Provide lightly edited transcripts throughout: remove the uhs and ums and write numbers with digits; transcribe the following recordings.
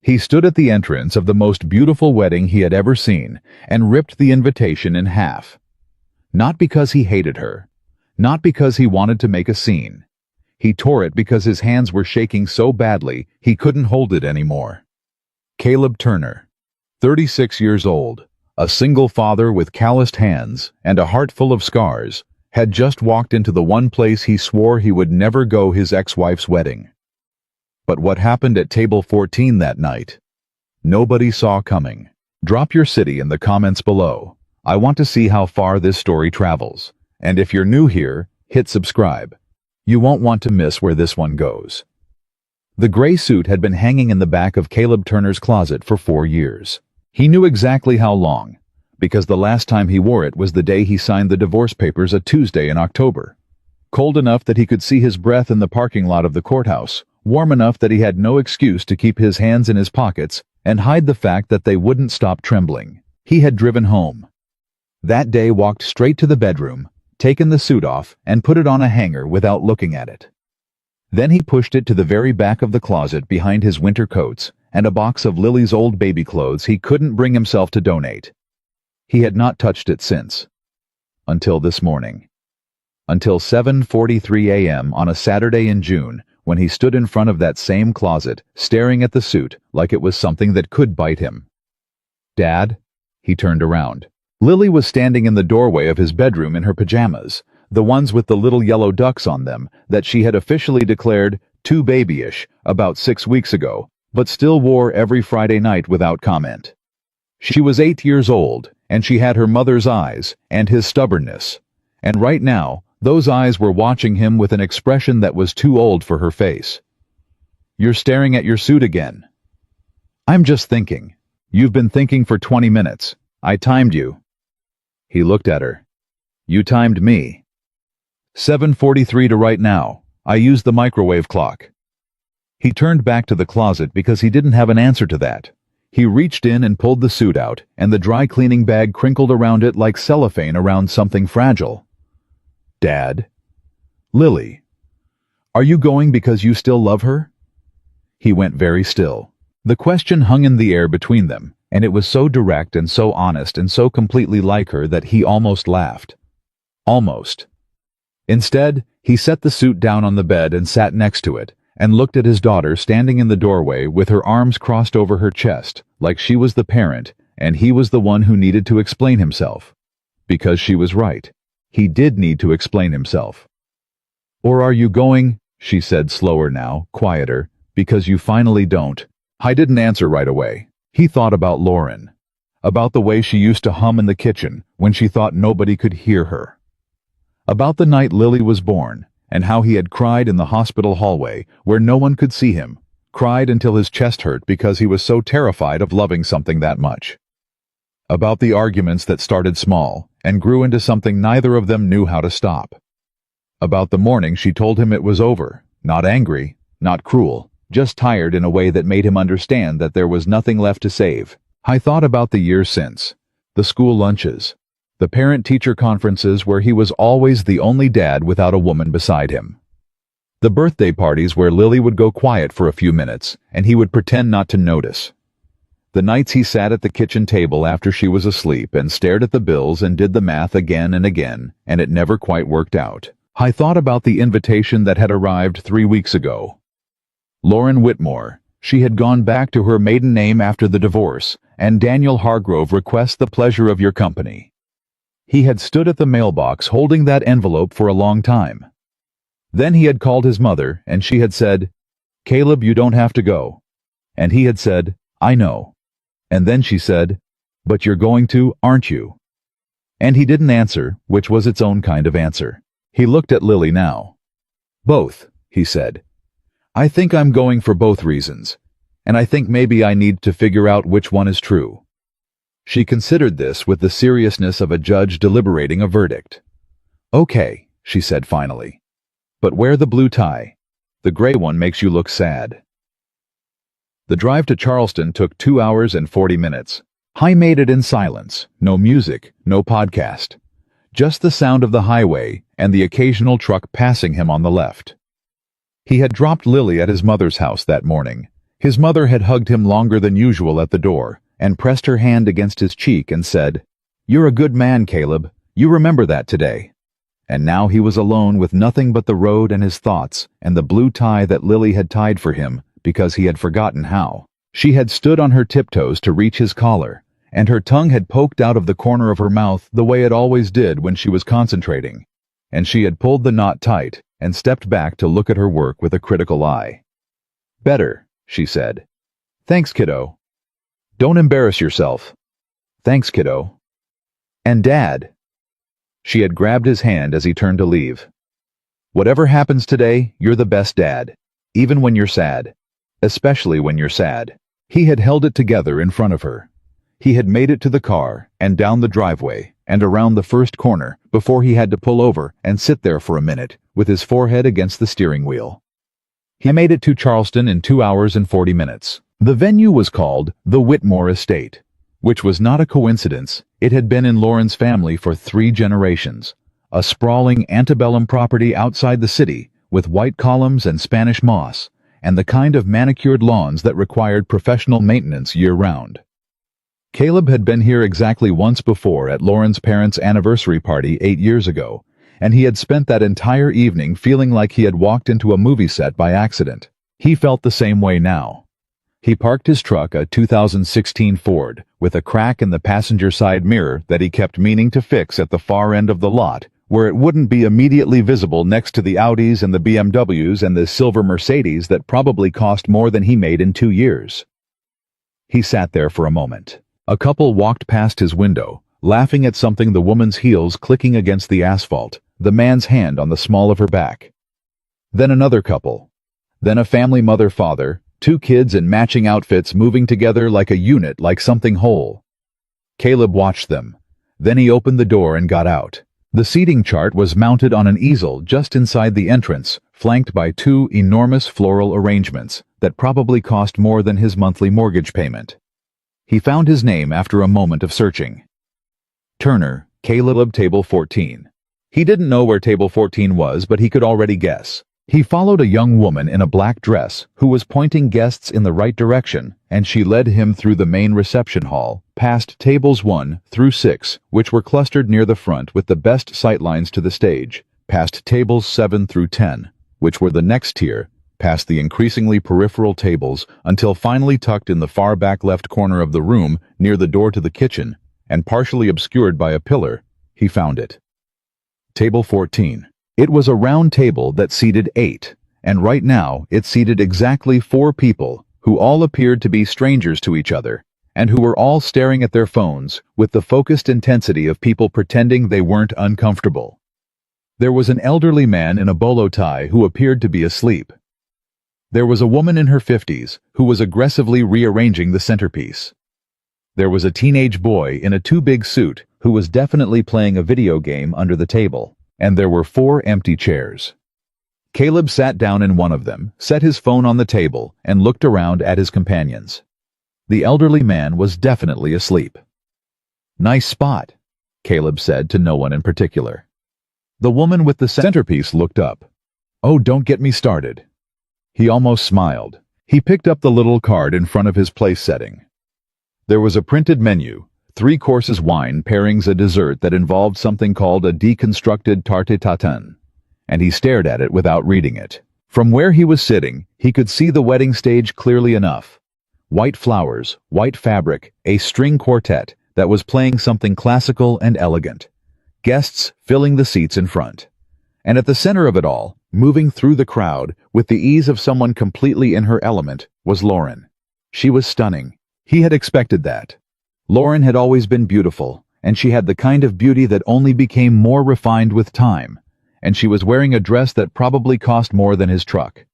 He stood at the entrance of the most beautiful wedding he had ever seen and ripped the invitation in half. Not because he hated her, not because he wanted to make a scene. He tore it because his hands were shaking so badly he couldn't hold it anymore. Caleb Turner, 36 years old, a single father with calloused hands and a heart full of scars, had just walked into the one place he swore he would never go: his ex-wife's wedding. But what happened at table 14 that night? Nobody saw coming. Drop your city in the comments below. I want to see how far this story travels. And if you're new here, hit subscribe. You won't want to miss where this one goes. The gray suit had been hanging in the back of Caleb Turner's closet for 4 years. He knew exactly how long, because the last time he wore it was the day he signed the divorce papers, a Tuesday in October. Cold enough that he could see his breath in the parking lot of the courthouse, warm enough that he had no excuse to keep his hands in his pockets and hide the fact that they wouldn't stop trembling. He had driven home. That day, walked straight to the bedroom, taken the suit off, and put it on a hanger without looking at it. Then he pushed it to the very back of the closet behind his winter coats and a box of Lily's old baby clothes he couldn't bring himself to donate. He had not touched it since. Until this morning. Until 7:43 a.m. on a Saturday in June, when he stood in front of that same closet, staring at the suit like it was something that could bite him. "Dad?" He turned around. Lily was standing in the doorway of his bedroom in her pajamas, the ones with the little yellow ducks on them that she had officially declared too babyish about 6 weeks ago, but still wore every Friday night without comment. She was 8 years old, and she had her mother's eyes and his stubbornness. And right now, those eyes were watching him with an expression that was too old for her face. "You're staring at your suit again." "I'm just thinking." "You've been thinking for 20 minutes. I timed you." He looked at her. "You timed me." 7:43 to right now. I used the microwave clock." He turned back to the closet because he didn't have an answer to that. He reached in and pulled the suit out, and the dry cleaning bag crinkled around it like cellophane around something fragile. "Dad?" "Lily. Are you going because you still love her?" He went very still. The question hung in the air between them, and it was so direct and so honest and so completely like her that he almost laughed. Almost. Instead, he set the suit down on the bed and sat next to it, and looked at his daughter standing in the doorway with her arms crossed over her chest, like she was the parent and he was the one who needed to explain himself. Because she was right. He did need to explain himself. "Or are you going," she said, slower now, quieter, "because you finally don't?" I didn't answer right away. He thought about Lauren. About the way she used to hum in the kitchen when she thought nobody could hear her. About the night Lily was born, and how he had cried in the hospital hallway where no one could see him, cried until his chest hurt because he was so terrified of loving something that much. About the arguments that started small and grew into something neither of them knew how to stop. About the morning she told him it was over, not angry, not cruel, just tired in a way that made him understand that there was nothing left to save. I thought about the years since, the school lunches, the parent-teacher conferences where he was always the only dad without a woman beside him. The birthday parties where Lily would go quiet for a few minutes and he would pretend not to notice. The nights he sat at the kitchen table after she was asleep and stared at the bills and did the math again and again, and it never quite worked out. I thought about the invitation that had arrived 3 weeks ago. Lauren Whitmore. She had gone back to her maiden name after the divorce, and Daniel Hargrove requests the pleasure of your company. He had stood at the mailbox holding that envelope for a long time. Then he had called his mother, and she had said, "Caleb, you don't have to go." And he had said, "I know." And then she said, "But you're going to, aren't you?" And he didn't answer, which was its own kind of answer. He looked at Lily now. "Both," he said. "I think I'm going for both reasons, and I think maybe I need to figure out which one is true." She considered this with the seriousness of a judge deliberating a verdict. "Okay," she said finally. "But wear the blue tie. The gray one makes you look sad." The drive to Charleston took 2 hours and 40 minutes. I made it in silence, no music, no podcast. Just the sound of the highway and the occasional truck passing him on the left. He had dropped Lily at his mother's house that morning, His mother had hugged him longer than usual at the door and pressed her hand against his cheek and said, "You're a good man, Caleb. You remember that today." And now he was alone with nothing but the road and his thoughts and the blue tie that Lily had tied for him because he had forgotten how. She had stood on her tiptoes to reach his collar, and her tongue had poked out of the corner of her mouth the way it always did when she was concentrating, and she had pulled the knot tight and stepped back to look at her work with a critical eye. "Better," she said. "Thanks, kiddo." "Don't embarrass yourself." "Thanks, kiddo." "And Dad." She had grabbed his hand as he turned to leave. "Whatever happens today, you're the best dad, even when you're sad. Especially when you're sad." He had held it together in front of her. He had made it to the car and down the driveway and around the first corner before he had to pull over and sit there for a minute with his forehead against the steering wheel. He made it to Charleston in 2 hours and 40 minutes. The venue was called the Whitmore Estate, which was not a coincidence. It had been in Lauren's family for 3 generations, a sprawling antebellum property outside the city with white columns and Spanish moss, and the kind of manicured lawns that required professional maintenance year-round. Caleb had been here exactly once before at Lauren's parents' anniversary party 8 years ago, and he had spent that entire evening feeling like he had walked into a movie set by accident. He felt the same way now. He parked his truck, a 2016 Ford, with a crack in the passenger side mirror that he kept meaning to fix at the far end of the lot, where it wouldn't be immediately visible next to the Audis and the BMWs and the silver Mercedes that probably cost more than he made in 2 years. He sat there for a moment. A couple walked past his window, laughing at something, the woman's heels clicking against the asphalt, the man's hand on the small of her back. Then another couple. Then a family, mother-father, 2 kids in matching outfits moving together like a unit, like something whole. Caleb watched them. Then he opened the door and got out. The seating chart was mounted on an easel just inside the entrance, flanked by 2 enormous floral arrangements that probably cost more than his monthly mortgage payment. He found his name after a moment of searching. Turner, Caleb, table 14. He didn't know where table 14 was, but he could already guess. He followed a young woman in a black dress who was pointing guests in the right direction, and she led him through the main reception hall, past tables 1 through 6, which were clustered near the front with the best sightlines to the stage, past tables 7 through 10, which were the next tier, past the increasingly peripheral tables, until finally tucked in the far back left corner of the room near the door to the kitchen, and partially obscured by a pillar, he found it. Table 14. It was a round table that seated 8, and right now it seated exactly 4 people who all appeared to be strangers to each other, and who were all staring at their phones with the focused intensity of people pretending they weren't uncomfortable. There was an elderly man in a bolo tie who appeared to be asleep. There was a woman in her 50s who was aggressively rearranging the centerpiece. There was a teenage boy in a too big suit who was definitely playing a video game under the table, and there were 4 empty chairs. Caleb sat down in one of them, set his phone on the table, and looked around at his companions. The elderly man was definitely asleep. "Nice spot," Caleb said to no one in particular. The woman with the centerpiece looked up. "Oh, don't get me started." He almost smiled. He picked up the little card in front of his place setting. There was a printed menu, 3 courses, wine, pairings, a dessert that involved something called a deconstructed tarte tatin, and he stared at it without reading it. From where he was sitting, he could see the wedding stage clearly enough. White flowers, white fabric, a string quartet that was playing something classical and elegant. Guests filling the seats in front. And at the center of it all, moving through the crowd with the ease of someone completely in her element, was Lauren. She was stunning. He had expected that. Lauren had always been beautiful, and she had the kind of beauty that only became more refined with time, and she was wearing a dress that probably cost more than his truck.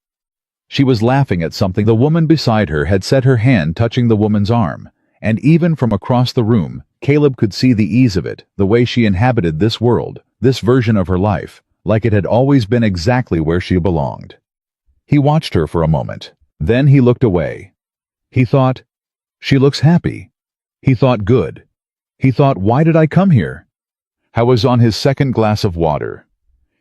She was laughing at something. The woman beside her had set her hand touching the woman's arm, and even from across the room, Caleb could see the ease of it, the way she inhabited this world, this version of her life, like it had always been exactly where she belonged. He watched her for a moment. Then he looked away. He thought, "She looks happy." He thought, "Good." He thought, "Why did I come here?" He was on his second glass of water.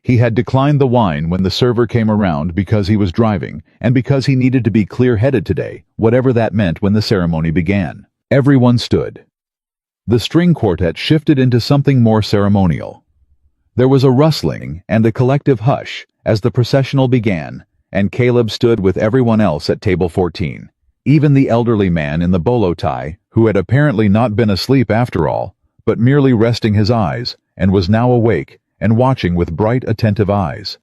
He had declined the wine when the server came around because he was driving, and because he needed to be clear-headed today, whatever that meant when the ceremony began. Everyone stood. The string quartet shifted into something more ceremonial. There was a rustling and a collective hush as the processional began, and Caleb stood with everyone else at table 14. Even the elderly man in the bolo tie, who had apparently not been asleep after all, but merely resting his eyes, and was now awake and watching with bright, attentive eyes.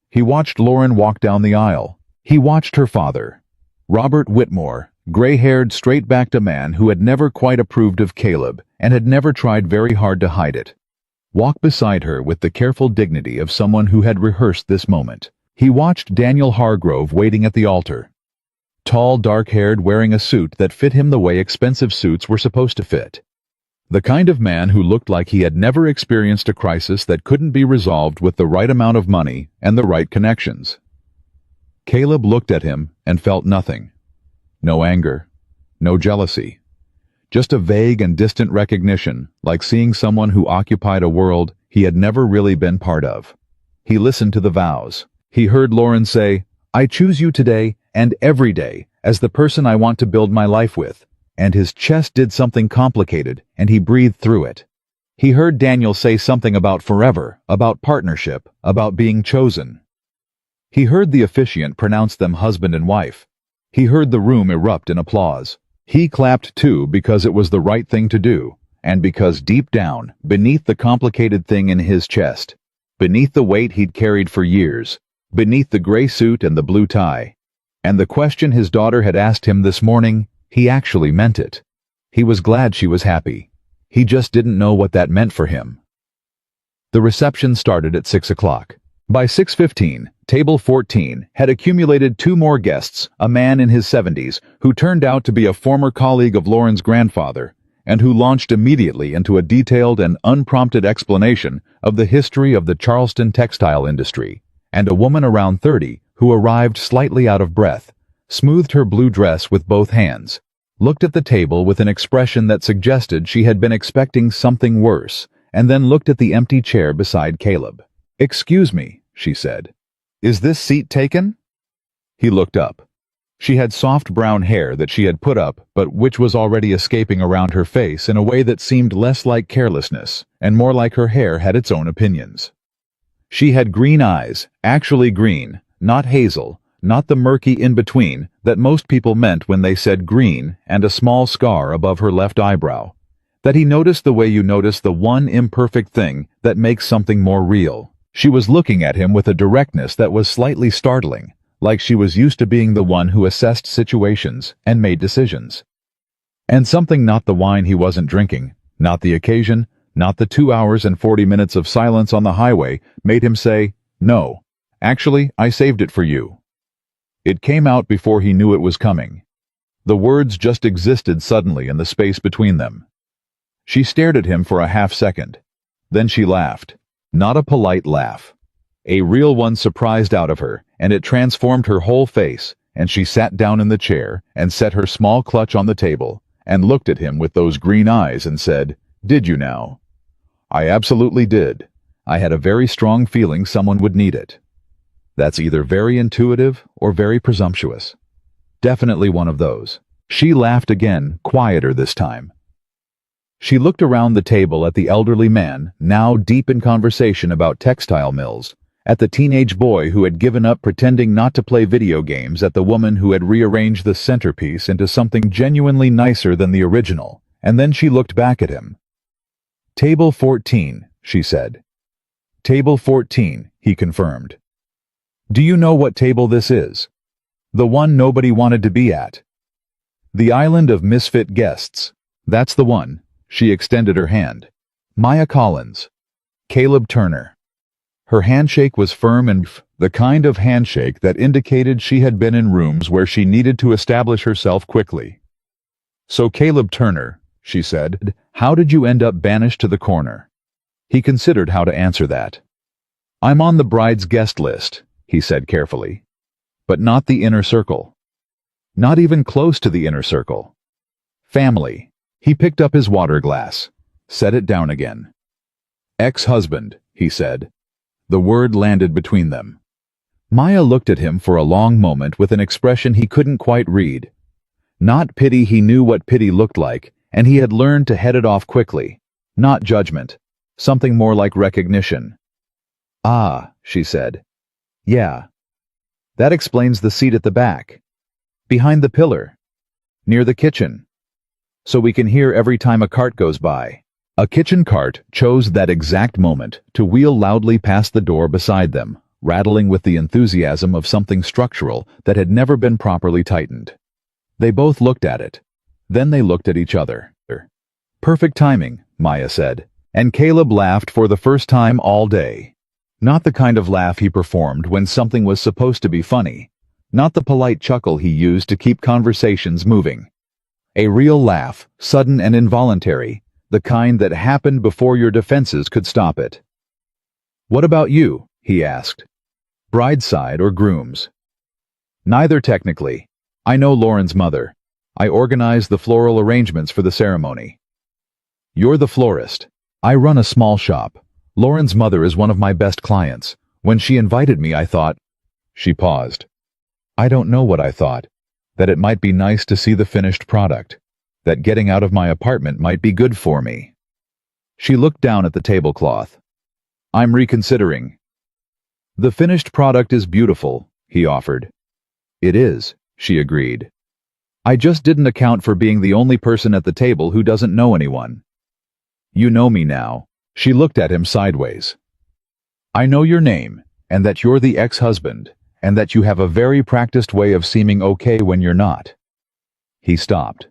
He watched Lauren walk down the aisle. He watched her father, Robert Whitmore, gray-haired, straight-backed a man who had never quite approved of Caleb and had never tried very hard to hide it, walk beside her with the careful dignity of someone who had rehearsed this moment. He watched Daniel Hargrove waiting at the altar. Tall, dark-haired, wearing a suit that fit him the way expensive suits were supposed to fit. The kind of man who looked like he had never experienced a crisis that couldn't be resolved with the right amount of money and the right connections. Caleb looked at him and felt nothing. No anger, no jealousy. Just a vague and distant recognition, like seeing someone who occupied a world he had never really been part of. He listened to the vows. He heard Lauren say, "I choose you today and every day as the person I want to build my life with." And his chest did something complicated, and he breathed through it. He heard Daniel say something about forever, about partnership, about being chosen. He heard the officiant pronounce them husband and wife. He heard the room erupt in applause. He clapped too because it was the right thing to do, and because deep down, beneath the complicated thing in his chest, beneath the weight he'd carried for years, beneath the gray suit and the blue tie, and the question his daughter had asked him this morning, he actually meant it. He was glad she was happy. He just didn't know what that meant for him. The reception started at 6 o'clock. By 6:15, table 14 had accumulated 2 more guests, a man in his 70s who turned out to be a former colleague of Lauren's grandfather, and who launched immediately into a detailed and unprompted explanation of the history of the Charleston textile industry, and a woman around 30 who arrived slightly out of breath, smoothed her blue dress with both hands, looked at the table with an expression that suggested she had been expecting something worse, and then looked at the empty chair beside Caleb. "Excuse me," she said. "Is this seat taken?" He looked up. She had soft brown hair that she had put up, but which was already escaping around her face in a way that seemed less like carelessness, and more like her hair had its own opinions. She had green eyes, actually green, not hazel, not the murky in-between that most people meant when they said green, and a small scar above her left eyebrow, that he noticed the way you notice the one imperfect thing that makes something more real. She was looking at him with a directness that was slightly startling, like she was used to being the one who assessed situations and made decisions. And something not the wine he wasn't drinking, not the occasion, not the 2 hours and 40 minutes of silence on the highway made him say, "No, actually, I saved it for you." It came out before he knew it was coming. The words just existed suddenly in the space between them. She stared at him for a half-second. Then she laughed. Not a polite laugh. A real one surprised out of her, and it transformed her whole face, and she sat down in the chair and set her small clutch on the table and looked at him with those green eyes and said, "Did you now?" "I absolutely did. I had a very strong feeling someone would need it." That's either very intuitive or very presumptuous. Definitely one of those. She laughed again, quieter this time. She looked around the table at the elderly man, now deep in conversation about textile mills, at the teenage boy who had given up pretending not to play video games, at the woman who had rearranged the centerpiece into something genuinely nicer than the original, and then she looked back at him. "Table 14, she said. "Table 14, he confirmed. "Do you know what table this is? The one nobody wanted to be at. The island of misfit guests. That's the one." She extended her hand. "Maya Collins. Caleb Turner." Her handshake was firm and the kind of handshake that indicated she had been in rooms where she needed to establish herself quickly. "So Caleb Turner," she said, "how did you end up banished to the corner?" He considered how to answer that. "I'm on the bride's guest list," he said carefully. "But not the inner circle. Not even close to the inner circle. Family." He picked up his water glass, set it down again. "Ex-husband," he said. The word landed between them. Maya looked at him for a long moment with an expression he couldn't quite read. Not pity, he knew what pity looked like, and he had learned to head it off quickly. Not judgment. Something more like recognition. "Ah," she said. "Yeah. That explains the seat at the back. Behind the pillar. Near the kitchen. So we can hear every time a cart goes by." A kitchen cart chose that exact moment to wheel loudly past the door beside them, rattling with the enthusiasm of something structural that had never been properly tightened. They both looked at it. Then they looked at each other. "Perfect timing," Maya said, and Caleb laughed for the first time all day. Not the kind of laugh he performed when something was supposed to be funny. Not the polite chuckle he used to keep conversations moving. A real laugh, sudden and involuntary, the kind that happened before your defenses could stop it. "What about you?" he asked. "Bride's side or groom's?" "Neither technically. I know Lauren's mother. I organize the floral arrangements for the ceremony." "You're the florist. I run a small shop. Lauren's mother is one of my best clients. When she invited me, I thought—" She paused. "I don't know what I thought. That it might be nice to see the finished product. That getting out of my apartment might be good for me." She looked down at the tablecloth. "I'm reconsidering." "The finished product is beautiful," he offered. "It is," she agreed. "I just didn't account for being the only person at the table who doesn't know anyone." "You know me now." She looked at him sideways. "I know your name, and that you're the ex-husband, and that you have a very practiced way of seeming okay when you're not." He stopped.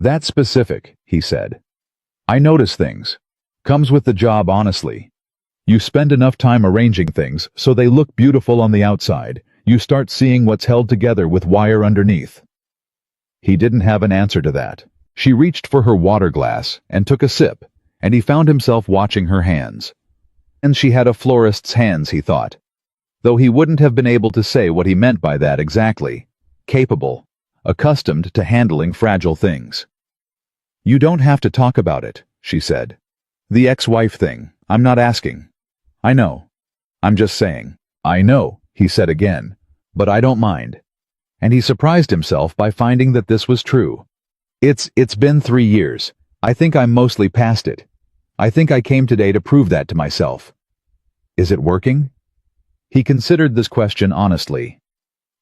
"That's specific," he said. "I notice things. Comes with the job, honestly. You spend enough time arranging things so they look beautiful on the outside. You start seeing what's held together with wire underneath." He didn't have an answer to that. She reached for her water glass and took a sip, and he found himself watching her hands. And she had a florist's hands, he thought. Though he wouldn't have been able to say what he meant by that exactly. Capable. Accustomed to handling fragile things. "You don't have to talk about it," she said. "The ex-wife thing, I'm not asking. I know. I'm just saying." "I know," he said again, "but I don't mind." And he surprised himself by finding that this was true. It's been 3 years. I think I'm mostly past it. I think I came today to prove that to myself." "Is it working?" He considered this question honestly.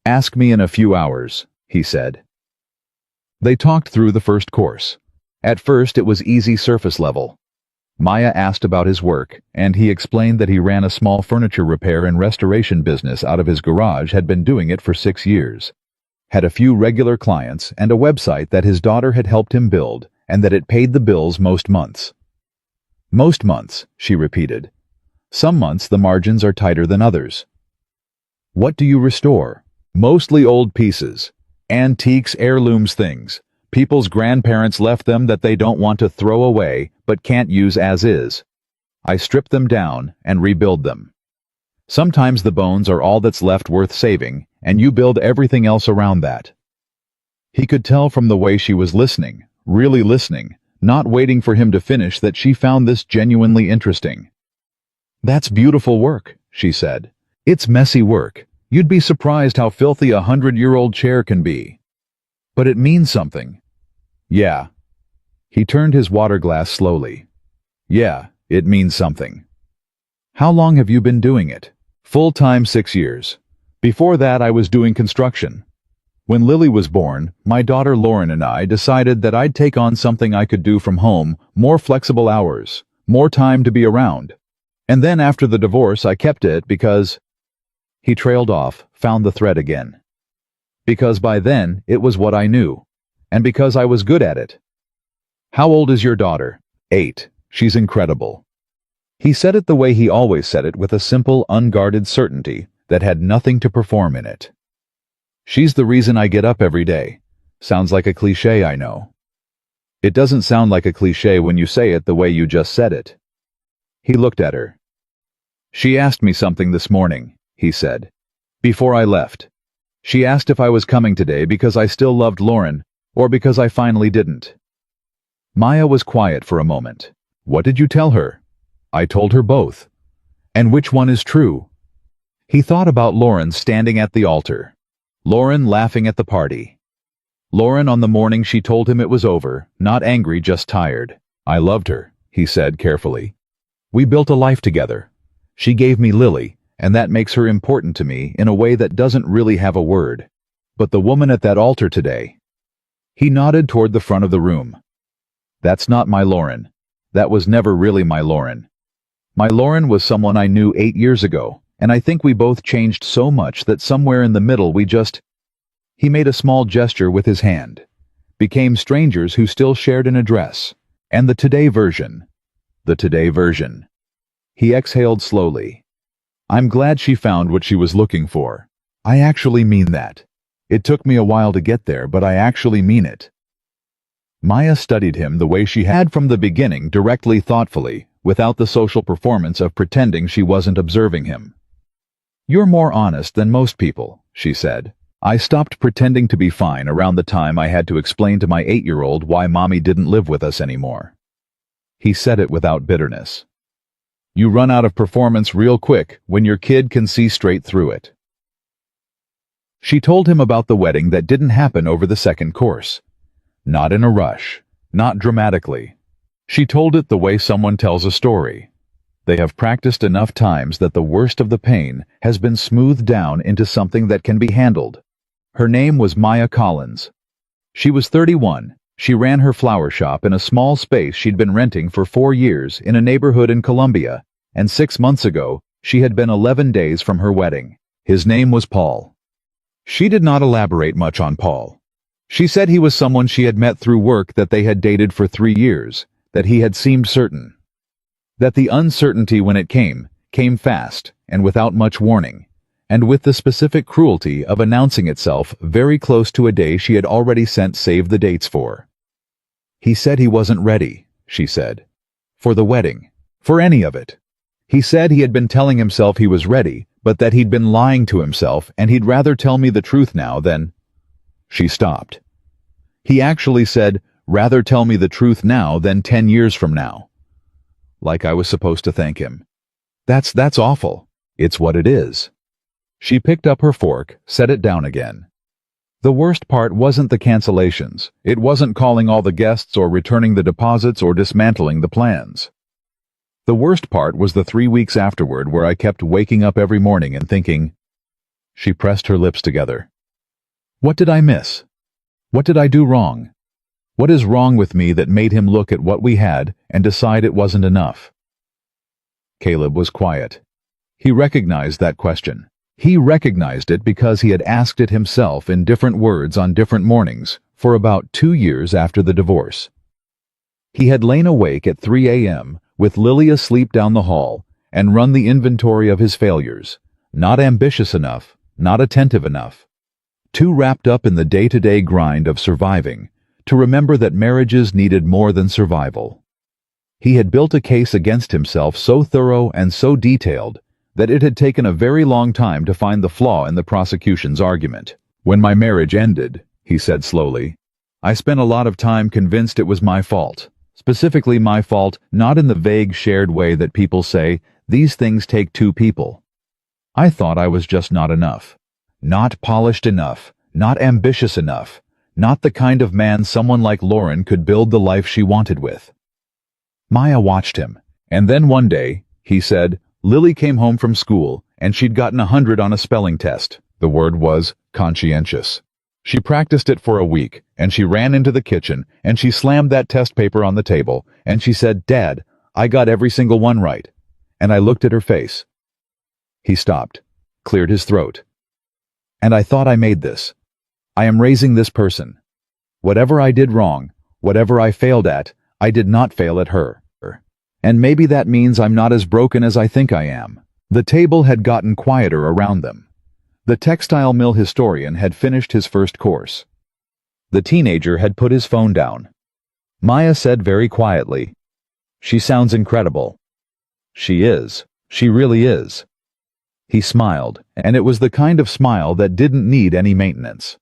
"Ask me in a few hours," he said. They talked through the first course. At first it was easy surface level. Maya asked about his work, and he explained that he ran a small furniture repair and restoration business out of his garage, had been doing it for 6 years. Had a few regular clients and a website that his daughter had helped him build, and that it paid the bills most months. "Most months," she repeated. "Some months the margins are tighter than others." "What do you restore?" "Mostly old pieces. Antiques, heirlooms, things. People's grandparents left them that they don't want to throw away but can't use as is. I strip them down and rebuild them. Sometimes the bones are all that's left worth saving, and you build everything else around that." He could tell from the way she was listening, really listening, not waiting for him to finish, that she found this genuinely interesting. "That's beautiful work," she said. "It's messy work. You'd be surprised how filthy a 100-year-old chair can be. But it means something." "Yeah." He turned his water glass slowly. "Yeah, it means something." "How long have you been doing it?" "Full-time 6 years. Before that I was doing construction. When Lily was born, my daughter Lauren and I decided that I'd take on something I could do from home, more flexible hours, more time to be around. And then after the divorce I kept it because—" He trailed off, found the thread again. "Because by then it was what I knew. And because I was good at it." "How old is your daughter?" 8. "She's incredible." He said it the way he always said it, with a simple, unguarded certainty that had nothing to perform in it. "She's the reason I get up every day." Sounds like a cliché, I know. It doesn't sound like a cliché when you say it the way you just said it. He looked at her. "She asked me something this morning," he said. "Before I left. She asked if I was coming today because I still loved Lauren, or because I finally didn't." Maya was quiet for a moment. "What did you tell her?" "I told her both." And which one is true? He thought about Lauren standing at the altar. Lauren laughing at the party. Lauren on the morning she told him it was over, not angry, just tired. I loved her, he said carefully. We built a life together. She gave me Lily, and that makes her important to me in a way that doesn't really have a word. But the woman at that altar today. He nodded toward the front of the room. That's not my Lauren. That was never really my Lauren. My Lauren was someone I knew 8 years ago, and I think we both changed so much that somewhere in the middle we just... He made a small gesture with his hand. Became strangers who still shared an address. And the today version. The today version. He exhaled slowly. I'm glad she found what she was looking for. I actually mean that. It took me a while to get there, but I actually mean it. Maya studied him the way she had from the beginning, directly, thoughtfully, without the social performance of pretending she wasn't observing him. You're more honest than most people, she said. I stopped pretending to be fine around the time I had to explain to my 8-year-old why Mommy didn't live with us anymore. He said it without bitterness. You run out of performance real quick when your kid can see straight through it. She told him about the wedding that didn't happen over the second course. Not in a rush, not dramatically. She told it the way someone tells a story. They have practiced enough times that the worst of the pain has been smoothed down into something that can be handled. Her name was Maya Collins. She was 31. She ran her flower shop in a small space she'd been renting for 4 years in a neighborhood in Columbia, and 6 months ago, she had been 11 days from her wedding. His name was Paul. She did not elaborate much on Paul. She said he was someone she had met through work, that they had dated for 3 years, that he had seemed certain. That the uncertainty when it came fast and without much warning, and with the specific cruelty of announcing itself very close to a day she had already sent save the dates for. He said he wasn't ready, she said. For the wedding. For any of it. He said he had been telling himself he was ready, but that he'd been lying to himself and he'd rather tell me the truth now than... She stopped. He actually said, rather tell me the truth now than 10 years from now. Like I was supposed to thank him. That's awful. It's what it is. She picked up her fork, set it down again. The worst part wasn't the cancellations. It wasn't calling all the guests or returning the deposits or dismantling the plans. The worst part was the 3 weeks afterward where I kept waking up every morning and thinking... She pressed her lips together. What did I miss? What did I do wrong? What is wrong with me that made him look at what we had and decide it wasn't enough? Caleb was quiet. He recognized that question. He recognized it because he had asked it himself in different words on different mornings for about 2 years after the divorce. He had lain awake at 3 a.m. with Lily asleep down the hall and run the inventory of his failures. Not ambitious enough, not attentive enough. Too wrapped up in the day-to-day grind of surviving to remember that marriages needed more than survival. He had built a case against himself so thorough and so detailed that it had taken a very long time to find the flaw in the prosecution's argument. When my marriage ended, he said slowly, I spent a lot of time convinced it was my fault. Specifically my fault, not in the vague shared way that people say, these things take 2 people. I thought I was just not enough. Not polished enough, not ambitious enough, not the kind of man someone like Lauren could build the life she wanted with. Maya watched him, and then one day, he said, Lily came home from school, and she'd gotten 100 on a spelling test. The word was conscientious. She practiced it for a week, and she ran into the kitchen, and she slammed that test paper on the table, and she said, Dad, I got every single one right. And I looked at her face. He stopped, cleared his throat. And I thought I made this. I am raising this person. Whatever I did wrong, whatever I failed at, I did not fail at her. And maybe that means I'm not as broken as I think I am. The table had gotten quieter around them. The textile mill historian had finished his first course. The teenager had put his phone down. Maya said very quietly, She sounds incredible. She is. She really is. He smiled, and it was the kind of smile that didn't need any maintenance.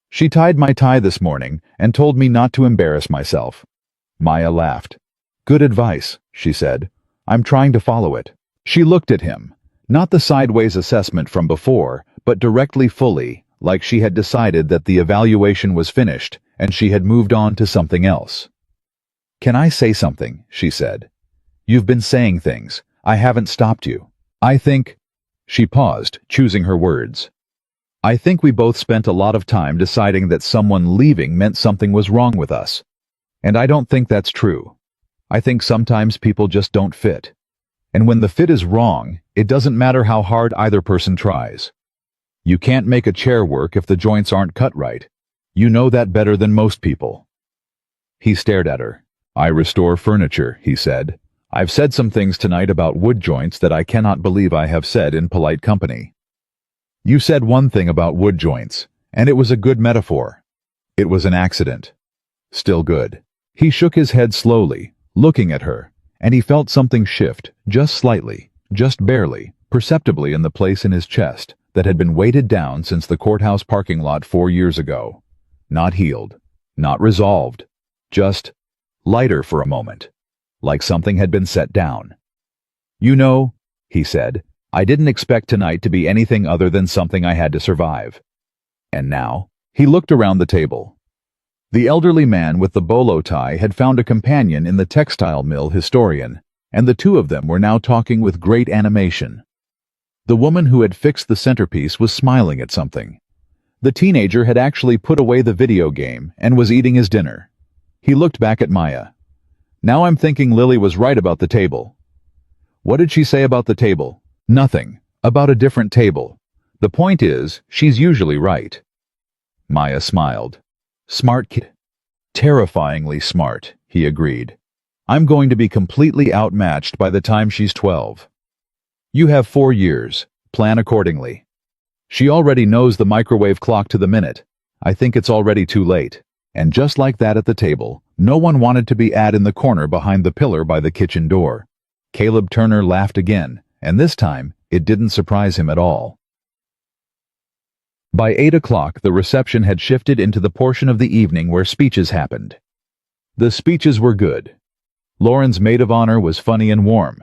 She tied my tie this morning and told me not to embarrass myself. Maya laughed. Good advice, she said. I'm trying to follow it. She looked at him, not the sideways assessment from before, but directly fully, like she had decided that the evaluation was finished and she had moved on to something else. "Can I say something?" she said. "You've been saying things. I haven't stopped you. I think—" She paused, choosing her words. "I think we both spent a lot of time deciding that someone leaving meant something was wrong with us. And I don't think that's true. I think sometimes people just don't fit. And when the fit is wrong, it doesn't matter how hard either person tries. You can't make a chair work if the joints aren't cut right. You know that better than most people." He stared at her. "I restore furniture," he said. "I've said some things tonight about wood joints that I cannot believe I have said in polite company." "You said one thing about wood joints, and it was a good metaphor. It was an accident. Still good." He shook his head slowly, looking at her, and he felt something shift, just slightly, just barely, perceptibly in the place in his chest that had been weighted down since the courthouse parking lot 4 years ago. Not healed, not resolved, just lighter for a moment, like something had been set down. "You know," he said, "I didn't expect tonight to be anything other than something I had to survive. And now—" He looked around the table. The elderly man with the bolo tie had found a companion in the textile mill historian, and the two of them were now talking with great animation. The woman who had fixed the centerpiece was smiling at something. The teenager had actually put away the video game and was eating his dinner. He looked back at Maya. "Now I'm thinking Lily was right about the table." "What did she say about the table?" "Nothing. About a different table. The point is, she's usually right." Maya smiled. "Smart kid." "Terrifyingly smart," he agreed. "I'm going to be completely outmatched by the time she's 12. You have 4 years. Plan accordingly. She already knows the microwave clock to the minute. I think it's already too late." And just like that at the table, no one wanted to be in the corner behind the pillar by the kitchen door. Caleb Turner laughed again, and this time, it didn't surprise him at all. By 8 o'clock, the reception had shifted into the portion of the evening where speeches happened. The speeches were good. Lauren's maid of honor was funny and warm.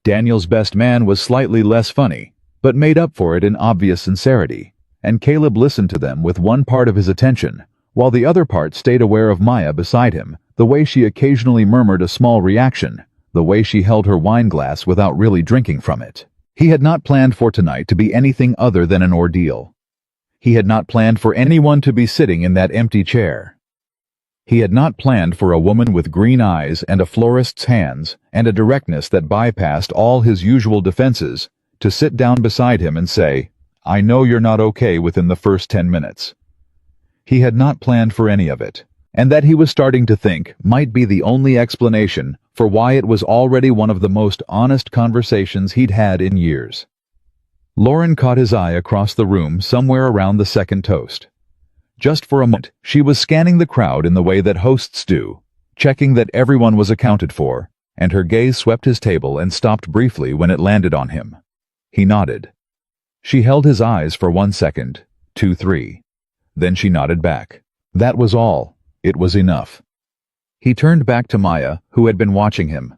Daniel's best man was slightly less funny, but made up for it in obvious sincerity, and Caleb listened to them with one part of his attention, while the other part stayed aware of Maya beside him, the way she occasionally murmured a small reaction, the way she held her wine glass without really drinking from it. He had not planned for tonight to be anything other than an ordeal. He had not planned for anyone to be sitting in that empty chair. He had not planned for a woman with green eyes and a florist's hands and a directness that bypassed all his usual defenses to sit down beside him and say, "I know you're not okay," within the first 10 minutes. He had not planned for any of it, and that he was starting to think might be the only explanation for why it was already one of the most honest conversations he'd had in years. Lauren caught his eye across the room somewhere around the second toast. Just for a moment, she was scanning the crowd in the way that hosts do, checking that everyone was accounted for, and her gaze swept his table and stopped briefly when it landed on him. He nodded. She held his eyes for 1 second, 2, 3. Then she nodded back. That was all. It was enough. He turned back to Maya, who had been watching him.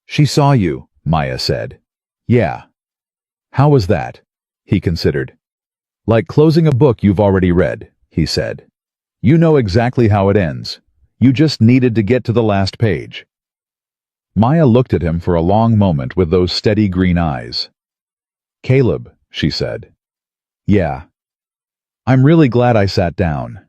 "She saw you," Maya said. "Yeah." "How was that?" He considered. "Like closing a book you've already read," he said. "You know exactly how it ends. You just needed to get to the last page." Maya looked at him for a long moment with those steady green eyes. "Caleb," she said. "Yeah. I'm really glad I sat down."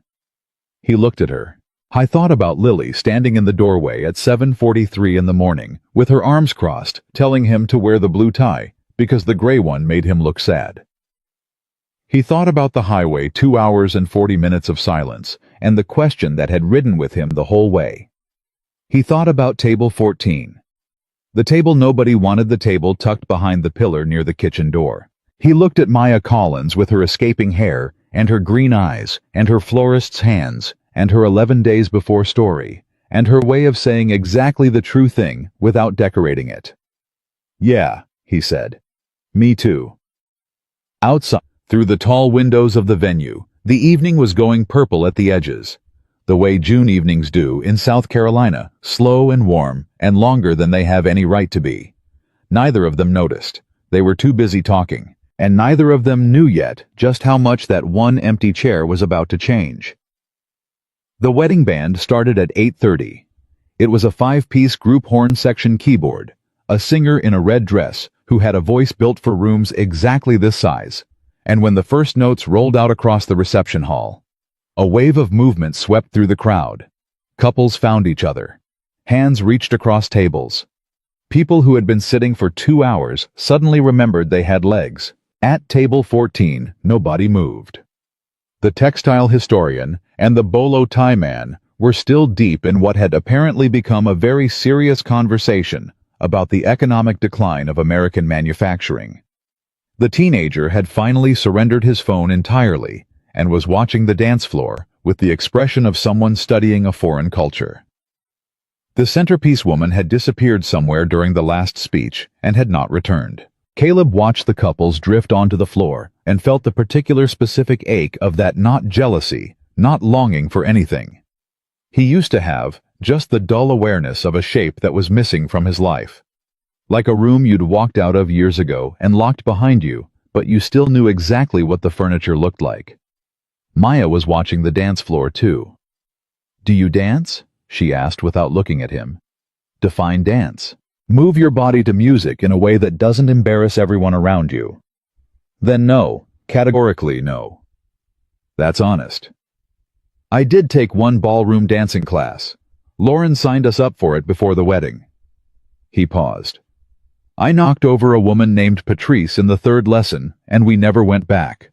He looked at her. "I thought about Lily standing in the doorway at 7:43 in the morning, with her arms crossed, telling him to wear the blue tie, because the gray one made him look sad." He thought about the highway 2 hours and 40 minutes of silence, and the question that had ridden with him the whole way. He thought about table 14. The table nobody wanted, the table tucked behind the pillar near the kitchen door. He looked at Maya Collins with her escaping hair, and her green eyes, and her florist's hands, and her 11 days before story, and her way of saying exactly the true thing without decorating it. "Yeah," he said. "Me too." Outside, through the tall windows of the venue, the evening was going purple at the edges, the way June evenings do in South Carolina, slow and warm, and longer than they have any right to be. Neither of them noticed. They were too busy talking, and neither of them knew yet just how much that one empty chair was about to change. The wedding band started at 8:30. It was a 5-piece group horn section keyboard, a singer in a red dress who had a voice built for rooms exactly this size, and when the first notes rolled out across the reception hall, a wave of movement swept through the crowd. Couples found each other. Hands reached across tables. People who had been sitting for 2 hours suddenly remembered they had legs. At table 14, nobody moved. The textile historian and the bolo tie man were still deep in what had apparently become a very serious conversation about the economic decline of American manufacturing. The teenager had finally surrendered his phone entirely and was watching the dance floor with the expression of someone studying a foreign culture. The centerpiece woman had disappeared somewhere during the last speech and had not returned. Caleb watched the couples drift onto the floor and felt the particular specific ache of that not jealousy, not longing for anything. He used to have just the dull awareness of a shape that was missing from his life. Like a room you'd walked out of years ago and locked behind you, but you still knew exactly what the furniture looked like. Maya was watching the dance floor too. "Do you dance?" she asked without looking at him. "Define dance." "Move your body to music in a way that doesn't embarrass everyone around you." "Then no, categorically no." "That's honest." "I did take one ballroom dancing class. Lauren signed us up for it before the wedding." He paused. "I knocked over a woman named Patrice in the 3rd lesson, and we never went back."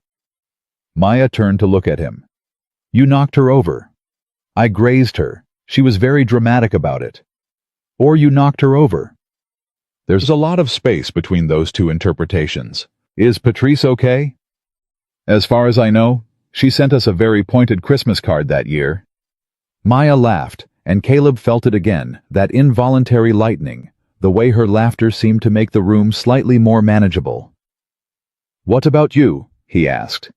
Maya turned to look at him. "You knocked her over." "I grazed her. She was very dramatic about it." "Or you knocked her over." There's a lot of space between those two interpretations. Is Patrice okay? "As far as I know, she sent us a very pointed Christmas card that year." Maya laughed, and Caleb felt it again, that involuntary lightening, the way her laughter seemed to make the room slightly more manageable. "What about you?" he asked.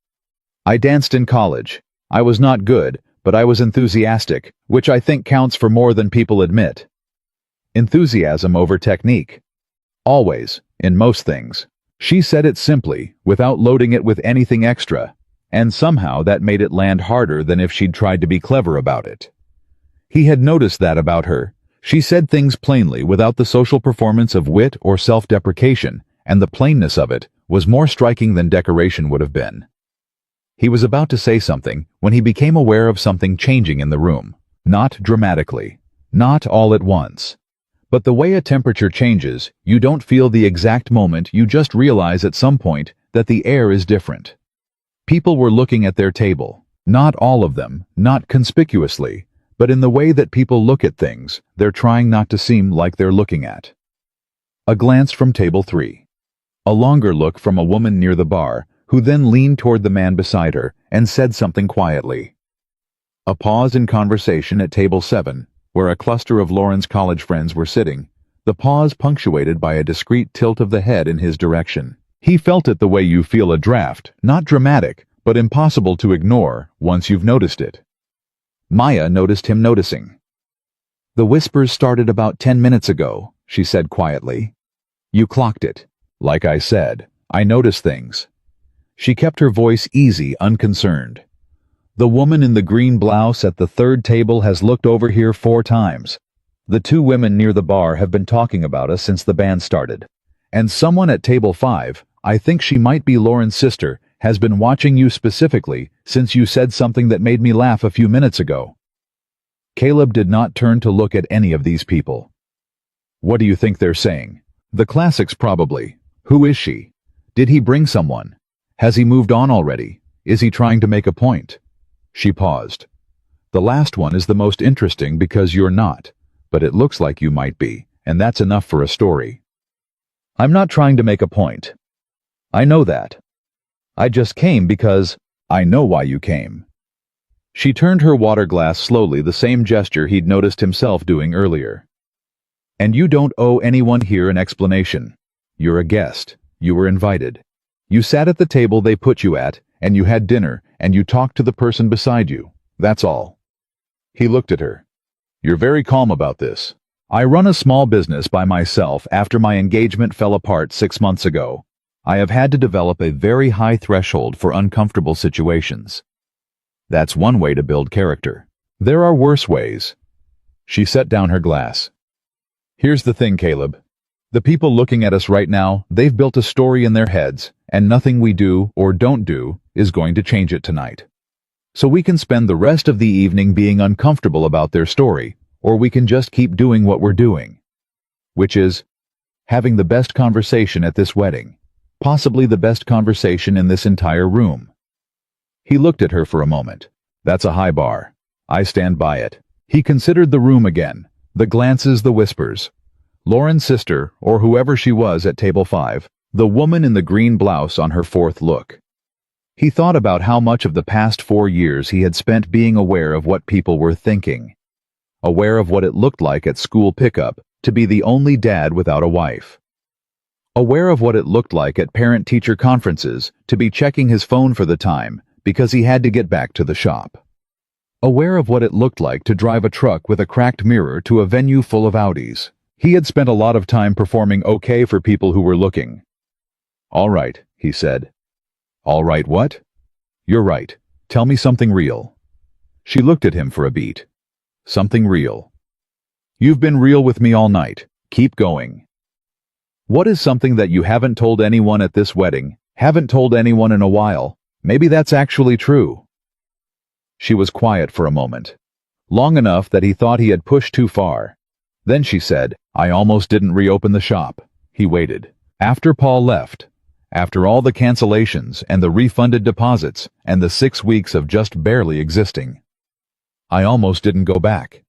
"I danced in college. I was not good, but I was enthusiastic, which I think counts for more than people admit." Enthusiasm over technique. Always, in most things. She said it simply, without loading it with anything extra, and somehow that made it land harder than if she'd tried to be clever about it. He had noticed that about her. She said things plainly without the social performance of wit or self-deprecation, and the plainness of it was more striking than decoration would have been. He was about to say something when he became aware of something changing in the room. Not dramatically. Not all at once. But the way a temperature changes, you don't feel the exact moment, you just realize at some point that the air is different. People were looking at their table. Not all of them, not conspicuously, but in the way that people look at things, they're trying not to seem like they're looking at. A glance from table 3. A longer look from a woman near the bar, who then leaned toward the man beside her and said something quietly. A pause in conversation at table 7. Where a cluster of Lauren's college friends were sitting, the pause punctuated by a discreet tilt of the head in his direction. He felt it the way you feel a draft, not dramatic, but impossible to ignore once you've noticed it. Maya noticed him noticing. "The whispers started about 10 minutes ago," she said quietly. "You clocked it. Like I said, I notice things." She kept her voice easy, unconcerned. "The woman in the green blouse at the 3rd table has looked over here 4 times. The 2 women near the bar have been talking about us since the band started. And someone at table 5, I think she might be Lauren's sister, has been watching you specifically since you said something that made me laugh a few minutes ago." Caleb did not turn to look at any of these people. "What do you think they're saying?" "The classics probably. Who is she? Did he bring someone? Has he moved on already? Is he trying to make a point?" She paused. "The last one is the most interesting because you're not, but it looks like you might be, and that's enough for a story." "I'm not trying to make a point. I know that. I just came because I know why you came." She turned her water glass slowly, the same gesture he'd noticed himself doing earlier. "And you don't owe anyone here an explanation. You're a guest. You were invited. You sat at the table they put you at, and you had dinner, and you talked to the person beside you. That's all." He looked at her. "You're very calm about this. I run a small business by myself after my engagement fell apart 6 months ago. I have had to develop a very high threshold for uncomfortable situations. That's one way to build character. There are worse ways. She set down her glass. Here's the thing, Caleb. The people looking at us right now, they've built a story in their heads, and nothing we do or don't do is going to change it tonight. So we can spend the rest of the evening being uncomfortable about their story, or we can just keep doing what we're doing. Which is, having the best conversation at this wedding. Possibly the best conversation in this entire room. He looked at her for a moment. That's a high bar. I stand by it. He considered the room again, the glances, the whispers. Lauren's sister, or whoever she was at table 5, the woman in the green blouse on her fourth look. He thought about how much of the past 4 years he had spent being aware of what people were thinking. Aware of what it looked like at school pickup to be the only dad without a wife. Aware of what it looked like at parent-teacher conferences to be checking his phone for the time because he had to get back to the shop. Aware of what it looked like to drive a truck with a cracked mirror to a venue full of Audis. He had spent a lot of time performing okay for people who were looking. All right, he said. All right, what? You're right. Tell me something real. She looked at him for a beat. Something real. You've been real with me all night. Keep going. What is something that you haven't told anyone at this wedding, haven't told anyone in a while? Maybe that's actually true. She was quiet for a moment. Long enough that he thought he had pushed too far. Then she said, I almost didn't reopen the shop. He waited. After Paul left. After all the cancellations and the refunded deposits and the 6 weeks of just barely existing. I almost didn't go back.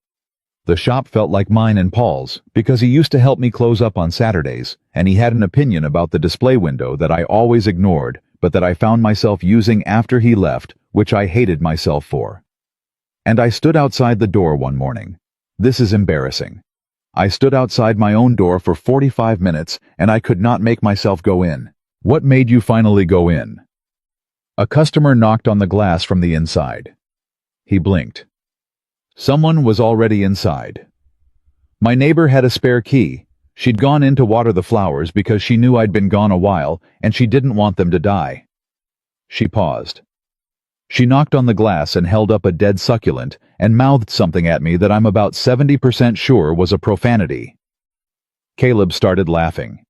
The shop felt like mine and Paul's because he used to help me close up on Saturdays, and he had an opinion about the display window that I always ignored, but that I found myself using after he left, which I hated myself for. And I stood outside the door one morning. This is embarrassing. I stood outside my own door for 45 minutes, and I could not make myself go in. What made you finally go in? A customer knocked on the glass from the inside. He blinked. Someone was already inside. My neighbor had a spare key. She'd gone in to water the flowers because she knew I'd been gone a while and she didn't want them to die. She paused. She knocked on the glass and held up a dead succulent and mouthed something at me that I'm about 70% sure was a profanity. Caleb started laughing.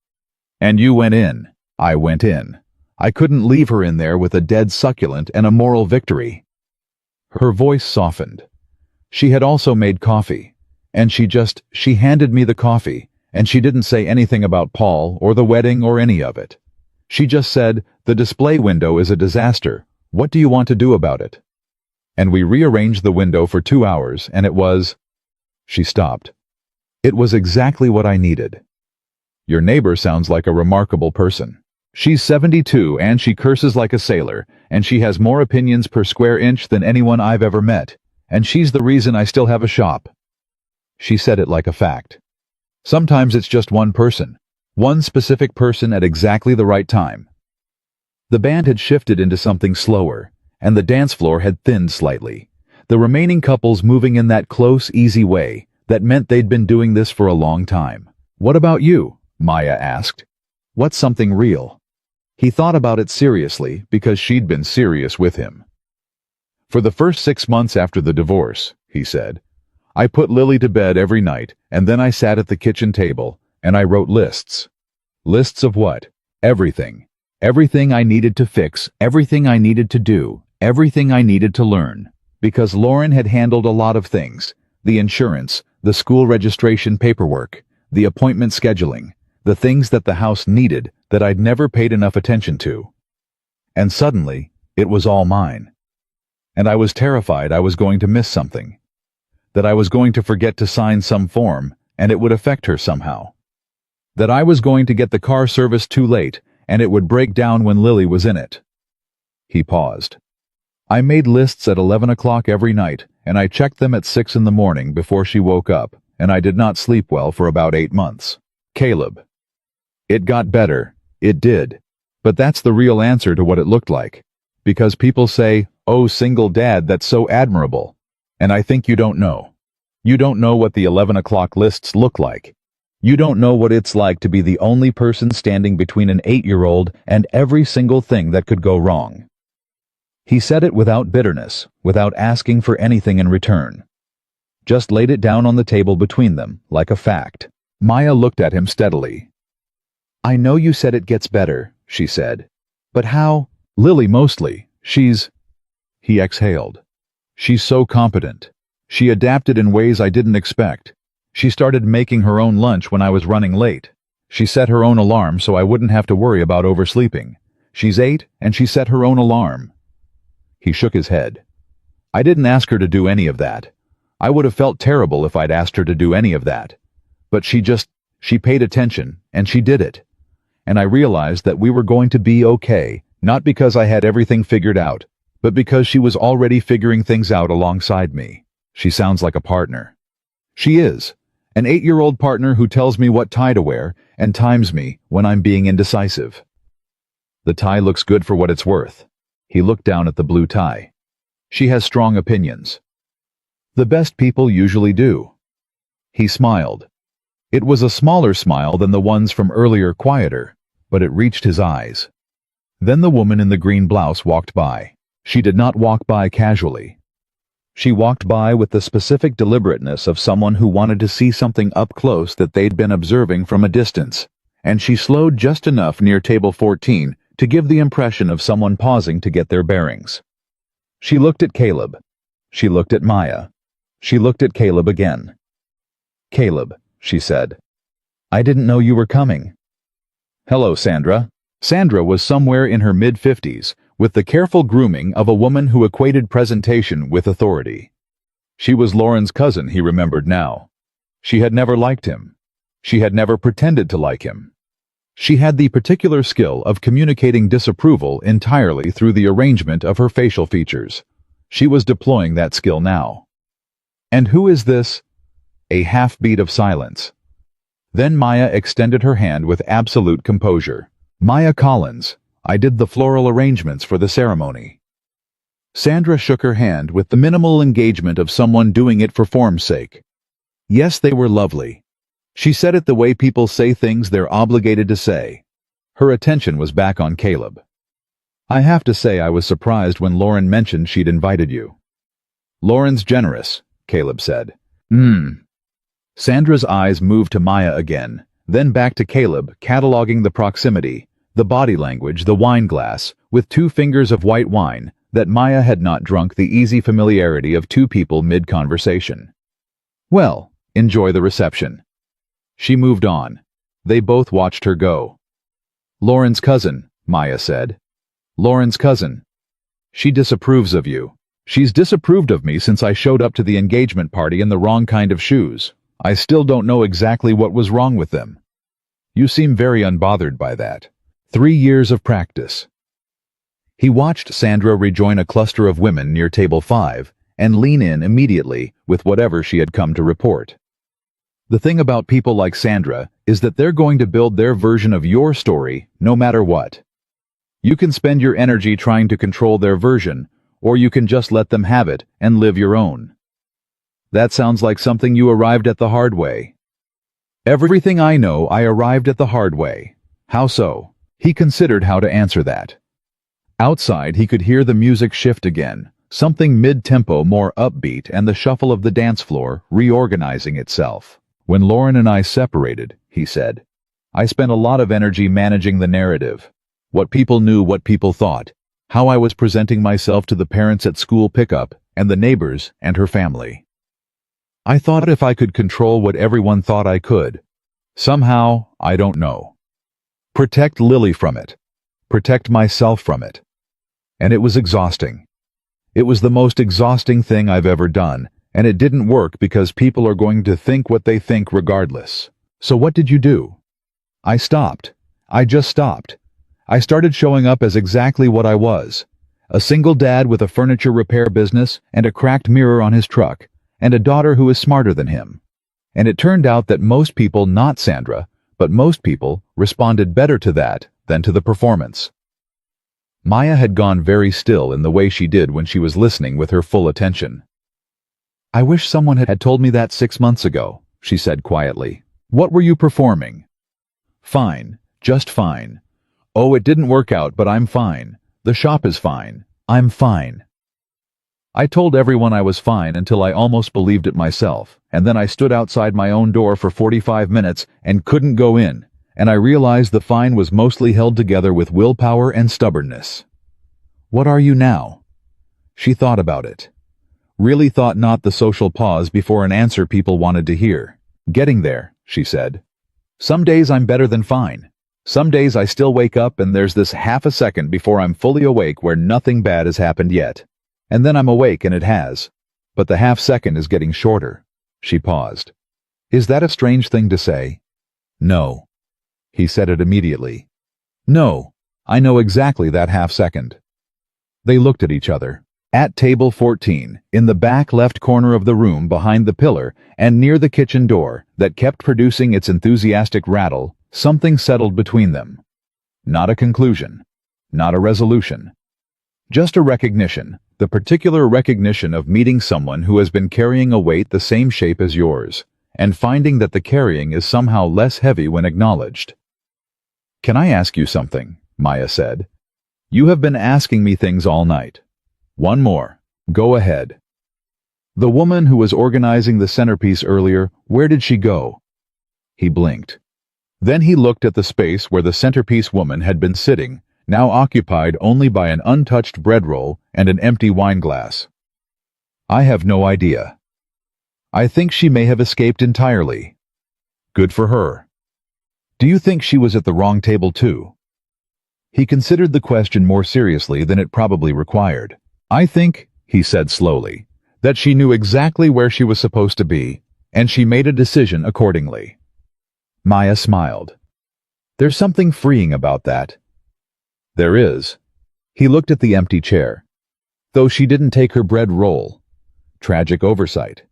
And you went in. I went in. I couldn't leave her in there with a dead succulent and a moral victory. Her voice softened. She had also made coffee, and she handed me the coffee, and she didn't say anything about Paul or the wedding or any of it. She just said, the display window is a disaster. What do you want to do about it? And we rearranged the window for 2 hours, and it was... She stopped. It was exactly what I needed. Your neighbor sounds like a remarkable person. She's 72 and she curses like a sailor, and she has more opinions per square inch than anyone I've ever met. And she's the reason I still have a shop. She said it like a fact. Sometimes it's just one person. One specific person at exactly the right time. The band had shifted into something slower, and the dance floor had thinned slightly. The remaining couples moving in that close, easy way that meant they'd been doing this for a long time. What about you? Maya asked. What's something real? He thought about it seriously because she'd been serious with him. For the first 6 months after the divorce, he said, I put Lily to bed every night, and then I sat at the kitchen table, and I wrote lists. Lists of what? Everything. Everything I needed to fix, everything I needed to do, everything I needed to learn. Because Lauren had handled a lot of things. The insurance, the school registration paperwork, the appointment scheduling, the things that the house needed that I'd never paid enough attention to. And suddenly, it was all mine. And I was terrified I was going to miss something. That I was going to forget to sign some form, and it would affect her somehow. That I was going to get the car serviced too late, and it would break down when Lily was in it. He paused. I made lists at 11 o'clock every night, and I checked them at 6 in the morning before she woke up, and I did not sleep well for about 8 months. Caleb. It got better. It did. But that's the real answer to what it looked like. Because people say, oh, single dad, that's so admirable. And I think you don't know. You don't know what the 11 o'clock lists look like. You don't know what it's like to be the only person standing between an 8-year-old and every single thing that could go wrong. He said it without bitterness, without asking for anything in return. Just laid it down on the table between them, like a fact. Maya looked at him steadily. I know you said it gets better, she said. But how? Lily mostly. He exhaled. She's so competent. She adapted in ways I didn't expect. She started making her own lunch when I was running late. She set her own alarm so I wouldn't have to worry about oversleeping. She's 8 and she set her own alarm. He shook his head. I didn't ask her to do any of that. I would have felt terrible if I'd asked her to do any of that. But she paid attention, and she did it. And I realized that we were going to be okay, not because I had everything figured out, but because she was already figuring things out alongside me. She sounds like a partner. She is. An 8-year-old partner who tells me what tie to wear and times me when I'm being indecisive. The tie looks good for what it's worth. He looked down at the blue tie. She has strong opinions. The best people usually do. He smiled. It was a smaller smile than the ones from earlier, quieter, but it reached his eyes. Then the woman in the green blouse walked by. She did not walk by casually. She walked by with the specific deliberateness of someone who wanted to see something up close that they'd been observing from a distance, and she slowed just enough near table 14 to give the impression of someone pausing to get their bearings. She looked at Caleb. She looked at Maya. She looked at Caleb again. Caleb, she said. I didn't know you were coming. Hello, Sandra. Sandra was somewhere in her mid-50s, with the careful grooming of a woman who equated presentation with authority. She was Lauren's cousin, he remembered now. She had never liked him. She had never pretended to like him. She had the particular skill of communicating disapproval entirely through the arrangement of her facial features. She was deploying that skill now. And who is this? A half-beat of silence. Then Maya extended her hand with absolute composure. Maya Collins. I did the floral arrangements for the ceremony. Sandra shook her hand with the minimal engagement of someone doing it for form's sake. Yes, they were lovely. She said it the way people say things they're obligated to say. Her attention was back on Caleb. I have to say I was surprised when Lauren mentioned she'd invited you. Lauren's generous, Caleb said. Sandra's eyes moved to Maya again, then back to Caleb, cataloging the proximity, the body language, the wine glass, with 2 fingers of white wine, that Maya had not drunk, the easy familiarity of 2 people mid-conversation. Well, enjoy the reception. She moved on. They both watched her go. Lauren's cousin, Maya said. Lauren's cousin. She disapproves of you. She's disapproved of me since I showed up to the engagement party in the wrong kind of shoes. I still don't know exactly what was wrong with them. You seem very unbothered by that. 3 years of practice. He watched Sandra rejoin a cluster of women near table 5 and lean in immediately with whatever she had come to report. The thing about people like Sandra is that they're going to build their version of your story no matter what. You can spend your energy trying to control their version, or you can just let them have it and live your own. That sounds like something you arrived at the hard way. Everything I know I arrived at the hard way. How so? He considered how to answer that. Outside he could hear the music shift again, something mid-tempo more upbeat, and the shuffle of the dance floor reorganizing itself. When Lauren and I separated, he said, I spent a lot of energy managing the narrative. What people knew, what people thought, how I was presenting myself to the parents at school pickup, and the neighbors and her family. I thought if I could control what everyone thought I could, somehow, I don't know, protect Lily from it, protect myself from it. And it was exhausting. It was the most exhausting thing I've ever done, and it didn't work because people are going to think what they think regardless. So what did you do? I stopped. I just stopped. I started showing up as exactly what I was. A single dad with a furniture repair business and a cracked mirror on his truck, and a daughter who is smarter than him. And it turned out that most people, not Sandra, but most people, responded better to that than to the performance. Maya had gone very still in the way she did when she was listening with her full attention. I wish someone had told me that 6 months ago, she said quietly. What were you performing? Fine, just fine. Oh, it didn't work out, but I'm fine. The shop is fine. I'm fine. I told everyone I was fine until I almost believed it myself, and then I stood outside my own door for 45 minutes and couldn't go in, and I realized the fine was mostly held together with willpower and stubbornness. What are you now? She thought about it. Really thought, not the social pause before an answer people wanted to hear. Getting there, she said. Some days I'm better than fine. Some days I still wake up and there's this half a second before I'm fully awake where nothing bad has happened yet. And then I'm awake and it has. But the half second is getting shorter. She paused. Is that a strange thing to say? No. He said it immediately. No, I know exactly that half second. They looked at each other. At table 14, in the back left corner of the room behind the pillar and near the kitchen door that kept producing its enthusiastic rattle, something settled between them. Not a conclusion. Not a resolution. Just a recognition, the particular recognition of meeting someone who has been carrying a weight the same shape as yours, and finding that the carrying is somehow less heavy when acknowledged. Can I ask you something? Maya said. You have been asking me things all night. One more. Go ahead. The woman who was organizing the centerpiece earlier, where did she go? He blinked. Then he looked at the space where the centerpiece woman had been sitting, now occupied only by an untouched bread roll and an empty wine glass. I have no idea. I think she may have escaped entirely. Good for her. Do you think she was at the wrong table too? He considered the question more seriously than it probably required. I think, he said slowly, that she knew exactly where she was supposed to be, and she made a decision accordingly. Maya smiled. There's something freeing about that. There is. He looked at the empty chair. Though she didn't take her bread roll. Tragic oversight.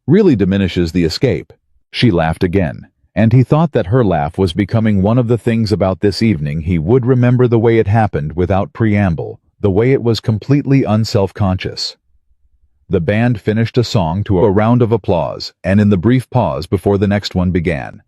Really diminishes the escape. She laughed again, and he thought that her laugh was becoming one of the things about this evening he would remember, the way it happened without preamble, the way it was completely unself-conscious. The band finished a song to a round of applause, and in the brief pause before the next one began,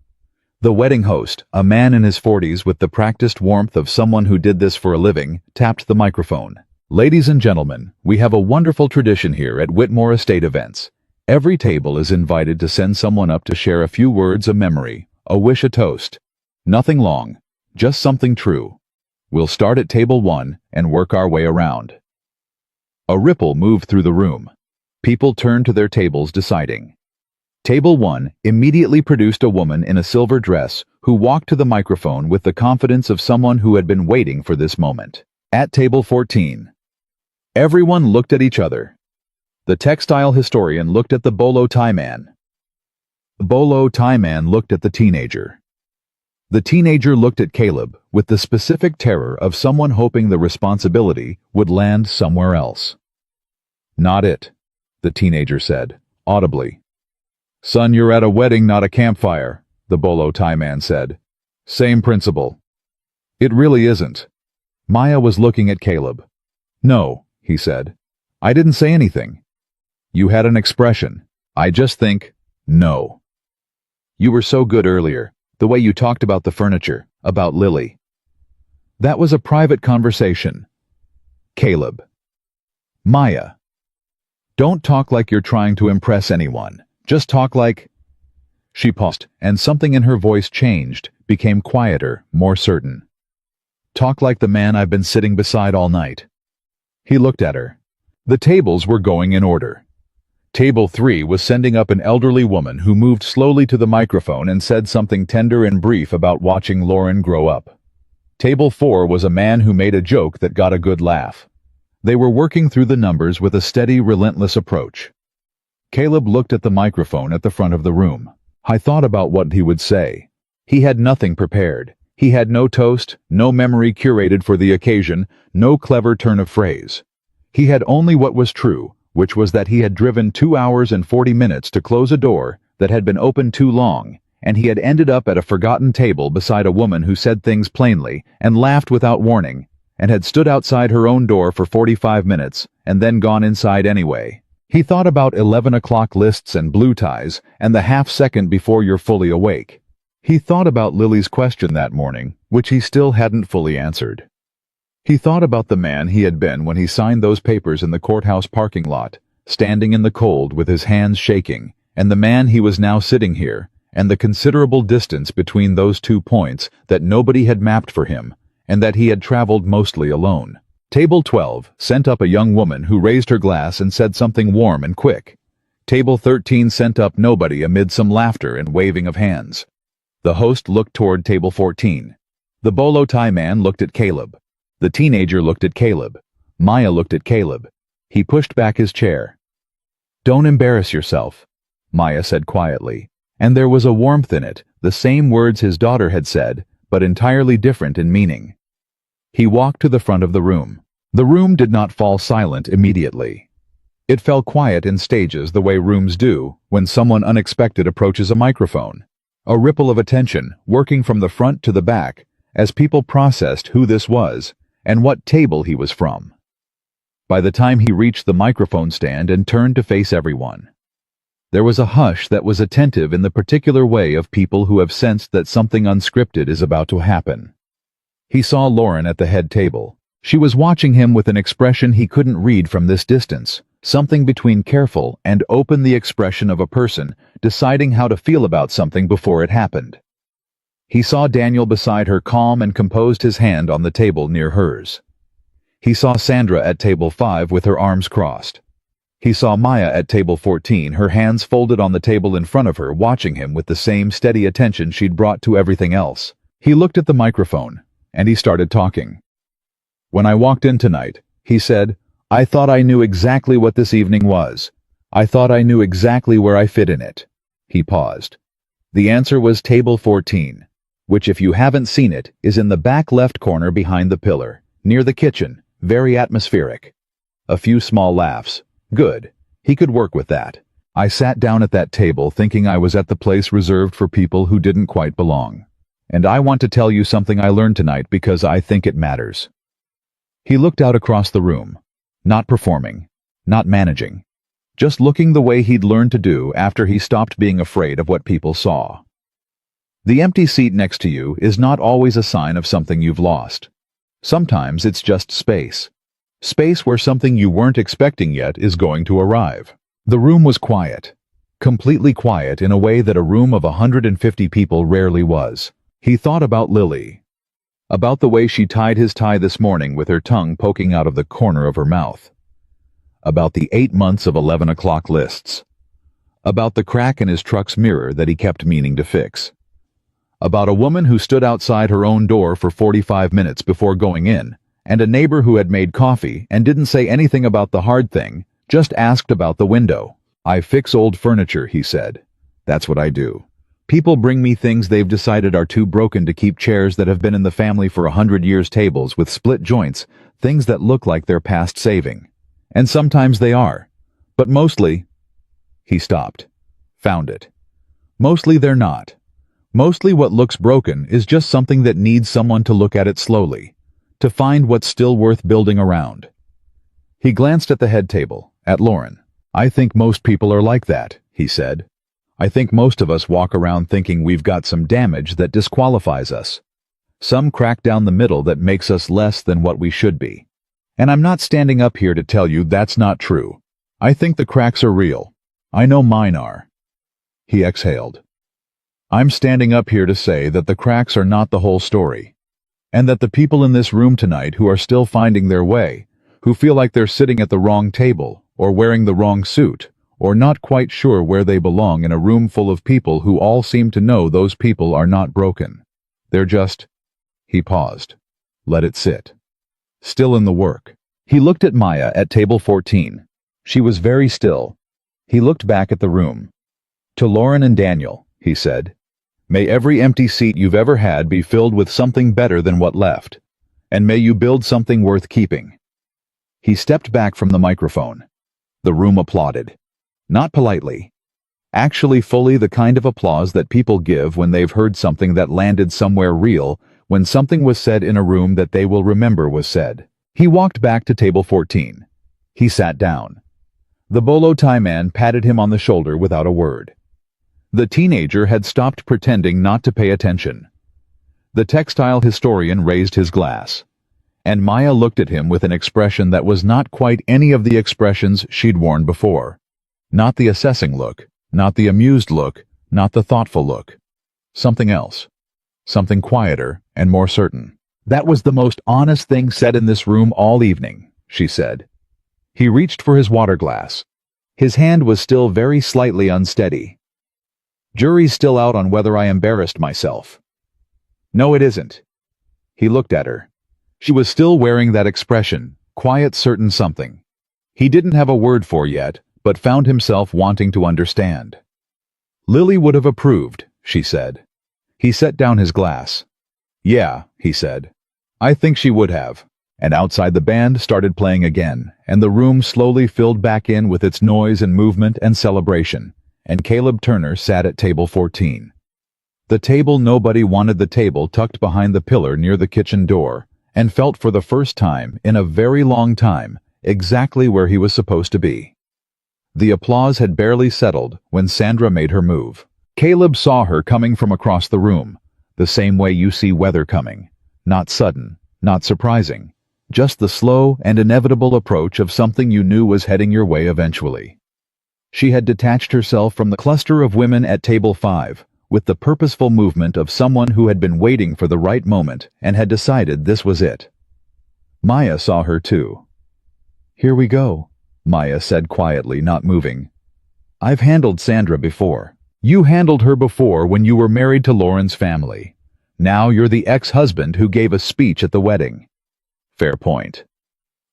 the wedding host, a man in his 40s with the practiced warmth of someone who did this for a living, tapped the microphone. Ladies and gentlemen, we have a wonderful tradition here at Whitmore Estate Events. Every table is invited to send someone up to share a few words of memory, a wish, a toast. Nothing long, just something true. We'll start at table 1 and work our way around. A ripple moved through the room. People turned to their tables deciding. Table 1 immediately produced a woman in a silver dress who walked to the microphone with the confidence of someone who had been waiting for this moment. At table 14, everyone looked at each other. The textile historian looked at the bolo tie man. The bolo tie man looked at the teenager. The teenager looked at Caleb with the specific terror of someone hoping the responsibility would land somewhere else. Not it, the teenager said, audibly. Son, you're at a wedding, not a campfire, the bolo tie man said. Same principle. It really isn't. Maya was looking at Caleb. No, he said. I didn't say anything. You had an expression. I just think, no. You were so good earlier, the way you talked about the furniture, about Lily. That was a private conversation. Caleb. Maya. Don't talk like you're trying to impress anyone. Just talk like... She paused, and something in her voice changed, became quieter, more certain. Talk like the man I've been sitting beside all night. He looked at her. The tables were going in order. Table 3 was sending up an elderly woman who moved slowly to the microphone and said something tender and brief about watching Lauren grow up. Table 4 was a man who made a joke that got a good laugh. They were working through the numbers with a steady, relentless approach. Caleb looked at the microphone at the front of the room. I thought about what he would say. He had nothing prepared. He had no toast, no memory curated for the occasion, no clever turn of phrase. He had only what was true, which was that he had driven 2 hours and 40 minutes to close a door that had been open too long, and he had ended up at a forgotten table beside a woman who said things plainly and laughed without warning, and had stood outside her own door for 45 minutes and then gone inside anyway. He thought about 11 o'clock lists and blue ties and the half second before you're fully awake. He thought about Lily's question that morning, which he still hadn't fully answered. He thought about the man he had been when he signed those papers in the courthouse parking lot, standing in the cold with his hands shaking, and the man he was now sitting here, and the considerable distance between those 2 points that nobody had mapped for him, and that he had traveled mostly alone. Table 12 sent up a young woman who raised her glass and said something warm and quick. Table 13 sent up nobody amid some laughter and waving of hands. The host looked toward table 14. The bolo tie man looked at Caleb. The teenager looked at Caleb. Maya looked at Caleb. He pushed back his chair. "Don't embarrass yourself," Maya said quietly, and there was a warmth in it, the same words his daughter had said, but entirely different in meaning. He walked to the front of the room. The room did not fall silent immediately. It fell quiet in stages the way rooms do when someone unexpected approaches a microphone. A ripple of attention, working from the front to the back, as people processed who this was and what table he was from. By the time he reached the microphone stand and turned to face everyone, there was a hush that was attentive in the particular way of people who have sensed that something unscripted is about to happen. He saw Lauren at the head table. She was watching him with an expression he couldn't read from this distance, something between careful and open, the expression of a person deciding how to feel about something before it happened. He saw Daniel beside her, calm and composed, his hand on the table near hers. He saw Sandra at table 5 with her arms crossed. He saw Maya at table 14, her hands folded on the table in front of her, watching him with the same steady attention she'd brought to everything else. He looked at the microphone, and he started talking. "When I walked in tonight," he said, "I thought I knew exactly what this evening was. I thought I knew exactly where I fit in it." He paused. The answer was table 14, which, if you haven't seen it, is in the back left corner behind the pillar, near the kitchen, very atmospheric. A few small laughs. Good. He could work with that. "I sat down at that table thinking I was at the place reserved for people who didn't quite belong. And I want to tell you something I learned tonight because I think it matters." He looked out across the room, not performing, not managing, just looking the way he'd learned to do after he stopped being afraid of what people saw. The empty seat next to you is not always a sign of something you've lost. Sometimes it's just space. Space where something you weren't expecting yet is going to arrive. The room was quiet, completely quiet in a way that a room of 150 people rarely was. He thought about Lily, about the way she tied his tie this morning with her tongue poking out of the corner of her mouth, about the 8 months of 11 o'clock lists, about the crack in his truck's mirror that he kept meaning to fix, about a woman who stood outside her own door for 45 minutes before going in, and a neighbor who had made coffee and didn't say anything about the hard thing, just asked about the window. "I fix old furniture," he said. "That's what I do. People bring me things they've decided are too broken to keep, chairs that have been in the family for 100 years, tables with split joints, things that look like they're past saving. And sometimes they are. But mostly—" He stopped. Found it. "Mostly they're not. Mostly what looks broken is just something that needs someone to look at it slowly, to find what's still worth building around." He glanced at the head table, at Lauren. "I think most people are like that," he said. "I think most of us walk around thinking we've got some damage that disqualifies us. Some crack down the middle that makes us less than what we should be. And I'm not standing up here to tell you that's not true. I think the cracks are real. I know mine are." He exhaled. "I'm standing up here to say that the cracks are not the whole story. And that the people in this room tonight who are still finding their way, who feel like they're sitting at the wrong table, or wearing the wrong suit, or not quite sure where they belong in a room full of people who all seem to know those people are not broken. They're just—" He paused. Let it sit. "Still in the work." He looked at Maya at table 14. She was very still. He looked back at the room. "To Lauren and Daniel," he said, "may every empty seat you've ever had be filled with something better than what left. And may you build something worth keeping." He stepped back from the microphone. The room applauded. Not politely. Actually fully, the kind of applause that people give when they've heard something that landed somewhere real, when something was said in a room that they will remember was said. He walked back to table 14. He sat down. The bolo tie man patted him on the shoulder without a word. The teenager had stopped pretending not to pay attention. The textile historian raised his glass, and Maya looked at him with an expression that was not quite any of the expressions she'd worn before. Not the assessing look, not the amused look, not the thoughtful look. Something else. Something quieter and more certain. "That was the most honest thing said in this room all evening," she said. He reached for his water glass. His hand was still very slightly unsteady. "Jury's still out on whether I embarrassed myself." "No, it isn't." He looked at her. She was still wearing that expression, quiet, certain something. He didn't have a word for yet, but found himself wanting to understand. "Lily would have approved," she said. He set down his glass. "Yeah," he said. "I think she would have." And outside the band started playing again, and the room slowly filled back in with its noise and movement and celebration, and Caleb Turner sat at table 14. The table nobody wanted, the table tucked behind the pillar near the kitchen door, and felt for the first time in a very long time exactly where he was supposed to be. The applause had barely settled when Sandra made her move. Caleb saw her coming from across the room, the same way you see weather coming. Not sudden, not surprising, just the slow and inevitable approach of something you knew was heading your way eventually. She had detached herself from the cluster of women at table 5, with the purposeful movement of someone who had been waiting for the right moment and had decided this was it. Maya saw her too. "Here we go," Maya said quietly, not moving. "I've handled Sandra before. You handled her before when you were married to Lauren's family. Now you're the ex-husband who gave a speech at the wedding." Fair point.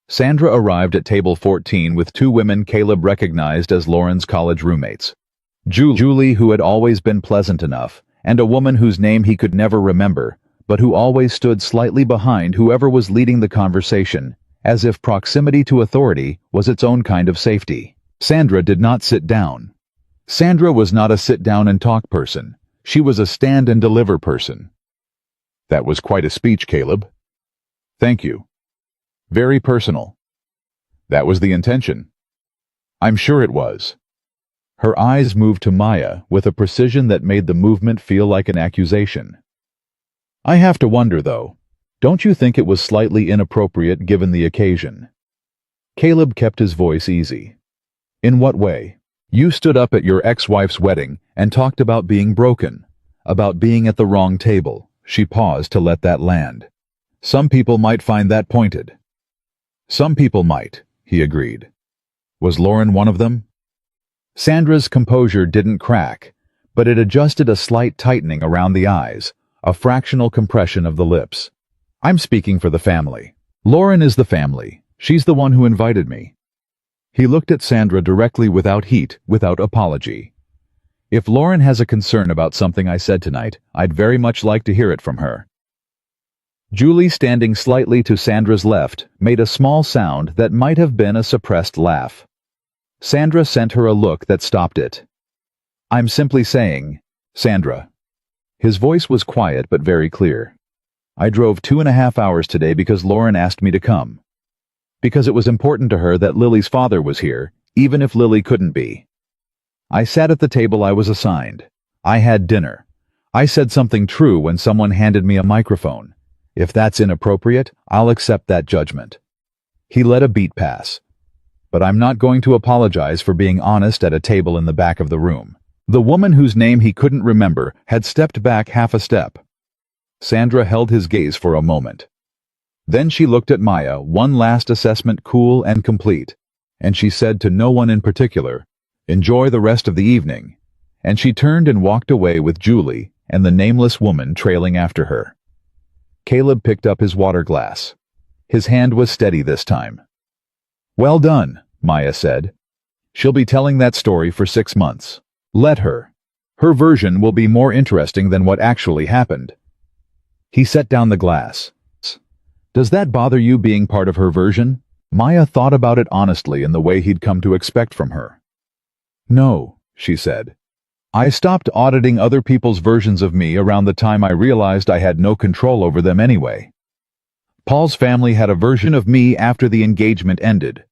Sandra arrived at table 14 with two women Caleb recognized as Lauren's college roommates. Julie, who had always been pleasant enough, and a woman whose name he could never remember, but who always stood slightly behind whoever was leading the conversation, as if proximity to authority was its own kind of safety. Sandra did not sit down. Sandra was not a sit-down-and-talk person. She was a stand-and-deliver person. "That was quite a speech, Caleb." "Thank you." "Very personal." "That was the intention." "I'm sure it was." Her eyes moved to Maya with a precision that made the movement feel like an accusation. "I have to wonder, though, don't you think it was slightly inappropriate given the occasion?" Caleb kept his voice easy. "In what way? You stood up at your ex-wife's wedding and talked about being broken, about being at the wrong table." She paused to let that land. "Some people might find that pointed." "Some people might," he agreed. Was Lauren one of them? Sandra's composure didn't crack, but it adjusted a slight tightening around the eyes, a fractional compression of the lips. "I'm speaking for the family. Lauren is the family. She's the one who invited me." He looked at Sandra directly, without heat, without apology. "If Lauren has a concern about something I said tonight, I'd very much like to hear it from her." Julie, standing slightly to Sandra's left, made a small sound that might have been a suppressed laugh. Sandra sent her a look that stopped it. "I'm simply saying, Sandra." His voice was quiet but very clear. "I drove 2.5 hours today because Lauren asked me to come. Because it was important to her that Lily's father was here, even if Lily couldn't be. I sat at the table I was assigned. I had dinner. I said something true when someone handed me a microphone. If that's inappropriate, I'll accept that judgment." He let a beat pass. "But I'm not going to apologize for being honest at a table in the back of the room." The woman whose name he couldn't remember had stepped back half a step. Sandra held his gaze for a moment. Then she looked at Maya, one last assessment cool and complete, and she said to no one in particular, "Enjoy the rest of the evening," and she turned and walked away with Julie and the nameless woman trailing after her. Caleb picked up his water glass. His hand was steady this time. "Well done," Maya said. "She'll be telling that story for 6 months. Let her. Her version will be more interesting than what actually happened." He set down the glass. "Does that bother you, being part of her version?" Maya thought about it honestly in the way he'd come to expect from her. "No," she said. "I stopped auditing other people's versions of me around the time I realized I had no control over them anyway. Paul's family had a version of me after the engagement ended.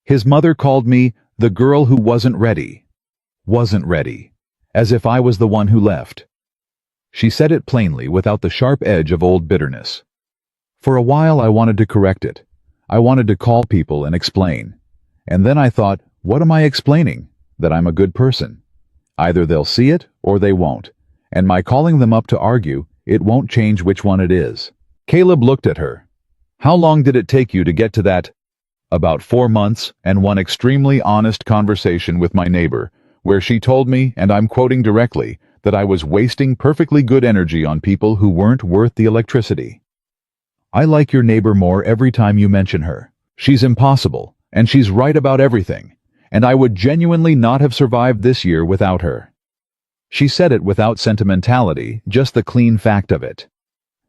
His mother called me The girl who wasn't ready. Wasn't ready. As if I was the one who left. She said it plainly without the sharp edge of old bitterness. For a while I wanted to correct it. I wanted to call people and explain. And then I thought, what am I explaining? That I'm a good person. Either they'll see it or they won't. And my calling them up to argue, it won't change which one it is. Caleb looked at her. How long did it take you to get to that? About 4 months and one extremely honest conversation with my neighbor, where she told me, and I'm quoting directly, that I was wasting perfectly good energy on people who weren't worth the electricity. I like your neighbor more every time you mention her. She's impossible, and she's right about everything, and I would genuinely not have survived this year without her. She said it without sentimentality, just the clean fact of it.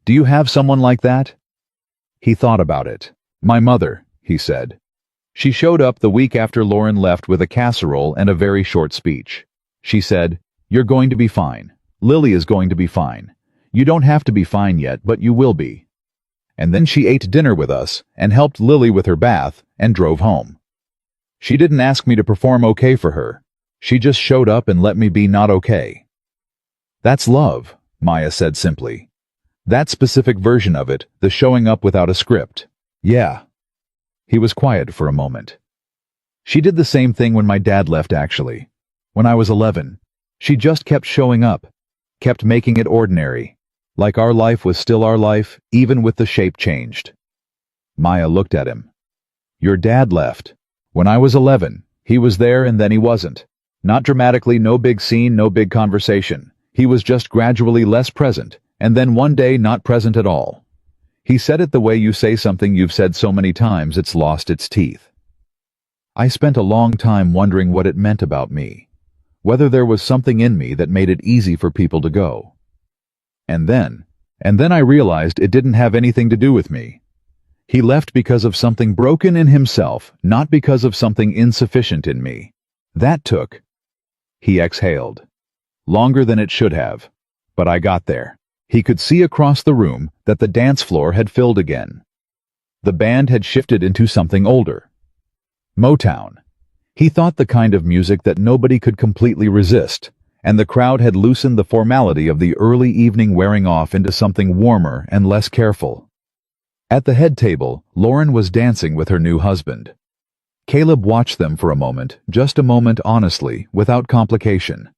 Do you have someone like that? He thought about it. My mother, he said. She showed up the week after Lauren left with a casserole and a very short speech. She said, "You're going to be fine. Lily is going to be fine. You don't have to be fine yet, but you will be." And then she ate dinner with us and helped Lily with her bath and drove home. She didn't ask me to perform okay for her. She just showed up and let me be not okay. That's love, Maya said simply. That specific version of it, the showing up without a script. Yeah. He was quiet for a moment. She did the same thing when my dad left, actually. When I was 11. She just kept showing up, kept making it ordinary, like our life was still our life, even with the shape changed. Maya looked at him. Your dad left. When I was 11, he was there and then he wasn't. Not dramatically, no big scene, no big conversation. He was just gradually less present, and then one day not present at all. He said it the way you say something you've said so many times it's lost its teeth. I spent a long time wondering what it meant about me, whether there was something in me that made it easy for people to go. And then I realized it didn't have anything to do with me. He left because of something broken in himself, not because of something insufficient in me. That took. He exhaled. Longer than it should have. But I got there. He could see across the room that the dance floor had filled again. The band had shifted into something older. Motown. He thought the kind of music that nobody could completely resist, and the crowd had loosened the formality of the early evening wearing off into something warmer and less careful. At the head table, Lauren was dancing with her new husband. Caleb watched them for a moment, just a moment honestly, without complication.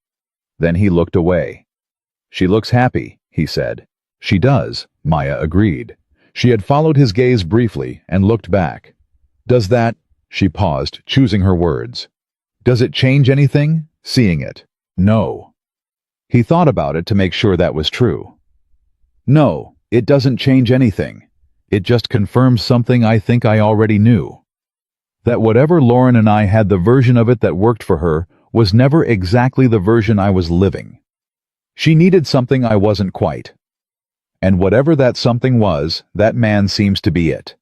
Then he looked away. She looks happy, he said. She does, Maya agreed. She had followed his gaze briefly and looked back. Does that, she paused, choosing her words. Does it change anything, seeing it? No. He thought about it to make sure that was true. No, it doesn't change anything. It just confirms something I think I already knew. That whatever Lauren and I had the version of it that worked for her was never exactly the version I was living. She needed something I wasn't quite. And whatever that something was, that man seems to be it.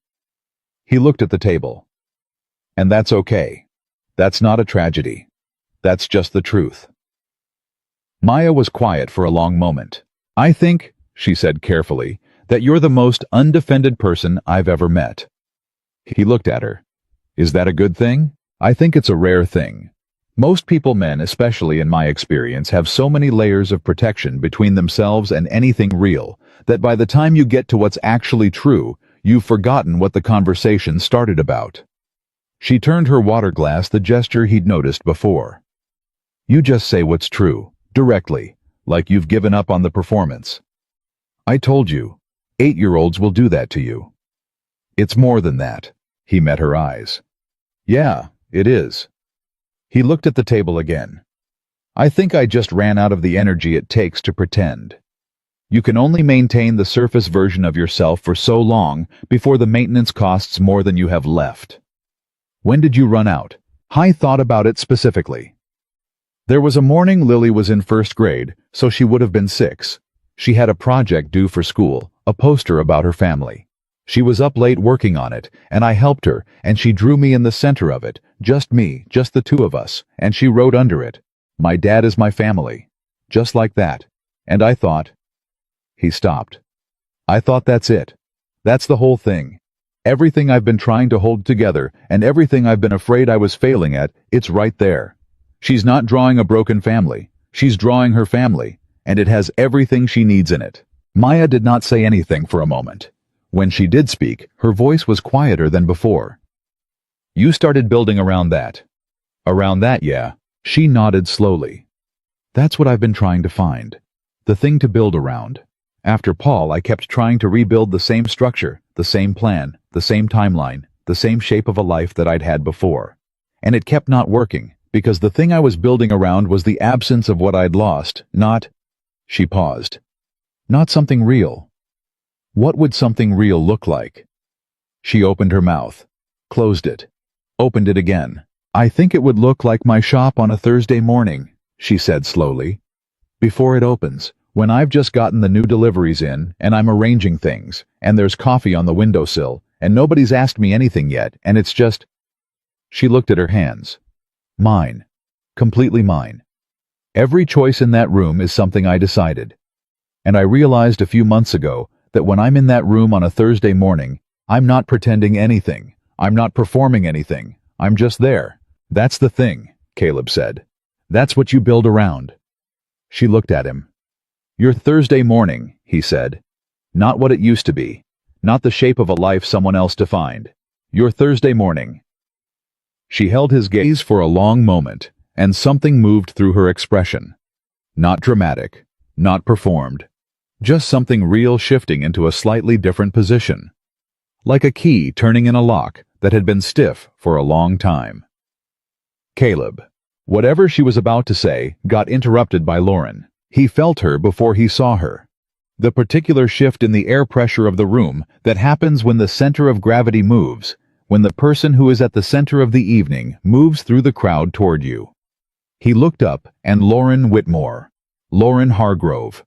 He looked at the table. And that's okay. That's not a tragedy. That's just the truth. Maya was quiet for a long moment. I think, she said carefully, that you're the most undefended person I've ever met. He looked at her. Is that a good thing? I think it's a rare thing. Most people, men especially in my experience, have so many layers of protection between themselves and anything real that by the time you get to what's actually true, you've forgotten what the conversation started about. She turned her water glass, the gesture he'd noticed before. You just say what's true, directly, like you've given up on the performance. I told you, 8-year-olds will do that to you. It's more than that. He met her eyes. Yeah, it is. He looked at the table again. I think I just ran out of the energy it takes to pretend. You can only maintain the surface version of yourself for so long before the maintenance costs more than you have left. When did you run out? I thought about it specifically. There was a morning Lily was in first grade, so she would have been 6. She had a project due for school, a poster about her family. She was up late working on it, and I helped her, and she drew me in the center of it, just me, just the two of us, and she wrote under it, "My dad is my family." Just like that. And I thought... He stopped. I thought that's it. That's the whole thing. Everything I've been trying to hold together, and everything I've been afraid I was failing at, it's right there. She's not drawing a broken family. She's drawing her family, and it has everything she needs in it. Maya did not say anything for a moment. When she did speak, her voice was quieter than before. You started building around that. Around that, yeah. She nodded slowly. That's what I've been trying to find. The thing to build around. After Paul, I kept trying to rebuild the same structure, the same plan, the same timeline, the same shape of a life that I'd had before. And it kept not working, because the thing I was building around was the absence of what I'd lost, not— She paused. Not something real. What would something real look like? She opened her mouth, closed it, opened it again. I think it would look like my shop on a Thursday morning, she said slowly. Before it opens, when I've just gotten the new deliveries in, and I'm arranging things, and there's coffee on the windowsill, and nobody's asked me anything yet, and it's just— She looked at her hands. Mine. Completely mine. Every choice in that room is something I decided. And I realized a few months ago that when I'm in that room on a Thursday morning, I'm not pretending anything. I'm not performing anything. I'm just there. That's the thing, Caleb said. That's what you build around. She looked at him. Your Thursday morning, he said. Not what it used to be. Not the shape of a life someone else defined. Your Thursday morning. She held his gaze for a long moment, and something moved through her expression. Not dramatic, not performed. Just something real shifting into a slightly different position. Like a key turning in a lock that had been stiff for a long time. Caleb. Whatever she was about to say got interrupted by Lauren. He felt her before he saw her. The particular shift in the air pressure of the room that happens when the center of gravity moves, when the person who is at the center of the evening moves through the crowd toward you. He looked up, and Lauren Whitmore. Lauren Hargrove.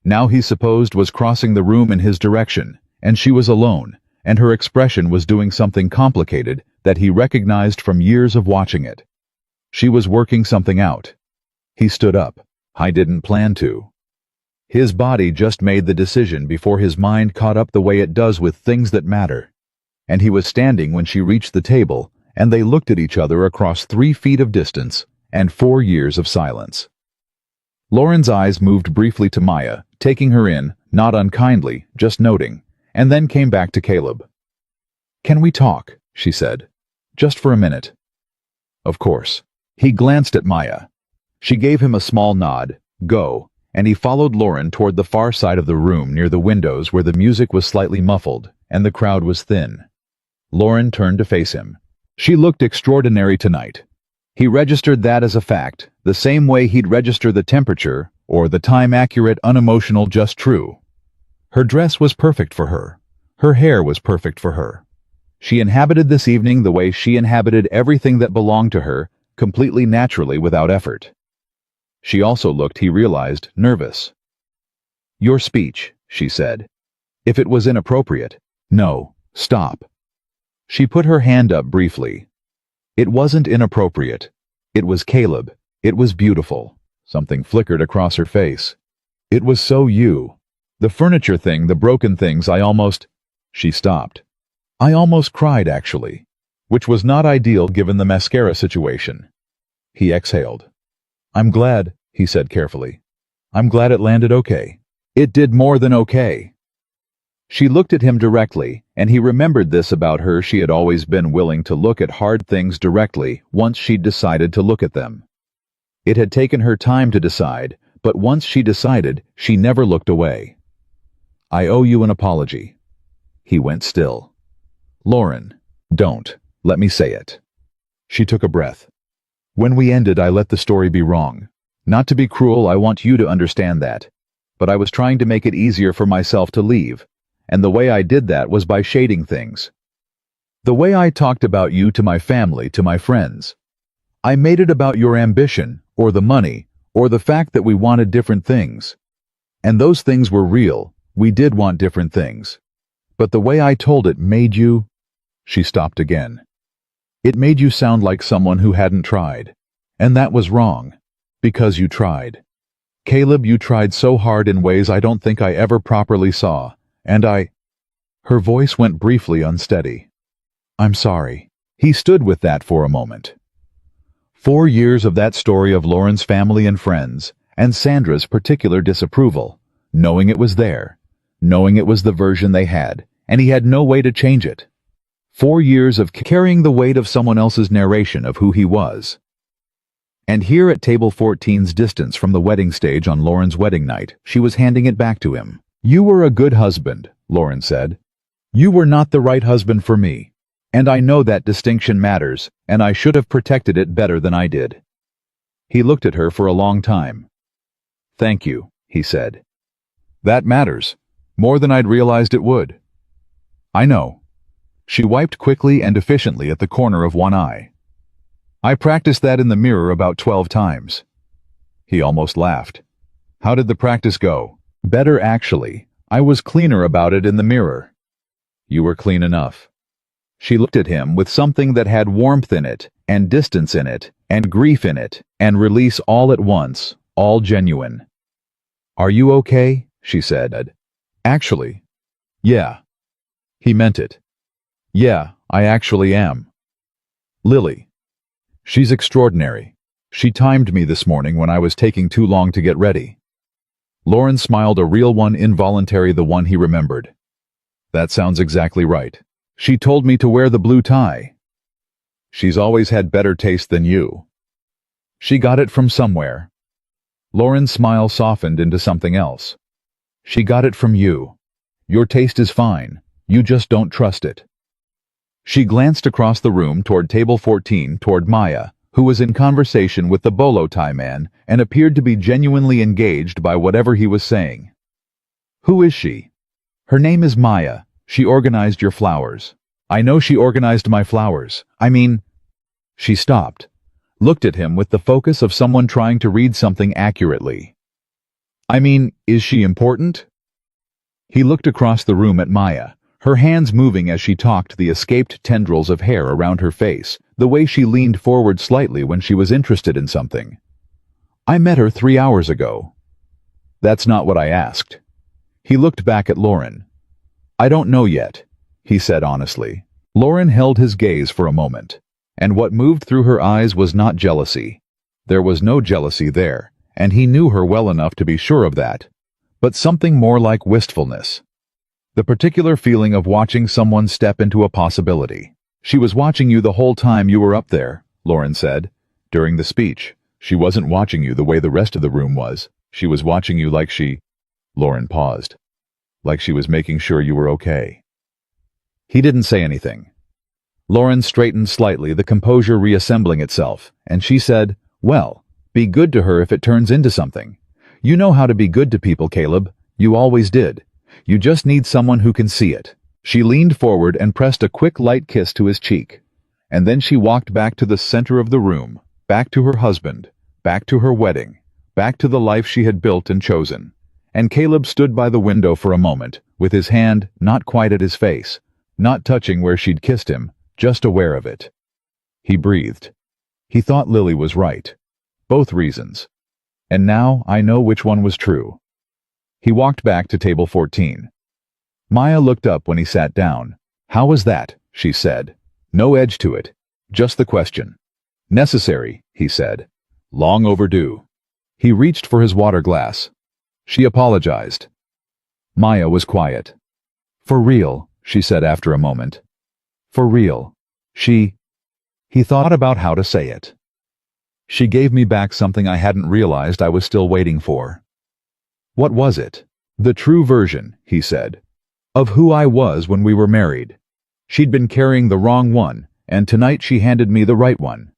Now he supposed was crossing the room in his direction, and she was alone, and her expression was doing something complicated that he recognized from years of watching it. She was working something out. He stood up. I didn't plan to. His body just made the decision before his mind caught up the way it does with things that matter. And he was standing when she reached the table, and they looked at each other across 3 feet of distance and 4 years of silence. Lauren's eyes moved briefly to Maya, taking her in, not unkindly, just noting, and then came back to Caleb. Can we talk? She said. Just for a minute. Of course. He glanced at Maya. She gave him a small nod, go, and he followed Lauren toward the far side of the room near the windows where the music was slightly muffled and the crowd was thin. Lauren turned to face him. She looked extraordinary tonight. He registered that as a fact, the same way he'd register the temperature or the time-accurate, unemotional just true. Her dress was perfect for her. Her hair was perfect for her. She inhabited this evening the way she inhabited everything that belonged to her, completely naturally without effort. She also looked, he realized, nervous. Your speech, she said. If it was inappropriate. No, stop. She put her hand up briefly. It wasn't inappropriate. It was Caleb. It was beautiful. Something flickered across her face. It was so you. The furniture thing, the broken things, I almost— She stopped. I almost cried, actually. Which was not ideal given the mascara situation. He exhaled. I'm glad, he said carefully. I'm glad it landed okay. It did more than okay. She looked at him directly, and he remembered this about her. She had always been willing to look at hard things directly once she'd decided to look at them. It had taken her time to decide, but once she decided, she never looked away. I owe you an apology. He went still. Lauren, don't. Let me say it. She took a breath. When we ended, I let the story be wrong. Not to be cruel, I want you to understand that. But I was trying to make it easier for myself to leave, and the way I did that was by shading things. The way I talked about you to my family, to my friends. I made it about your ambition, or the money, or the fact that we wanted different things. And those things were real. We did want different things. But the way I told it made you— She stopped again. It made you sound like someone who hadn't tried. And that was wrong. Because you tried. Caleb, you tried so hard in ways I don't think I ever properly saw. And Her voice went briefly unsteady. I'm sorry. He stood with that for a moment. 4 years of that story of Lauren's family and friends, and Sandra's particular disapproval, knowing it was there, knowing it was the version they had, and he had no way to change it. 4 years of carrying the weight of someone else's narration of who he was. And here at table 14's distance from the wedding stage on Lauren's wedding night, she was handing it back to him. You were a good husband, Lauren said. You were not the right husband for me. And I know that distinction matters, and I should have protected it better than I did. He looked at her for a long time. Thank you, he said. That matters. More than I'd realized it would. I know. She wiped quickly and efficiently at the corner of one eye. I practiced that in the mirror about 12 times. He almost laughed. How did the practice go? Better, actually. I was cleaner about it in the mirror. You were clean enough. She looked at him with something that had warmth in it, and distance in it, and grief in it, and release all at once, all genuine. Are you okay? She said. Actually. Yeah. He meant it. Yeah, I actually am. Lily. She's extraordinary. She timed me this morning when I was taking too long to get ready. Lauren smiled, a real one, involuntary, the one he remembered. That sounds exactly right. She told me to wear the blue tie. She's always had better taste than you. She got it from somewhere. Lauren's smile softened into something else. She got it from you. Your taste is fine. You just don't trust it. She glanced across the room toward table 14, toward Maya, who was in conversation with the bolo tie man and appeared to be genuinely engaged by whatever he was saying. Who is she? Her name is Maya. She organized your flowers. I know she organized my flowers. I mean... She stopped, looked at him with the focus of someone trying to read something accurately. I mean, is she important? He looked across the room at Maya, her hands moving as she talked, the escaped tendrils of hair around her face, the way she leaned forward slightly when she was interested in something. I met her 3 hours ago. That's not what I asked. He looked back at Lauren. I don't know yet, he said honestly. Lauren held his gaze for a moment, and what moved through her eyes was not jealousy. There was no jealousy there, and he knew her well enough to be sure of that, but something more like wistfulness. The particular feeling of watching someone step into a possibility. She was watching you the whole time you were up there, Lauren said. During the speech, she wasn't watching you the way the rest of the room was. She was watching you like she... Lauren paused. Like she was making sure you were okay. He didn't say anything. Lauren straightened slightly, the composure reassembling itself, and she said, Well, be good to her if it turns into something. You know how to be good to people, Caleb. You always did. You just need someone who can see it. She leaned forward and pressed a quick light kiss to his cheek. And then she walked back to the center of the room, back to her husband, back to her wedding, back to the life she had built and chosen. And Caleb stood by the window for a moment, with his hand not quite at his face, not touching where she'd kissed him, just aware of it. He breathed. He thought Lily was right. Both reasons. And now I know which one was true. He walked back to table 14. Maya looked up when he sat down. How was that? She said. No edge to it. Just the question. Necessary, he said. Long overdue. He reached for his water glass. She apologized. Maya was quiet. For real, she said after a moment. For real. He thought about how to say it. She gave me back something I hadn't realized I was still waiting for. What was it? The true version, he said, of who I was when we were married. She'd been carrying the wrong one, and tonight she handed me the right one.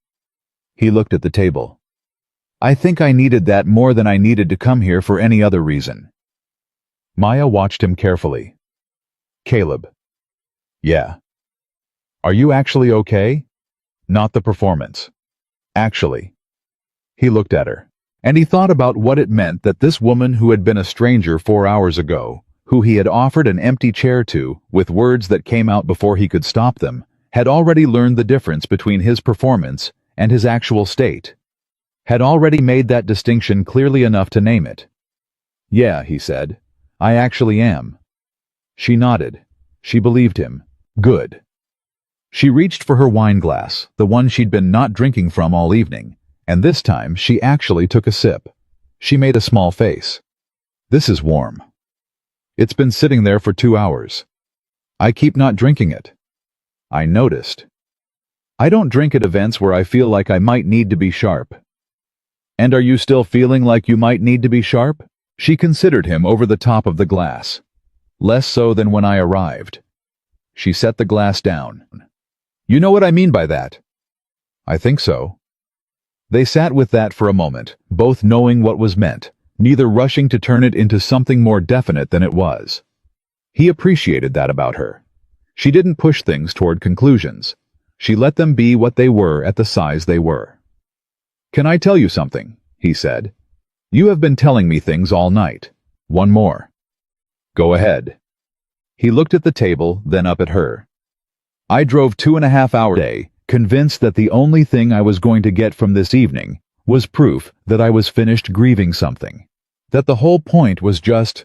He looked at the table. I think I needed that more than I needed to come here for any other reason. Maya watched him carefully. Caleb. Yeah. Are you actually okay? Not the performance. Actually. He looked at her, and he thought about what it meant that this woman who had been a stranger 4 hours ago, who he had offered an empty chair to, with words that came out before he could stop them, had already learned the difference between his performance and his actual state. Had already made that distinction clearly enough to name it. Yeah, he said. I actually am. She nodded. She believed him. Good. She reached for her wine glass, the one she'd been not drinking from all evening, and this time she actually took a sip. She made a small face. This is warm. It's been sitting there for 2 hours. I keep not drinking it. I noticed. I don't drink at events where I feel like I might need to be sharp. And are you still feeling like you might need to be sharp? She considered him over the top of the glass. Less so than when I arrived. She set the glass down. You know what I mean by that? I think so. They sat with that for a moment, both knowing what was meant, neither rushing to turn it into something more definite than it was. He appreciated that about her. She didn't push things toward conclusions. She let them be what they were at the size they were. Can I tell you something? He said. You have been telling me things all night. One more. Go ahead. He looked at the table, then up at her. I drove 2.5 hours a day, convinced that the only thing I was going to get from this evening was proof that I was finished grieving something. That the whole point was just...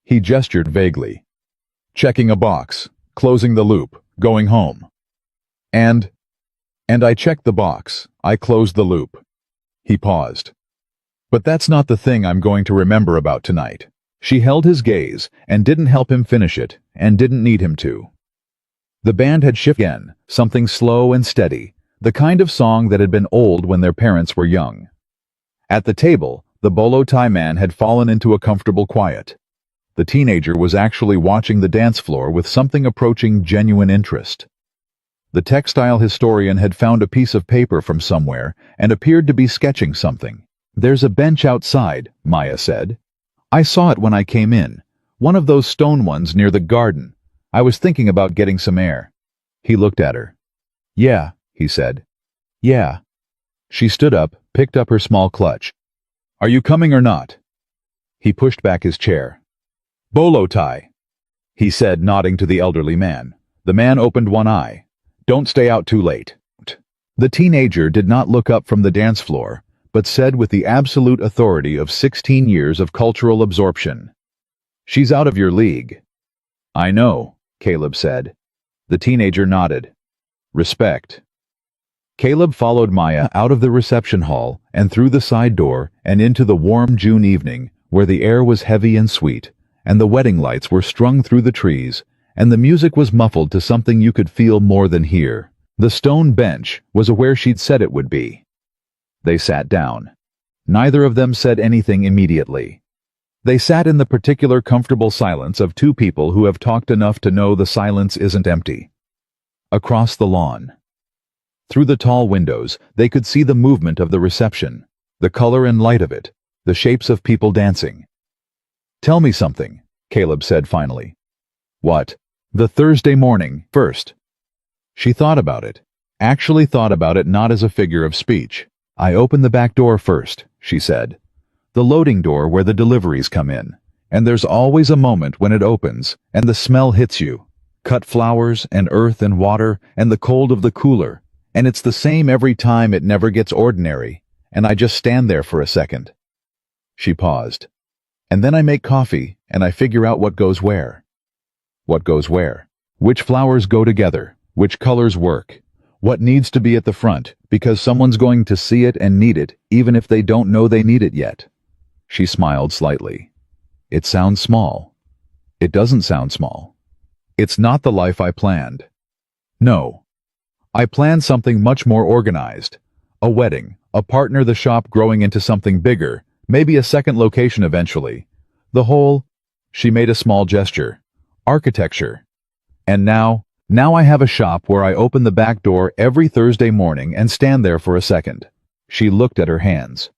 He gestured vaguely. Checking a box, closing the loop, going home. And I checked the box, I closed the loop. He paused. But that's not the thing I'm going to remember about tonight. She held his gaze and didn't help him finish it, and didn't need him to. The band had shifted again, something slow and steady, the kind of song that had been old when their parents were young. At the table, the bolo tie man had fallen into a comfortable quiet. The teenager was actually watching the dance floor with something approaching genuine interest. The textile historian had found a piece of paper from somewhere and appeared to be sketching something. There's a bench outside, Maya said. I saw it when I came in, one of those stone ones near the garden. I was thinking about getting some air. He looked at her. Yeah, he said. Yeah. She stood up, picked up her small clutch. Are you coming or not? He pushed back his chair. Bolo tie, he said, nodding to the elderly man. The man opened one eye. Don't stay out too late. The teenager did not look up from the dance floor, but said with the absolute authority of 16 years of cultural absorption. She's out of your league. I know, Caleb said. The teenager nodded. Respect. Caleb followed Maya out of the reception hall and through the side door and into the warm June evening where the air was heavy and sweet, and the wedding lights were strung through the trees, and the music was muffled to something you could feel more than hear. The stone bench was where she'd said it would be. They sat down. Neither of them said anything immediately. They sat in the particular comfortable silence of two people who have talked enough to know the silence isn't empty. Across the lawn. Through the tall windows, they could see the movement of the reception, the color and light of it, the shapes of people dancing. Tell me something, Caleb said finally. What? The Thursday morning, first. She thought about it. Actually thought about it not as a figure of speech. I opened the back door first, she said. The loading door where the deliveries come in. And there's always a moment when it opens, and the smell hits you. Cut flowers, and earth and water, and the cold of the cooler. And it's the same every time. It never gets ordinary. And I just stand there for a second. She paused. And then I make coffee, and I figure out what goes where. What goes where? Which flowers go together? Which colors work? What needs to be at the front, because someone's going to see it and need it, even if they don't know they need it yet. She smiled slightly. It sounds small. It doesn't sound small. It's not the life I planned. No. I planned something much more organized. A wedding, a partner, the shop growing into something bigger, maybe a second location eventually. The whole, she made a small gesture, architecture. And now I have a shop where I open the back door every Thursday morning and stand there for a second. She looked at her hands.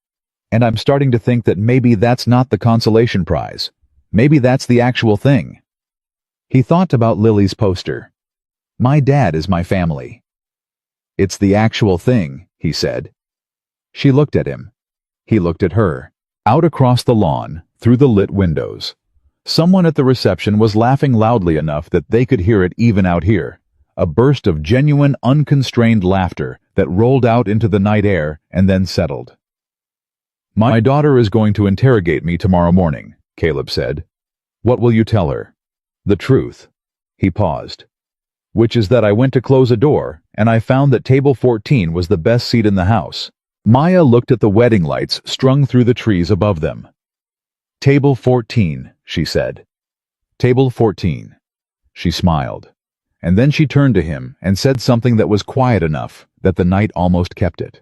And I'm starting to think that maybe that's not the consolation prize. Maybe that's the actual thing. He thought about Lily's poster. My dad is my family. It's the actual thing, he said. She looked at him. He looked at her. Out across the lawn, through the lit windows. Someone at the reception was laughing loudly enough that they could hear it even out here. A burst of genuine, unconstrained laughter that rolled out into the night air and then settled. My daughter is going to interrogate me tomorrow morning, Caleb said. What will you tell her? The truth. He paused. Which is that I went to close a door, and I found that table 14 was the best seat in the house. Maya looked at the wedding lights strung through the trees above them. Table 14, she said. Table 14. She smiled. And then she turned to him and said something that was quiet enough that the night almost kept it.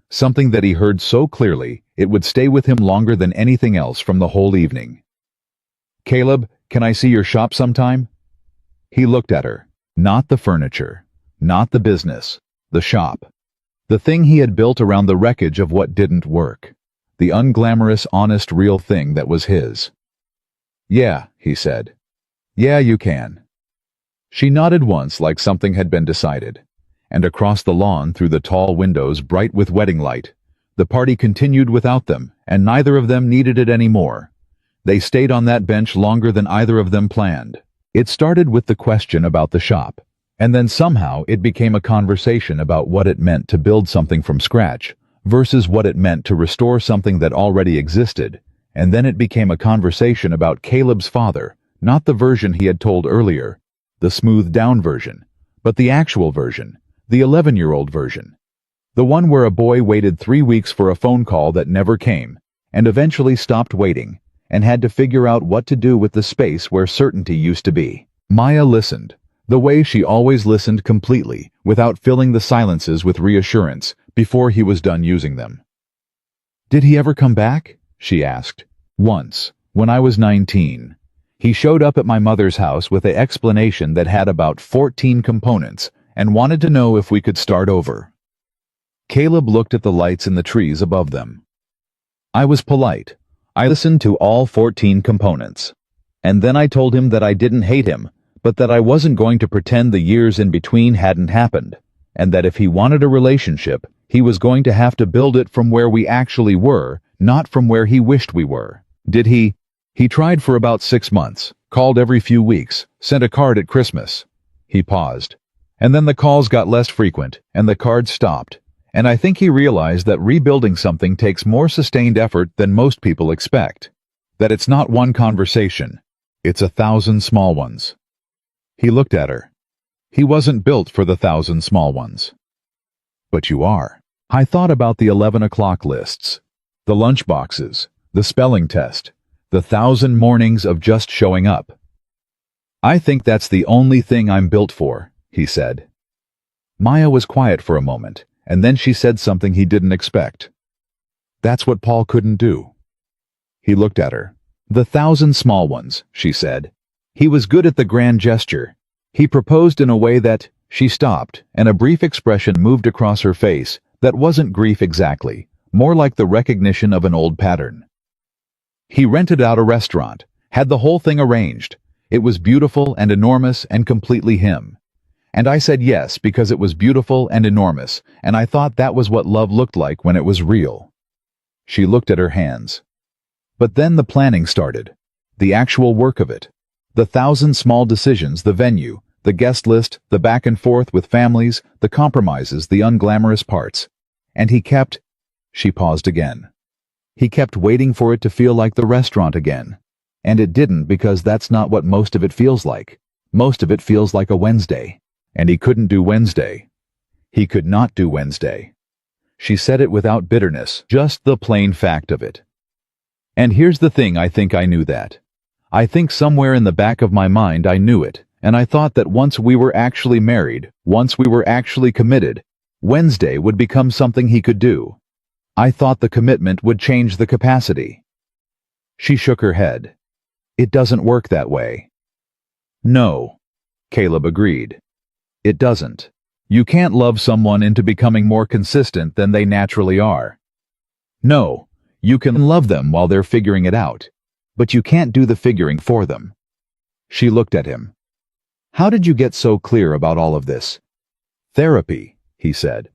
Something that he heard so clearly it would stay with him longer than anything else from the whole evening. Caleb, can I see your shop sometime? He looked at her. Not the furniture, not the business, the shop. The thing he had built around the wreckage of what didn't work. The unglamorous, honest, real thing that was his. Yeah, he said. Yeah, you can. She nodded once like something had been decided. And across the lawn through the tall windows bright with wedding light, the party continued without them, and neither of them needed it anymore. They stayed on that bench longer than either of them planned. It started with the question about the shop, and then somehow it became a conversation about what it meant to build something from scratch versus what it meant to restore something that already existed, and then it became a conversation about Caleb's father, not the version he had told earlier, the smoothed-down version, but the actual version, the 11-year-old version. The one where a boy waited 3 weeks for a phone call that never came, and eventually stopped waiting, and had to figure out what to do with the space where certainty used to be. Maya listened, the way she always listened completely, without filling the silences with reassurance, before he was done using them. Did he ever come back? She asked. Once, when I was 19. He showed up at my mother's house with an explanation that had about 14 components, and wanted to know if we could start over. Caleb looked at the lights in the trees above them. I was polite. I listened to all 14 components. And then I told him that I didn't hate him, but that I wasn't going to pretend the years in between hadn't happened, and that if he wanted a relationship, he was going to have to build it from where we actually were, not from where he wished we were. Did he? He tried for about 6 months, called every few weeks, sent a card at Christmas. He paused. And then the calls got less frequent, and the cards stopped. And I think he realized that rebuilding something takes more sustained effort than most people expect. That it's not one conversation. It's 1,000 small ones. He looked at her. He wasn't built for the 1,000 small ones. But you are. I thought about the 11 o'clock lists, the lunch boxes, the spelling test, the 1,000 mornings of just showing up. I think that's the only thing I'm built for, he said. Maya was quiet for a moment, and then she said something he didn't expect. That's what Paul couldn't do. He looked at her. The 1,000 small ones, she said. He was good at the grand gesture. He proposed in a way that... She stopped, and a brief expression moved across her face that wasn't grief exactly, more like the recognition of an old pattern. He rented out a restaurant, had the whole thing arranged. It was beautiful and enormous and completely him. And I said yes because it was beautiful and enormous, and I thought that was what love looked like when it was real. She looked at her hands. But then the planning started. The actual work of it. The 1,000 small decisions, the venue, the guest list, the back and forth with families, the compromises, the unglamorous parts. And he kept... She paused again. He kept waiting for it to feel like the restaurant again. And it didn't because that's not what most of it feels like. Most of it feels like a Wednesday. And he couldn't do Wednesday. He could not do Wednesday. She said it without bitterness, just the plain fact of it. And here's the thing, I think I knew that. I think somewhere in the back of my mind I knew it, and I thought that once we were actually married, once we were actually committed, Wednesday would become something he could do. I thought the commitment would change the capacity. She shook her head. It doesn't work that way. No, Caleb agreed. It doesn't. You can't love someone into becoming more consistent than they naturally are. No, you can love them while they're figuring it out, but you can't do the figuring for them. She looked at him. How did you get so clear about all of this? Therapy, he said.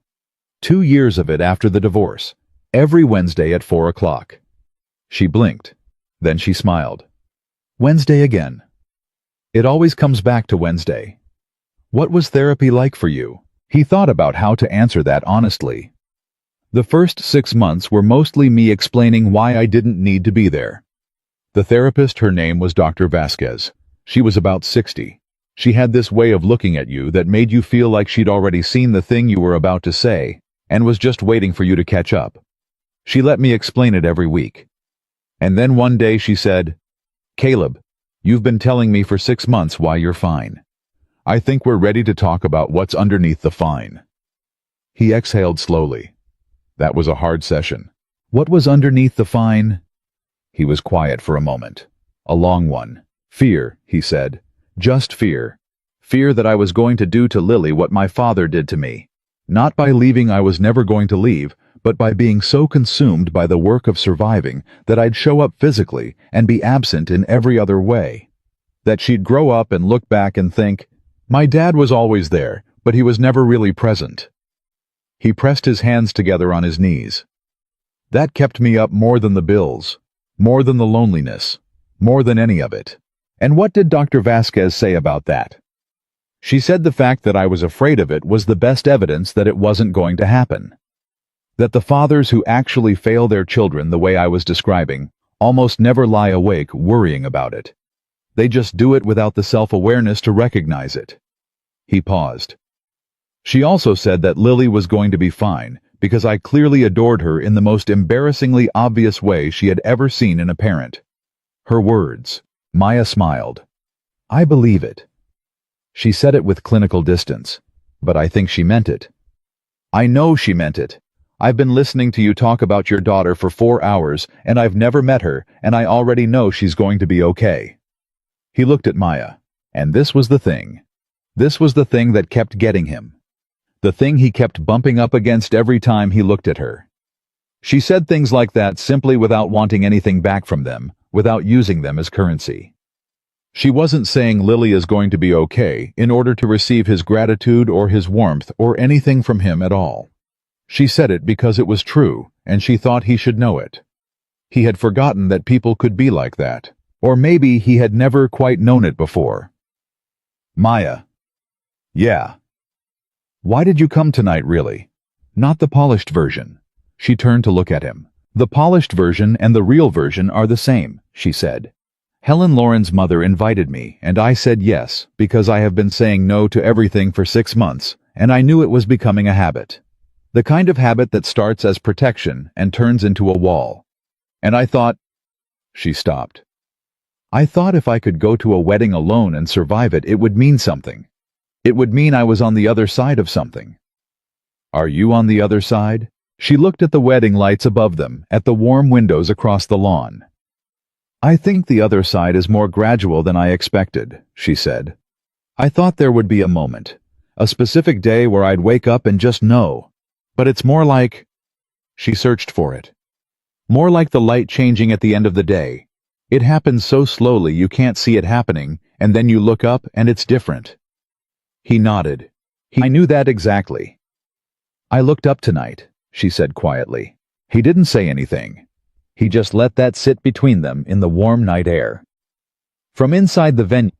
2 years of it after the divorce, every Wednesday at 4 o'clock. She blinked. Then she smiled. Wednesday again. It always comes back to Wednesday. What was therapy like for you? He thought about how to answer that honestly. The first 6 months were mostly me explaining why I didn't need to be there. The therapist, her name was Dr. Vasquez. She was about 60. She had this way of looking at you that made you feel like she'd already seen the thing you were about to say and was just waiting for you to catch up. She let me explain it every week. And then one day she said, "Caleb, you've been telling me for 6 months why you're fine. I think we're ready to talk about what's underneath the fine." He exhaled slowly. That was a hard session. What was underneath the fine? He was quiet for a moment. A long one. Fear, he said. Just fear. Fear that I was going to do to Lily what my father did to me. Not by leaving I was never going to leave, but by being so consumed by the work of surviving that I'd show up physically and be absent in every other way. That she'd grow up and look back and think, my dad was always there, but he was never really present. He pressed his hands together on his knees. That kept me up more than the bills, more than the loneliness, more than any of it. And what did Dr. Vasquez say about that? She said the fact that I was afraid of it was the best evidence that it wasn't going to happen. That the fathers who actually fail their children the way I was describing almost never lie awake worrying about it. They just do it without the self-awareness to recognize it. He paused. She also said that Lily was going to be fine because I clearly adored her in the most embarrassingly obvious way she had ever seen in a parent. Her words. Maya smiled. I believe it. She said it with clinical distance, but I think she meant it. I know she meant it. I've been listening to you talk about your daughter for 4 hours, and I've never met her, and I already know she's going to be okay. He looked at Maya, and this was the thing. This was the thing that kept getting him. The thing he kept bumping up against every time he looked at her. She said things like that simply without wanting anything back from them, without using them as currency. She wasn't saying Lily is going to be okay in order to receive his gratitude or his warmth or anything from him at all. She said it because it was true, and she thought he should know it. He had forgotten that people could be like that, or maybe he had never quite known it before. Maya. Yeah. Why did you come tonight, really? Not the polished version. She turned to look at him. The polished version and the real version are the same, she said. Helen Lauren's mother invited me, and I said yes, because I have been saying no to everything for 6 months, and I knew it was becoming a habit. The kind of habit that starts as protection and turns into a wall. And I thought... She stopped. I thought if I could go to a wedding alone and survive it, it would mean something. It would mean I was on the other side of something. Are you on the other side? She looked at the wedding lights above them, at the warm windows across the lawn. I think the other side is more gradual than I expected, she said. I thought there would be a moment, a specific day where I'd wake up and just know. But it's more like... She searched for it. More like the light changing at the end of the day. It happens so slowly you can't see it happening, and then you look up and it's different. He nodded. I knew that exactly. I looked up tonight, she said quietly. He didn't say anything. He just let that sit between them in the warm night air. From inside the venue,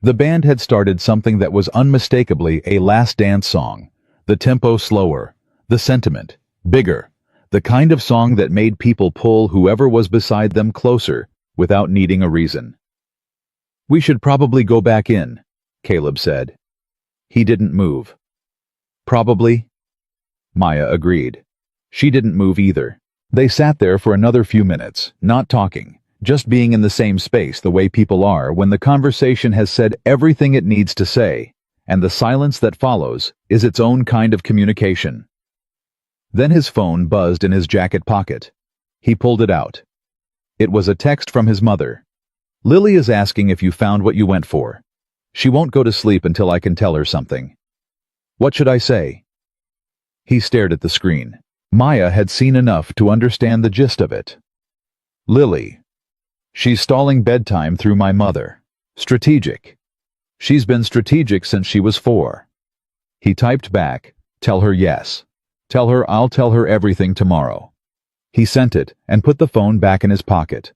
the band had started something that was unmistakably a last dance song. The tempo slower, the sentiment bigger, the kind of song that made people pull whoever was beside them closer without needing a reason. We should probably go back in, Caleb said. He didn't move. Probably. Maya agreed. She didn't move either. They sat there for another few minutes, not talking, just being in the same space the way people are when the conversation has said everything it needs to say, and the silence that follows is its own kind of communication. Then his phone buzzed in his jacket pocket. He pulled it out. It was a text from his mother. Lily is asking if you found what you went for. She won't go to sleep until I can tell her something. What should I say? He stared at the screen. Maya had seen enough to understand the gist of it. Lily. She's stalling bedtime through my mother. Strategic. She's been strategic since she was 4. He typed back, tell her yes. Tell her I'll tell her everything tomorrow. He sent it and put the phone back in his pocket.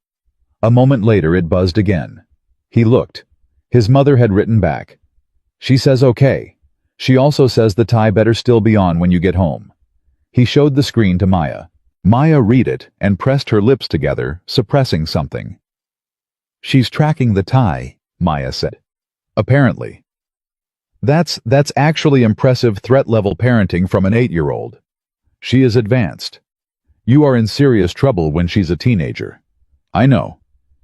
A moment later it buzzed again. He looked. His mother had written back. She says okay. She also says the tie better still be on when you get home. He showed the screen to Maya. Maya read it and pressed her lips together, suppressing something. She's tracking the tie, Maya said. Apparently. That's actually impressive threat-level parenting from an 8-year-old. She is advanced. You are in serious trouble when she's a teenager. I know.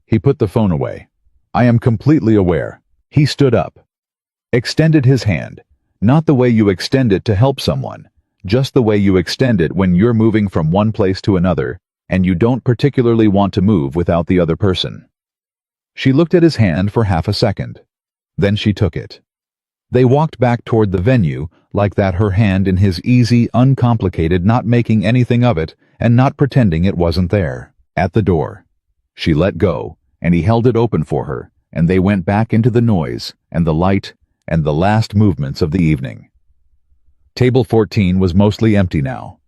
He put the phone away. I am completely aware. He stood up. Extended his hand. Not the way you extend it to help someone, just the way you extend it when you're moving from one place to another, and you don't particularly want to move without the other person. She looked at his hand for half a second. Then she took it. They walked back toward the venue, like that, her hand in his, easy, uncomplicated, not making anything of it, and not pretending it wasn't there. At the door. She let go, and he held it open for her, and they went back into the noise, and the light, and the last movements of the evening. Table 14 was mostly empty now.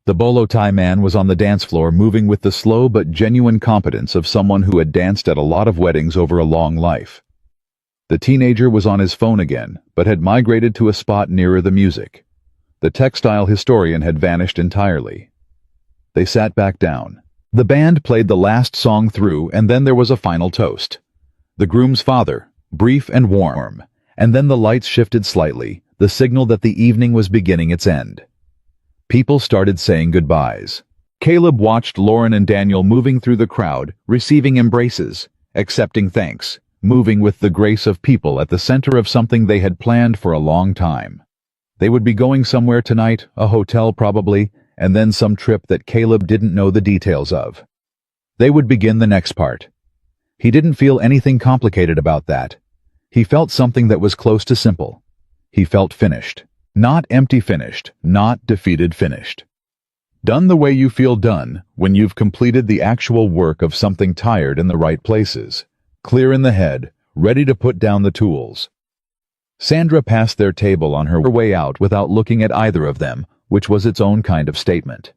The bolo tie man was on the dance floor, moving with the slow but genuine competence of someone who had danced at a lot of weddings over a long life. The teenager was on his phone again, but had migrated to a spot nearer the music. The textile historian had vanished entirely. They sat back down. The band played the last song through, and then there was a final toast. The groom's father, brief and warm, and then the lights shifted slightly, the signal that the evening was beginning its end. People started saying goodbyes. Caleb watched Lauren and Daniel moving through the crowd, receiving embraces, accepting thanks, moving with the grace of people at the center of something they had planned for a long time. They would be going somewhere tonight, a hotel probably, and then some trip that Caleb didn't know the details of. They would begin the next part. He didn't feel anything complicated about that. He felt something that was close to simple. He felt finished. Not empty finished, not defeated finished. Done the way you feel done when you've completed the actual work of something, tired in the right places, clear in the head, ready to put down the tools. Sandra passed their table on her way out without looking at either of them, which was its own kind of statement.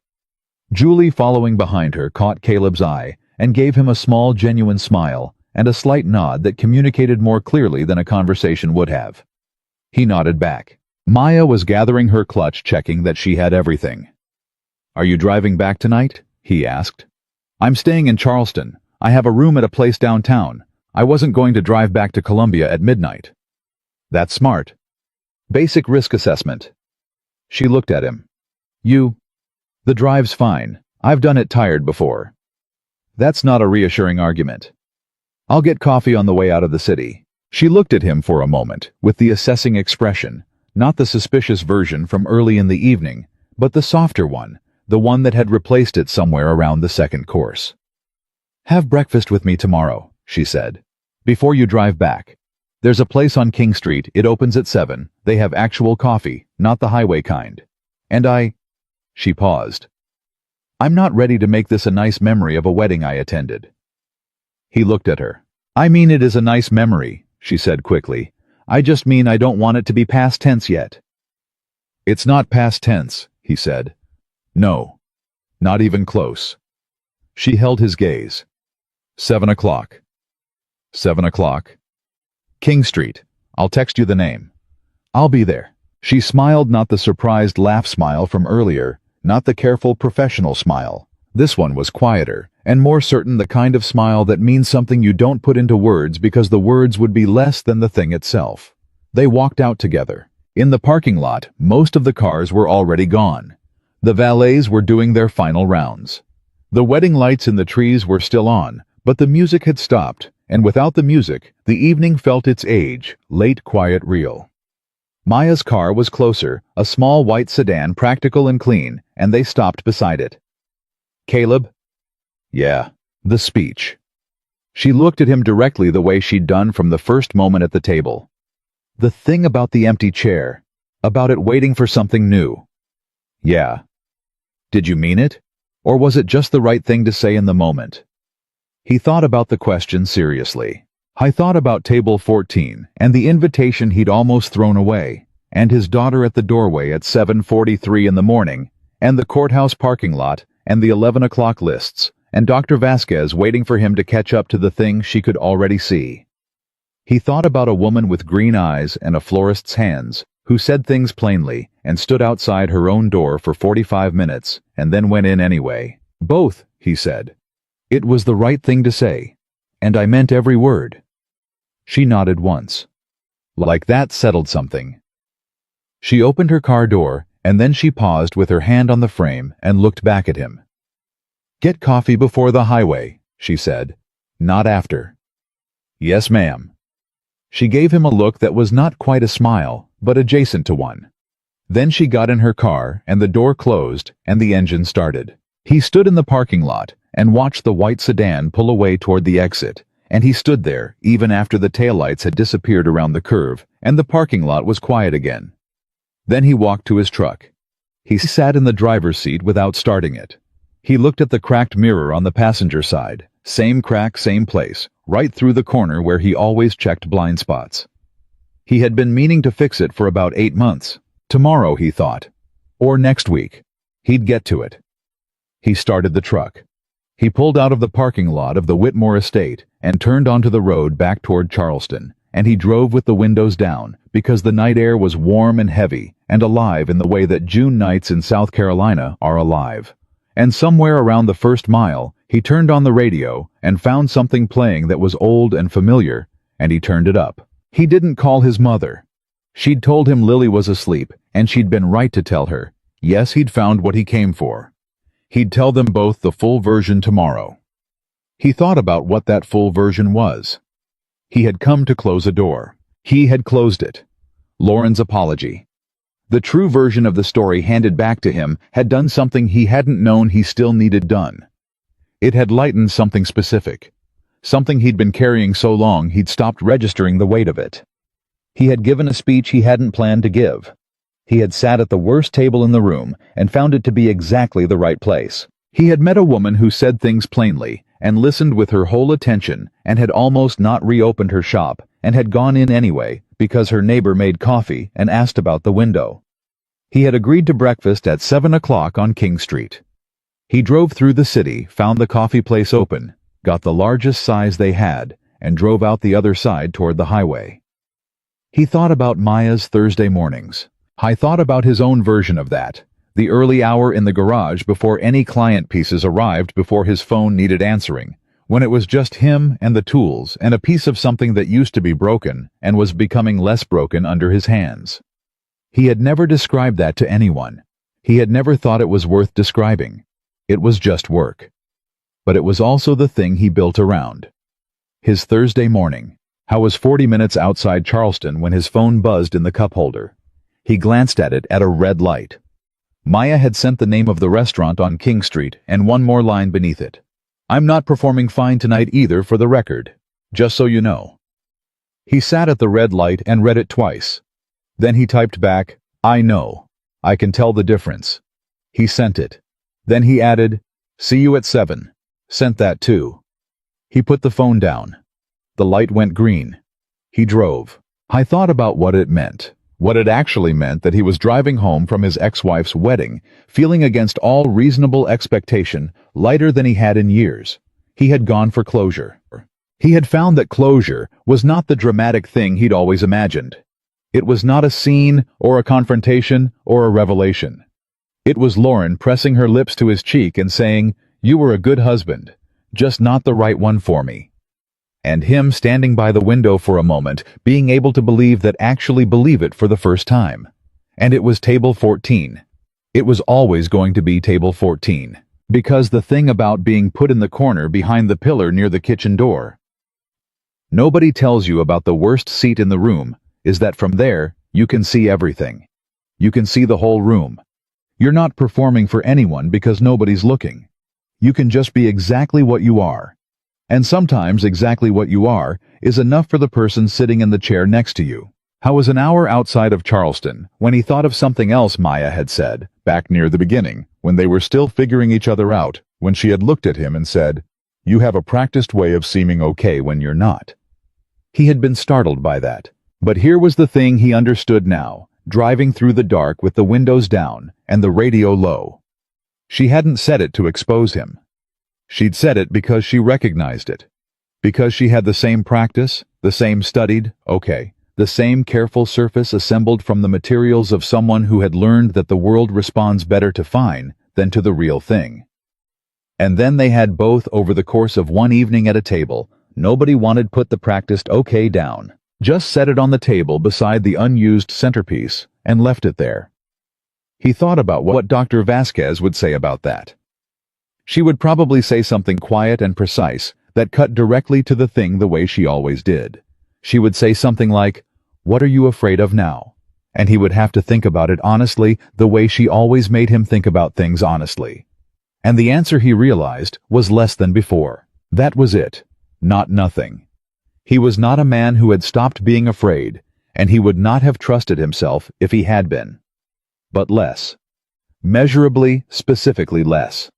Julie, following behind her, caught Caleb's eye and gave him a small, genuine smile and a slight nod that communicated more clearly than a conversation would have. He nodded back. Maya was gathering her clutch, checking that she had everything. "Are you driving back tonight?" he asked. "I'm staying in Charleston. I have a room at a place downtown. I wasn't going to drive back to Columbia at midnight." "That's smart. Basic risk assessment." She looked at him. The drive's fine. I've done it tired before." That's not a reassuring argument. "I'll get coffee on the way out of the city." She looked at him for a moment, with the assessing expression, not the suspicious version from early in the evening, but the softer one, the one that had replaced it somewhere around the second course. "Have breakfast with me tomorrow," she said, "before you drive back. There's a place on King Street, it opens at 7, they have actual coffee, not the highway kind. And She paused. "I'm not ready to make this a nice memory of a wedding I attended." He looked at her. "I mean, it is a nice memory," she said quickly. "I just mean I don't want it to be past tense yet." "It's not past tense," he said. "No. Not even close." She held his gaze. 7 o'clock. 7 o'clock. King Street. I'll text you the name. I'll be there. She smiled, not the surprised laugh smile from earlier, not the careful professional smile. This one was quieter, and more certain, the kind of smile that means something you don't put into words because the words would be less than the thing itself. They walked out together. In the parking lot, most of the cars were already gone. The valets were doing their final rounds. The wedding lights in the trees were still on, but the music had stopped, and without the music, the evening felt its age, late, quiet, real. Maya's car was closer, a small white sedan, practical and clean, and they stopped beside it. "Caleb?" "Yeah." The speech. She looked at him directly, the way she'd done from the first moment at the table. The thing about the empty chair, about it waiting for something new. "Yeah." "Did you mean it? Or was it just the right thing to say in the moment?" He thought about the question seriously. I thought about table 14, and the invitation he'd almost thrown away, and his daughter at the doorway at 7:43 in the morning, and the courthouse parking lot, and the 11 o'clock lists, and Dr. Vasquez waiting for him to catch up to the thing she could already see. He thought about a woman with green eyes and a florist's hands, who said things plainly, and stood outside her own door for 45 minutes, and then went in anyway. "Both," he said. "It was the right thing to say. And I meant every word." She nodded once. Like that settled something. She opened her car door, and then she paused with her hand on the frame and looked back at him. "Get coffee before the highway," she said. "Not after." "Yes, ma'am." She gave him a look that was not quite a smile, but adjacent to one. Then she got in her car, and the door closed, and the engine started. He stood in the parking lot and watched the white sedan pull away toward the exit, and he stood there even after the taillights had disappeared around the curve and the parking lot was quiet again. Then he walked to his truck. He sat in the driver's seat without starting it. He looked at the cracked mirror on the passenger side. Same crack, same place, right through the corner where he always checked blind spots. He had been meaning to fix it for about 8 months. Tomorrow, he thought. Or next week. He'd get to it. He started the truck. He pulled out of the parking lot of the Whitmore estate and turned onto the road back toward Charleston, and he drove with the windows down because the night air was warm and heavy and alive in the way that June nights in South Carolina are alive. And somewhere around the first mile, he turned on the radio and found something playing that was old and familiar, and he turned it up. He didn't call his mother. She'd told him Lily was asleep, and she'd been right to tell her. Yes, he'd found what he came for. He'd tell them both the full version tomorrow. He thought about what that full version was. He had come to close a door. He had closed it. Lauren's apology. The true version of the story handed back to him had done something he hadn't known he still needed done. It had lightened something specific. Something he'd been carrying so long he'd stopped registering the weight of it. He had given a speech he hadn't planned to give. He had sat at the worst table in the room and found it to be exactly the right place. He had met a woman who said things plainly and listened with her whole attention and had almost not reopened her shop and had gone in anyway because her neighbor made coffee and asked about the window. He had agreed to breakfast at 7 o'clock on King Street. He drove through the city, found the coffee place open, got the largest size they had, and drove out the other side toward the highway. He thought about Maya's Thursday mornings. He thought about his own version of that, the early hour in the garage before any client pieces arrived, before his phone needed answering, when it was just him and the tools and a piece of something that used to be broken and was becoming less broken under his hands. He had never described that to anyone. He had never thought it was worth describing. It was just work. But it was also the thing he built around. His Thursday morning. How was 40 minutes outside Charleston when his phone buzzed in the cup holder. He glanced at it at a red light. Maya had sent the name of the restaurant on King Street and one more line beneath it. "I'm not performing fine tonight either, for the record. Just so you know." He sat at the red light and read it twice. Then he typed back, "I know. I can tell the difference." He sent it. Then he added, "See you at 7. Sent that too. He put the phone down. The light went green. He drove. I thought about what it meant. What it actually meant that he was driving home from his ex-wife's wedding, feeling against all reasonable expectation, lighter than he had in years. He had gone for closure. He had found that closure was not the dramatic thing he'd always imagined. It was not a scene or a confrontation or a revelation. It was Lauren pressing her lips to his cheek and saying, "You were a good husband, just not the right one for me." And him standing by the window for a moment, being able to believe it for the first time. And it was table 14. It was always going to be table 14. Because the thing about being put in the corner behind the pillar near the kitchen door. Nobody tells you about the worst seat in the room, is that from there, you can see everything. You can see the whole room. You're not performing for anyone because nobody's looking. You can just be exactly what you are. And sometimes exactly what you are is enough for the person sitting in the chair next to you. How was an hour outside of Charleston when he thought of something else Maya had said, back near the beginning, when they were still figuring each other out, when she had looked at him and said, "You have a practiced way of seeming okay when you're not." He had been startled by that. But here was the thing he understood now, driving through the dark with the windows down and the radio low. She hadn't said it to expose him. She'd said it because she recognized it. Because she had the same practice, the same studied, the same careful surface assembled from the materials of someone who had learned that the world responds better to fine than to the real thing. And then they had both over the course of one evening at a table. Nobody wanted put the practiced down. Just set it on the table beside the unused centerpiece and left it there. He thought about what Dr. Vasquez would say about that. She would probably say something quiet and precise that cut directly to the thing the way she always did. She would say something like, "What are you afraid of now?" And he would have to think about it honestly, the way she always made him think about things honestly. And the answer, he realized, was less than before. That was it. Not nothing. He was not a man who had stopped being afraid, and he would not have trusted himself if he had been. But less. Measurably, specifically less.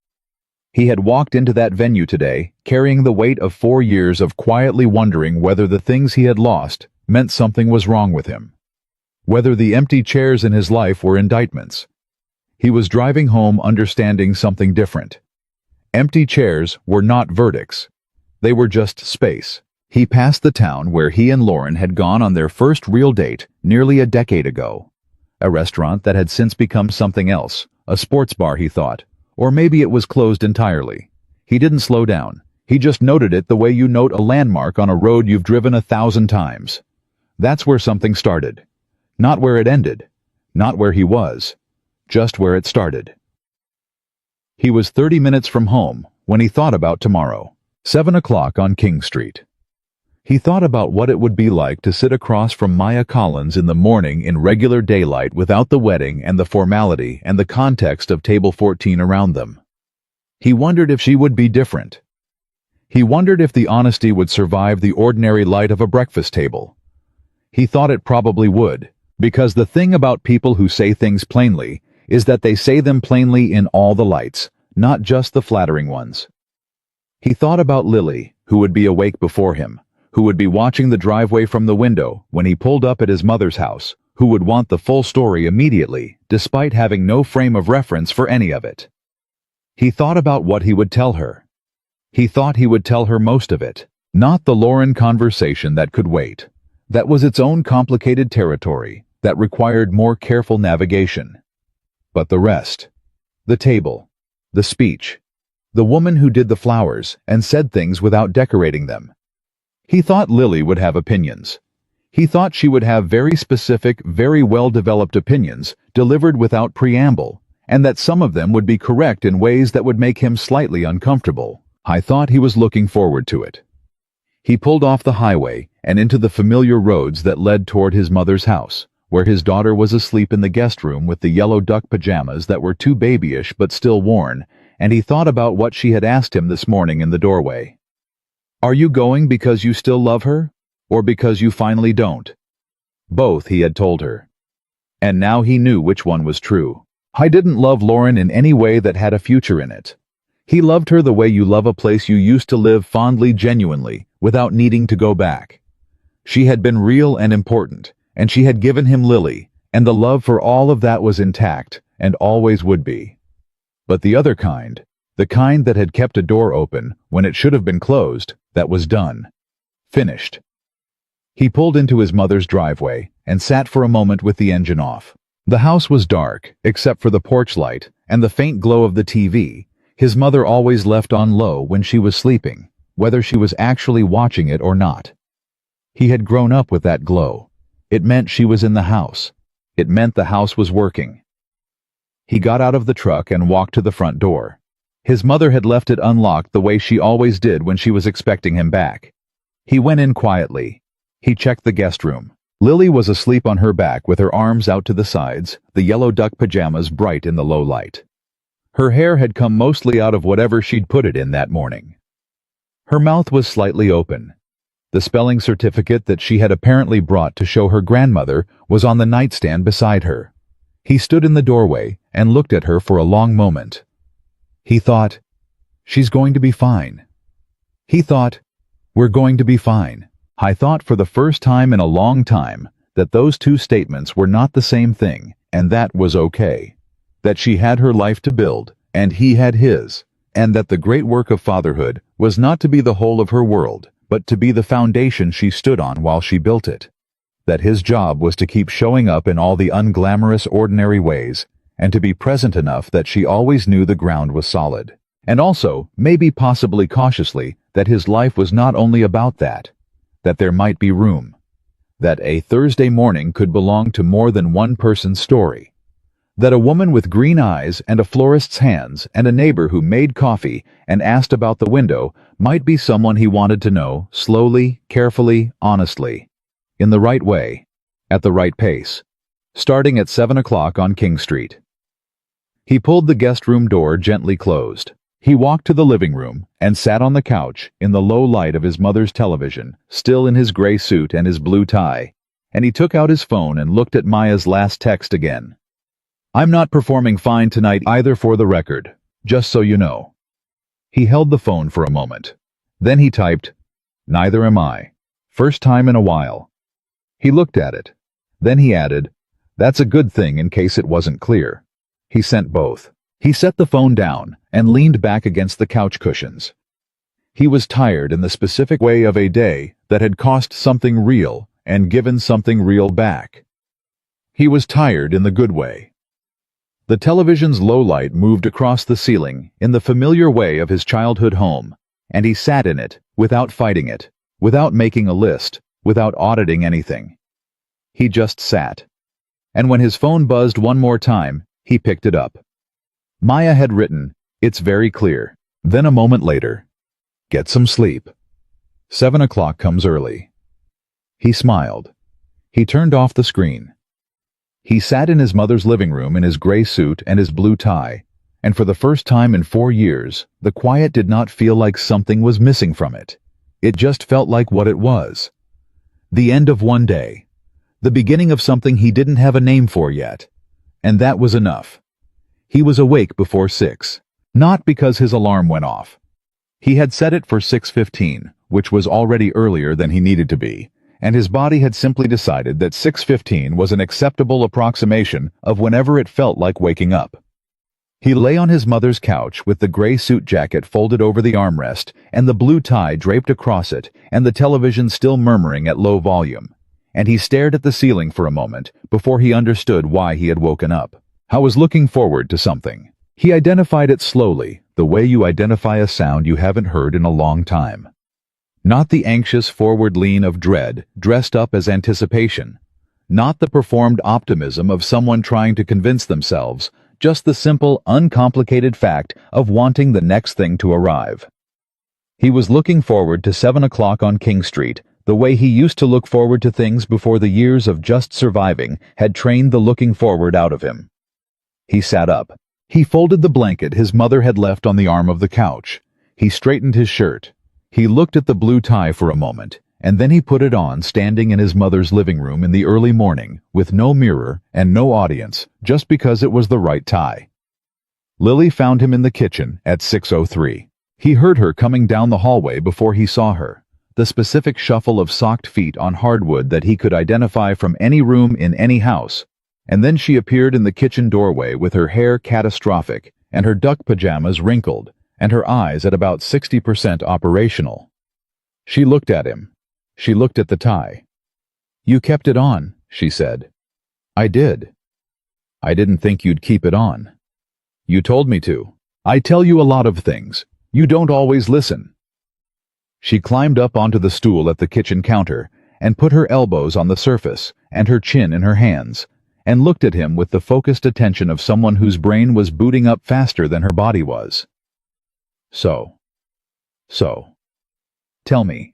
He had walked into that venue today, carrying the weight of 4 years of quietly wondering whether the things he had lost meant something was wrong with him. Whether the empty chairs in his life were indictments. He was driving home understanding something different. Empty chairs were not verdicts. They were just space. He passed the town where he and Lauren had gone on their first real date nearly a decade ago. A restaurant that had since become something else, a sports bar, he thought. Or maybe it was closed entirely. He didn't slow down. He just noted it the way you note a landmark on a road you've driven 1,000 times. That's where something started. Not where it ended. Not where he was. Just where it started. He was 30 minutes from home when he thought about tomorrow. 7 o'clock on King Street. He thought about what it would be like to sit across from Maya Collins in the morning in regular daylight without the wedding and the formality and the context of table 14 around them. He wondered if she would be different. He wondered if the honesty would survive the ordinary light of a breakfast table. He thought it probably would, because the thing about people who say things plainly is that they say them plainly in all the lights, not just the flattering ones. He thought about Lily, who would be awake before him, who would be watching the driveway from the window when he pulled up at his mother's house, who would want the full story immediately, despite having no frame of reference for any of it. He thought about what he would tell her. He thought he would tell her most of it, not the Lauren conversation that could wait. That was its own complicated territory that required more careful navigation. But the rest. The table. The speech. The woman who did the flowers and said things without decorating them. He thought Lily would have opinions. He thought she would have very specific, very well-developed opinions delivered without preamble, and that some of them would be correct in ways that would make him slightly uncomfortable. I thought he was looking forward to it. He pulled off the highway and into the familiar roads that led toward his mother's house, where his daughter was asleep in the guest room with the yellow duck pajamas that were too babyish but still worn, and he thought about what she had asked him this morning in the doorway. "Are you going because you still love her, or because you finally don't?" Both, he had told her. And now he knew which one was true. I didn't love Lauren in any way that had a future in it. He loved her the way you love a place you used to live fondly, genuinely, without needing to go back. She had been real and important, and she had given him Lily, and the love for all of that was intact, and always would be. But the other kind, the kind that had kept a door open when it should have been closed, that was done. Finished. He pulled into his mother's driveway and sat for a moment with the engine off. The house was dark, except for the porch light and the faint glow of the TV his mother always left on low when she was sleeping, whether she was actually watching it or not. He had grown up with that glow. It meant she was in the house. It meant the house was working. He got out of the truck and walked to the front door. His mother had left it unlocked the way she always did when she was expecting him back. He went in quietly. He checked the guest room. Lily was asleep on her back with her arms out to the sides, the yellow duck pajamas bright in the low light. Her hair had come mostly out of whatever she'd put it in that morning. Her mouth was slightly open. The spelling certificate that she had apparently brought to show her grandmother was on the nightstand beside her. He stood in the doorway and looked at her for a long moment. He thought, she's going to be fine. He thought, we're going to be fine. I thought for the first time in a long time that those two statements were not the same thing, and that was okay. That she had her life to build, and he had his, and that the great work of fatherhood was not to be the whole of her world, but to be the foundation she stood on while she built it. That his job was to keep showing up in all the unglamorous, ordinary ways, and to be present enough that she always knew the ground was solid. And also, maybe possibly cautiously, that his life was not only about that. That there might be room. that a Thursday morning could belong to more than one person's story. That a woman with green eyes and a florist's hands and a neighbor who made coffee and asked about the window might be someone he wanted to know slowly, carefully, honestly, in the right way, at the right pace, starting at 7 o'clock on King Street. He pulled the guest room door gently closed. He walked to the living room and sat on the couch in the low light of his mother's television, still in his gray suit and his blue tie, and he took out his phone and looked at Maya's last text again. "I'm not performing fine tonight either, for the record, just so you know." He held the phone for a moment. Then he typed, "Neither am I. First time in a while." He looked at it. Then he added, "That's a good thing in case it wasn't clear." He sent both. He set the phone down and leaned back against the couch cushions. He was tired in the specific way of a day that had cost something real and given something real back. He was tired in the good way. The television's low light moved across the ceiling in the familiar way of his childhood home, and he sat in it without fighting it, without making a list, without auditing anything. He just sat. And when his phone buzzed one more time, he picked it up. Maya had written, "It's very clear." Then a moment later, "Get some sleep. 7 o'clock comes early." He smiled. He turned off the screen. He sat in his mother's living room in his gray suit and his blue tie, and for the first time in 4 years, the quiet did not feel like something was missing from it. It just felt like what it was. The end of one day. The beginning of something he didn't have a name for yet. And that was enough. He was awake before 6. Not because his alarm went off. He had set it for 6:15, which was already earlier than he needed to be, and his body had simply decided that 6:15 was an acceptable approximation of whenever it felt like waking up. He lay on his mother's couch with the gray suit jacket folded over the armrest and the blue tie draped across it and the television still murmuring at low volume, and he stared at the ceiling for a moment before he understood why he had woken up. I was looking forward to something. He identified it slowly, the way you identify a sound you haven't heard in a long time. Not the anxious forward lean of dread dressed up as anticipation. Not the performed optimism of someone trying to convince themselves, just the simple, uncomplicated fact of wanting the next thing to arrive. He was looking forward to 7 o'clock on King Street, the way he used to look forward to things before the years of just surviving had trained the looking forward out of him. He sat up. He folded the blanket his mother had left on the arm of the couch. He straightened his shirt. He looked at the blue tie for a moment, and then he put it on standing in his mother's living room in the early morning, with no mirror and no audience, just because it was the right tie. Lily found him in the kitchen at 6:03. He heard her coming down the hallway before he saw her, the specific shuffle of socked feet on hardwood that he could identify from any room in any house, and then she appeared in the kitchen doorway with her hair catastrophic and her duck pajamas wrinkled, and her eyes at about 60% operational. She looked at him. She looked at the tie. "You kept it on," she said. "I did." "I didn't think you'd keep it on." "You told me to. I tell you a lot of things. You don't always listen." She climbed up onto the stool at the kitchen counter and put her elbows on the surface and her chin in her hands, and looked at him with the focused attention of someone whose brain was booting up faster than her body was. So. Tell me."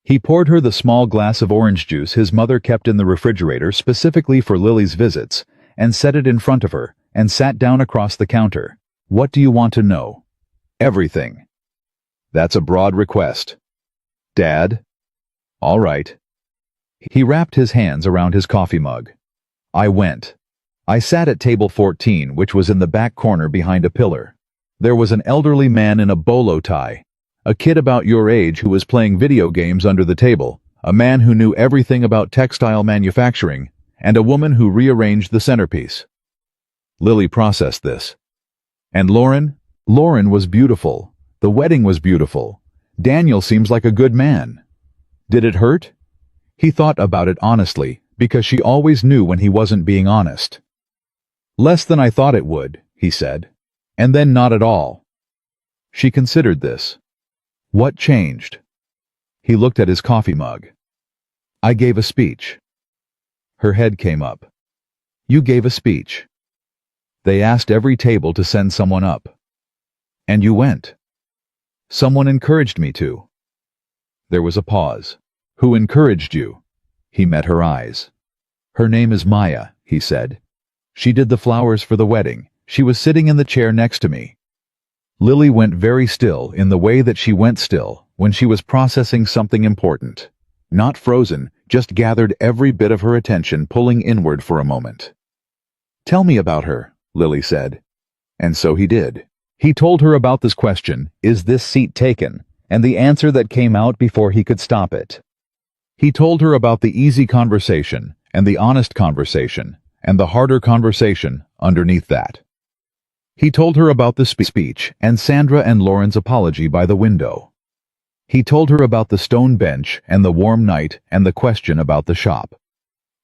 He poured her the small glass of orange juice his mother kept in the refrigerator specifically for Lily's visits, and set it in front of her, and sat down across the counter. "What do you want to know?" "Everything." "That's a broad request." "Dad?" "All right." He wrapped his hands around his coffee mug. I went. I sat at table 14, which was in the back corner behind a pillar. There was an elderly man in a bolo tie, a kid about your age who was playing video games under the table, a man who knew everything about textile manufacturing, and a woman who rearranged the centerpiece. Lily processed this. And Lauren? Lauren was beautiful. The wedding was beautiful. Daniel seems like a good man. Did it hurt? He thought about it honestly, because she always knew when he wasn't being honest. "Less than I thought it would," he said. "And then not at all." She considered this. What changed? He looked at his coffee mug. I gave a speech. Her head came up. You gave a speech. They asked every table to send someone up. And you went. Someone encouraged me to. There was a pause. Who encouraged you? He met her eyes. Her name is Maya, he said. She did the flowers for the wedding. She was sitting in the chair next to me. Lily went very still in the way that she went still when she was processing something important. Not frozen, just gathered every bit of her attention, pulling inward for a moment. Tell me about her, Lily said. And so he did. He told her about this question, is this seat taken, and the answer that came out before he could stop it. He told her about the easy conversation, and the honest conversation, and the harder conversation underneath that. He told her about the speech and Sandra and Lauren's apology by the window. He told her about the stone bench and the warm night and the question about the shop.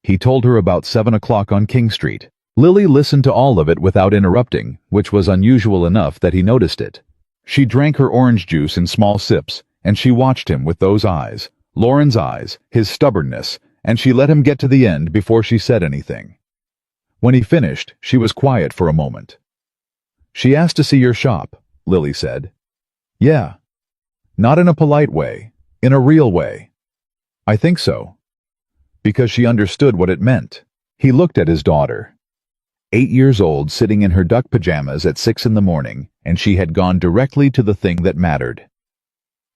He told her about 7 o'clock on King Street. Lily listened to all of it without interrupting, which was unusual enough that he noticed it. She drank her orange juice in small sips, and she watched him with those eyes, Lauren's eyes, his stubbornness, and she let him get to the end before she said anything. When he finished, she was quiet for a moment. She asked to see your shop, Lily said. Yeah. Not in a polite way, in a real way. I think so. Because she understood what it meant. He looked at his daughter. 8 years old, sitting in her duck pajamas at 6 in the morning, and she had gone directly to the thing that mattered.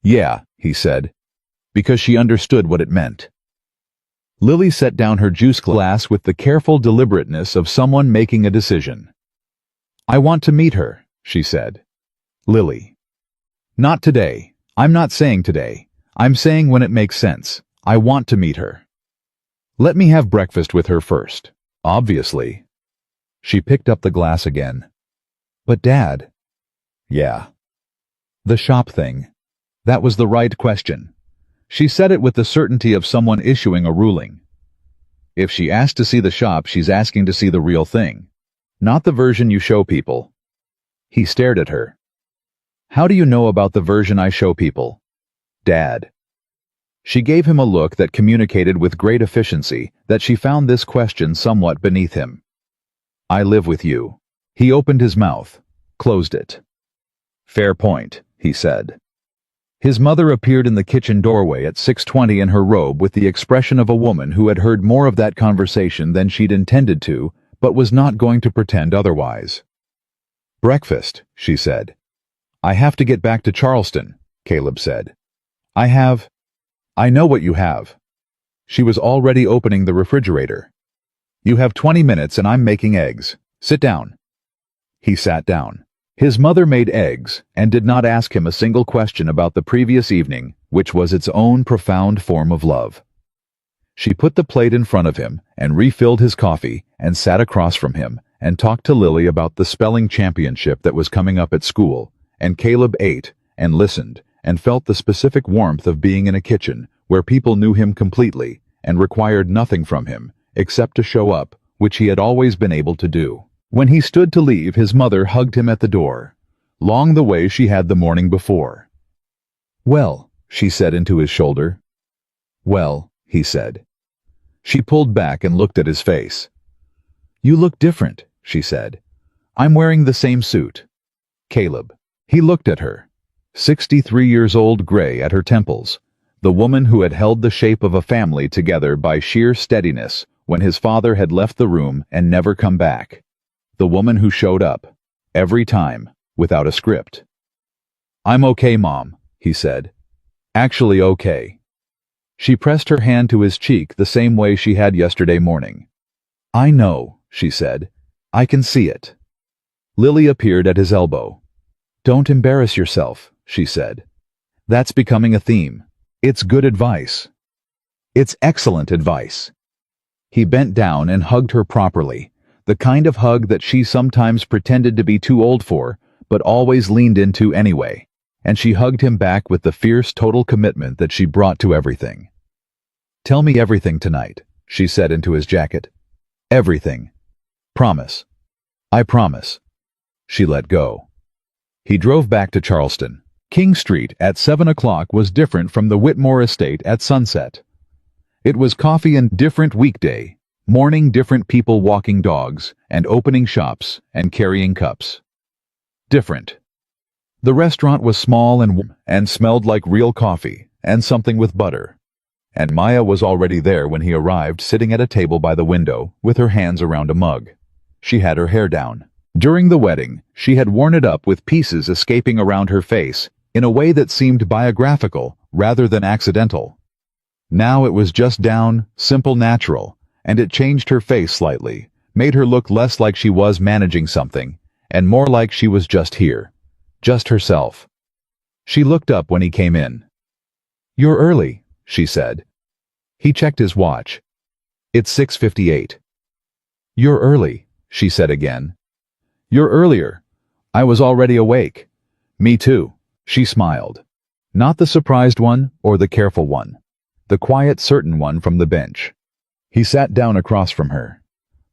Yeah, he said. Because she understood what it meant. Lily set down her juice glass with the careful deliberateness of someone making a decision. I want to meet her, she said. Lily. Not today. I'm not saying today. I'm saying when it makes sense. I want to meet her. Let me have breakfast with her first. Obviously. She picked up the glass again. But Dad. Yeah. The shop thing. That was the right question. She said it with the certainty of someone issuing a ruling. If she asked to see the shop, she's asking to see the real thing. Not the version you show people. He stared at her. How do you know about the version I show people? Dad. She gave him a look that communicated with great efficiency that she found this question somewhat beneath him. I live with you. He opened his mouth, closed it. Fair point, he said. His mother appeared in the kitchen doorway at 6:20 in her robe with the expression of a woman who had heard more of that conversation than she'd intended to, but was not going to pretend otherwise. Breakfast, she said. I have to get back to Charleston, Caleb said. I know what you have. She was already opening the refrigerator. You have 20 minutes and I'm making eggs. Sit down. He sat down. His mother made eggs and did not ask him a single question about the previous evening, which was its own profound form of love. She put the plate in front of him and refilled his coffee and sat across from him and talked to Lily about the spelling championship that was coming up at school, and Caleb ate and listened and felt the specific warmth of being in a kitchen where people knew him completely and required nothing from him except to show up, which he had always been able to do. When he stood to leave, his mother hugged him at the door, long the way she had the morning before. Well, she said into his shoulder. Well, he said. She pulled back and looked at his face. You look different, she said. I'm wearing the same suit. Caleb. He looked at her. 63 years old, gray at her temples, the woman who had held the shape of a family together by sheer steadiness when his father had left the room and never come back. The woman who showed up, every time, without a script. I'm okay, Mom, he said. Actually okay. She pressed her hand to his cheek the same way she had yesterday morning. I know, she said. I can see it. Lily appeared at his elbow. Don't embarrass yourself, she said. That's becoming a theme. It's good advice. It's excellent advice. He bent down and hugged her properly, the kind of hug that she sometimes pretended to be too old for, but always leaned into anyway, and she hugged him back with the fierce total commitment that she brought to everything. Tell me everything tonight, she said into his jacket. Everything. Promise. I promise. She let go. He drove back to Charleston. King Street at 7 o'clock was different from the Whitmore estate at sunset. It was coffee and different weekday, morning different people walking dogs, and opening shops, and carrying cups. Different. The restaurant was small and warm, and smelled like real coffee, and something with butter. And Maya was already there when he arrived, sitting at a table by the window, with her hands around a mug. She had her hair down. During the wedding, she had worn it up with pieces escaping around her face, in a way that seemed biographical, rather than accidental. Now it was just down, simple, natural, and it changed her face slightly, made her look less like she was managing something, and more like she was just here. Just herself. She looked up when he came in. "You're early," she said. He checked his watch. "It's 6:58. "You're early," she said again. "You're earlier. I was already awake." "Me too," she smiled. Not the surprised one or the careful one. The quiet, certain one from the bench. He sat down across from her.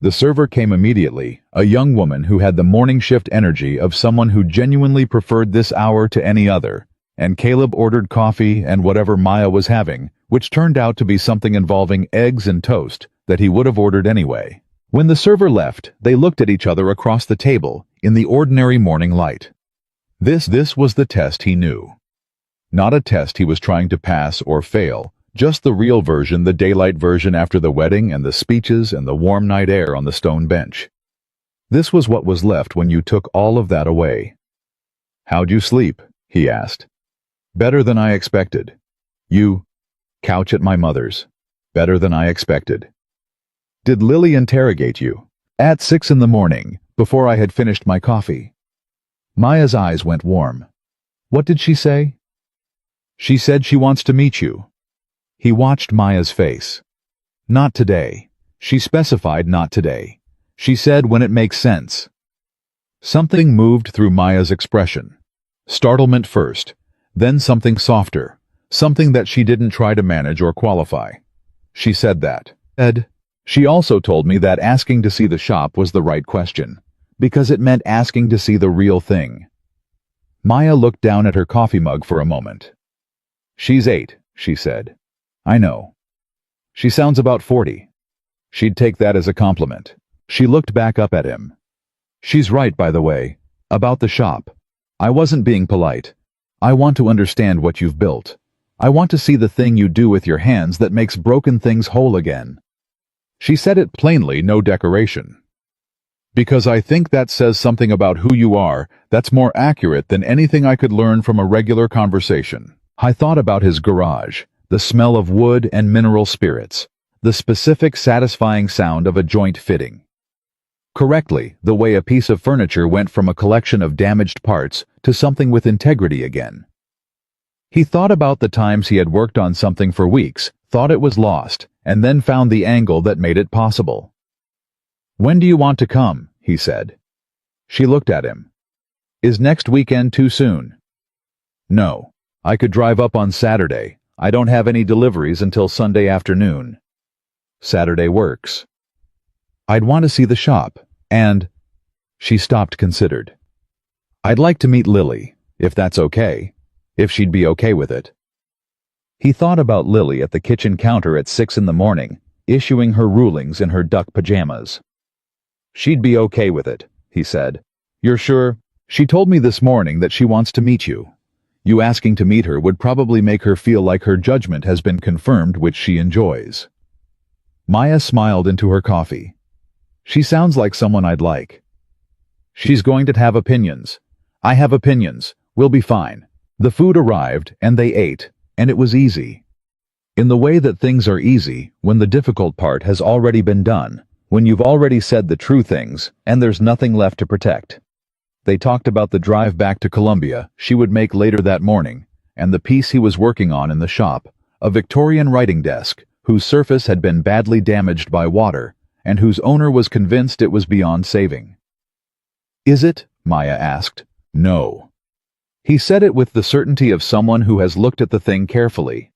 The server came immediately, a young woman who had the morning shift energy of someone who genuinely preferred this hour to any other, and Caleb ordered coffee and whatever Maya was having, which turned out to be something involving eggs and toast that he would have ordered anyway. When the server left, they looked at each other across the table in the ordinary morning light. This was the test he knew. Not a test he was trying to pass or fail, just the real version, the daylight version after the wedding and the speeches and the warm night air on the stone bench. This was what was left when you took all of that away. "How'd you sleep?" he asked. "Better than I expected." "You?" "Couch at my mother's. Better than I expected." "Did Lily interrogate you?" "At 6 in the morning, before I had finished my coffee." Maya's eyes went warm. "What did she say?" "She said she wants to meet you." He watched Maya's face. "Not today." She specified not today. She said when it makes sense. Something moved through Maya's expression. Startlement first, then something softer, something that she didn't try to manage or qualify. She said that. She also told me that asking to see the shop was the right question, because it meant asking to see the real thing. Maya looked down at her coffee mug for a moment. "She's 8, she said. "I know." "She sounds about 40. She'd take that as a compliment. She looked back up at him. "She's right, by the way, about the shop. I wasn't being polite. I want to understand what you've built. I want to see the thing you do with your hands that makes broken things whole again." She said it plainly, no decoration. "Because I think that says something about who you are that's more accurate than anything I could learn from a regular conversation." I thought about his garage, the smell of wood and mineral spirits, the specific satisfying sound of a joint fitting. Correctly, the way a piece of furniture went from a collection of damaged parts to something with integrity again. He thought about the times he had worked on something for weeks, thought it was lost, and then found the angle that made it possible. "When do you want to come?" he said. She looked at him. "Is next weekend too soon?" "No. I could drive up on Saturday. I don't have any deliveries until Sunday afternoon." "Saturday works." "I'd want to see the shop, and—" She stopped, considered. "I'd like to meet Lily, if that's okay, if she'd be okay with it." He thought about Lily at the kitchen counter at 6 in the morning, issuing her rulings in her duck pajamas. "She'd be okay with it," he said. "You're sure? She told me this morning that she wants to meet you. You asking to meet her would probably make her feel like her judgment has been confirmed, which she enjoys." Maya smiled into her coffee. "She sounds like someone I'd like." "She's going to have opinions. I have opinions. We'll be fine." The food arrived, and they ate, and it was easy. In the way that things are easy when the difficult part has already been done, when you've already said the true things, and there's nothing left to protect. They talked about the drive back to Columbia she would make later that morning, and the piece he was working on in the shop, a Victorian writing desk, whose surface had been badly damaged by water, and whose owner was convinced it was beyond saving. "Is it?" Maya asked. "No." He said it with the certainty of someone who has looked at the thing carefully.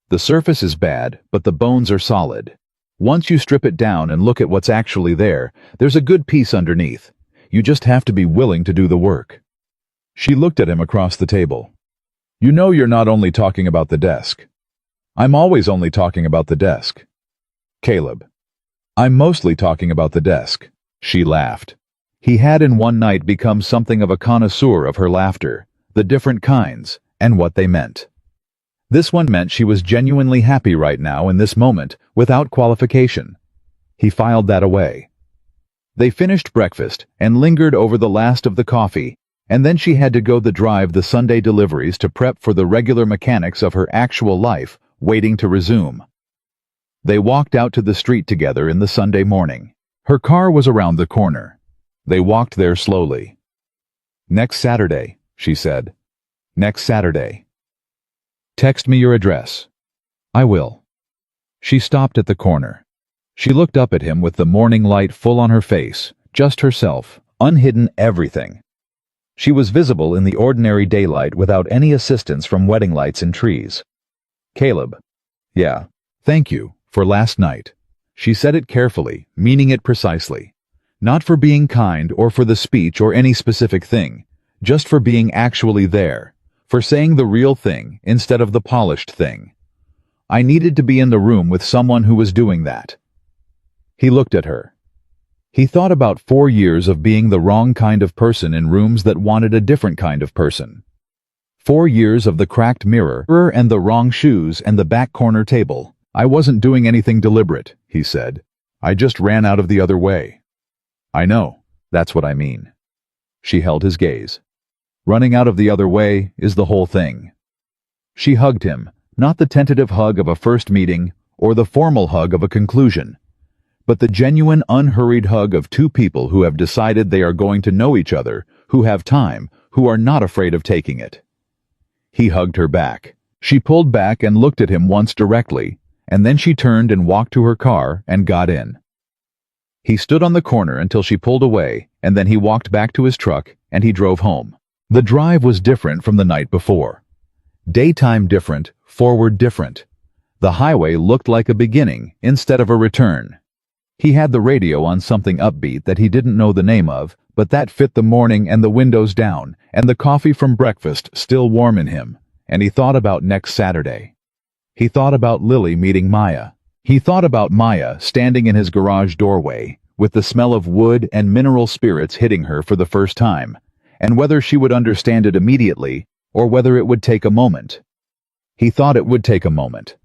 "The surface is bad, but the bones are solid. Once you strip it down and look at what's actually there, there's a good piece underneath. You just have to be willing to do the work." She looked at him across the table. "You know you're not only talking about the desk." I'm always only talking about the desk. Caleb. I'm mostly talking about the desk. She laughed. He had in one night become something of a connoisseur of her laughter, the different kinds, and what they meant. This one meant she was genuinely happy right now in this moment, without qualification. He filed that away. They finished breakfast and lingered over the last of the coffee, and then she had to go drive the Sunday deliveries to prep for the regular mechanics of her actual life, waiting to resume. They walked out to the street together in the Sunday morning. Her car was around the corner. They walked there slowly. Next Saturday, she said. Next Saturday. Text me your address. I will. She stopped at the corner. She looked up at him with the morning light full on her face, just herself, unhidden everything. She was visible in the ordinary daylight without any assistance from wedding lights and trees. Caleb. Yeah. Thank you, for last night. She said it carefully, meaning it precisely. Not for being kind or for the speech or any specific thing, just for being actually there, for saying the real thing instead of the polished thing. I needed to be in the room with someone who was doing that. He looked at her. He thought about 4 years of being the wrong kind of person in rooms that wanted a different kind of person. 4 years of the cracked mirror and the wrong shoes and the back corner table. I wasn't doing anything deliberate, he said. I just ran out of the other way. I know, that's what I mean. She held his gaze. Running out of the other way is the whole thing. She hugged him, not the tentative hug of a first meeting or the formal hug of a conclusion, but the genuine, unhurried hug of two people who have decided they are going to know each other, who have time, who are not afraid of taking it. He hugged her back. She pulled back and looked at him once directly, and then she turned and walked to her car and got in. He stood on the corner until she pulled away, and then he walked back to his truck and he drove home. The drive was different from the night before. Daytime different, forward different. The highway looked like a beginning instead of a return. He had the radio on something upbeat that he didn't know the name of, but that fit the morning and the windows down, and the coffee from breakfast still warm in him, and he thought about next Saturday. He thought about Lily meeting Maya. He thought about Maya standing in his garage doorway, with the smell of wood and mineral spirits hitting her for the first time, and whether she would understand it immediately, or whether it would take a moment. He thought it would take a moment.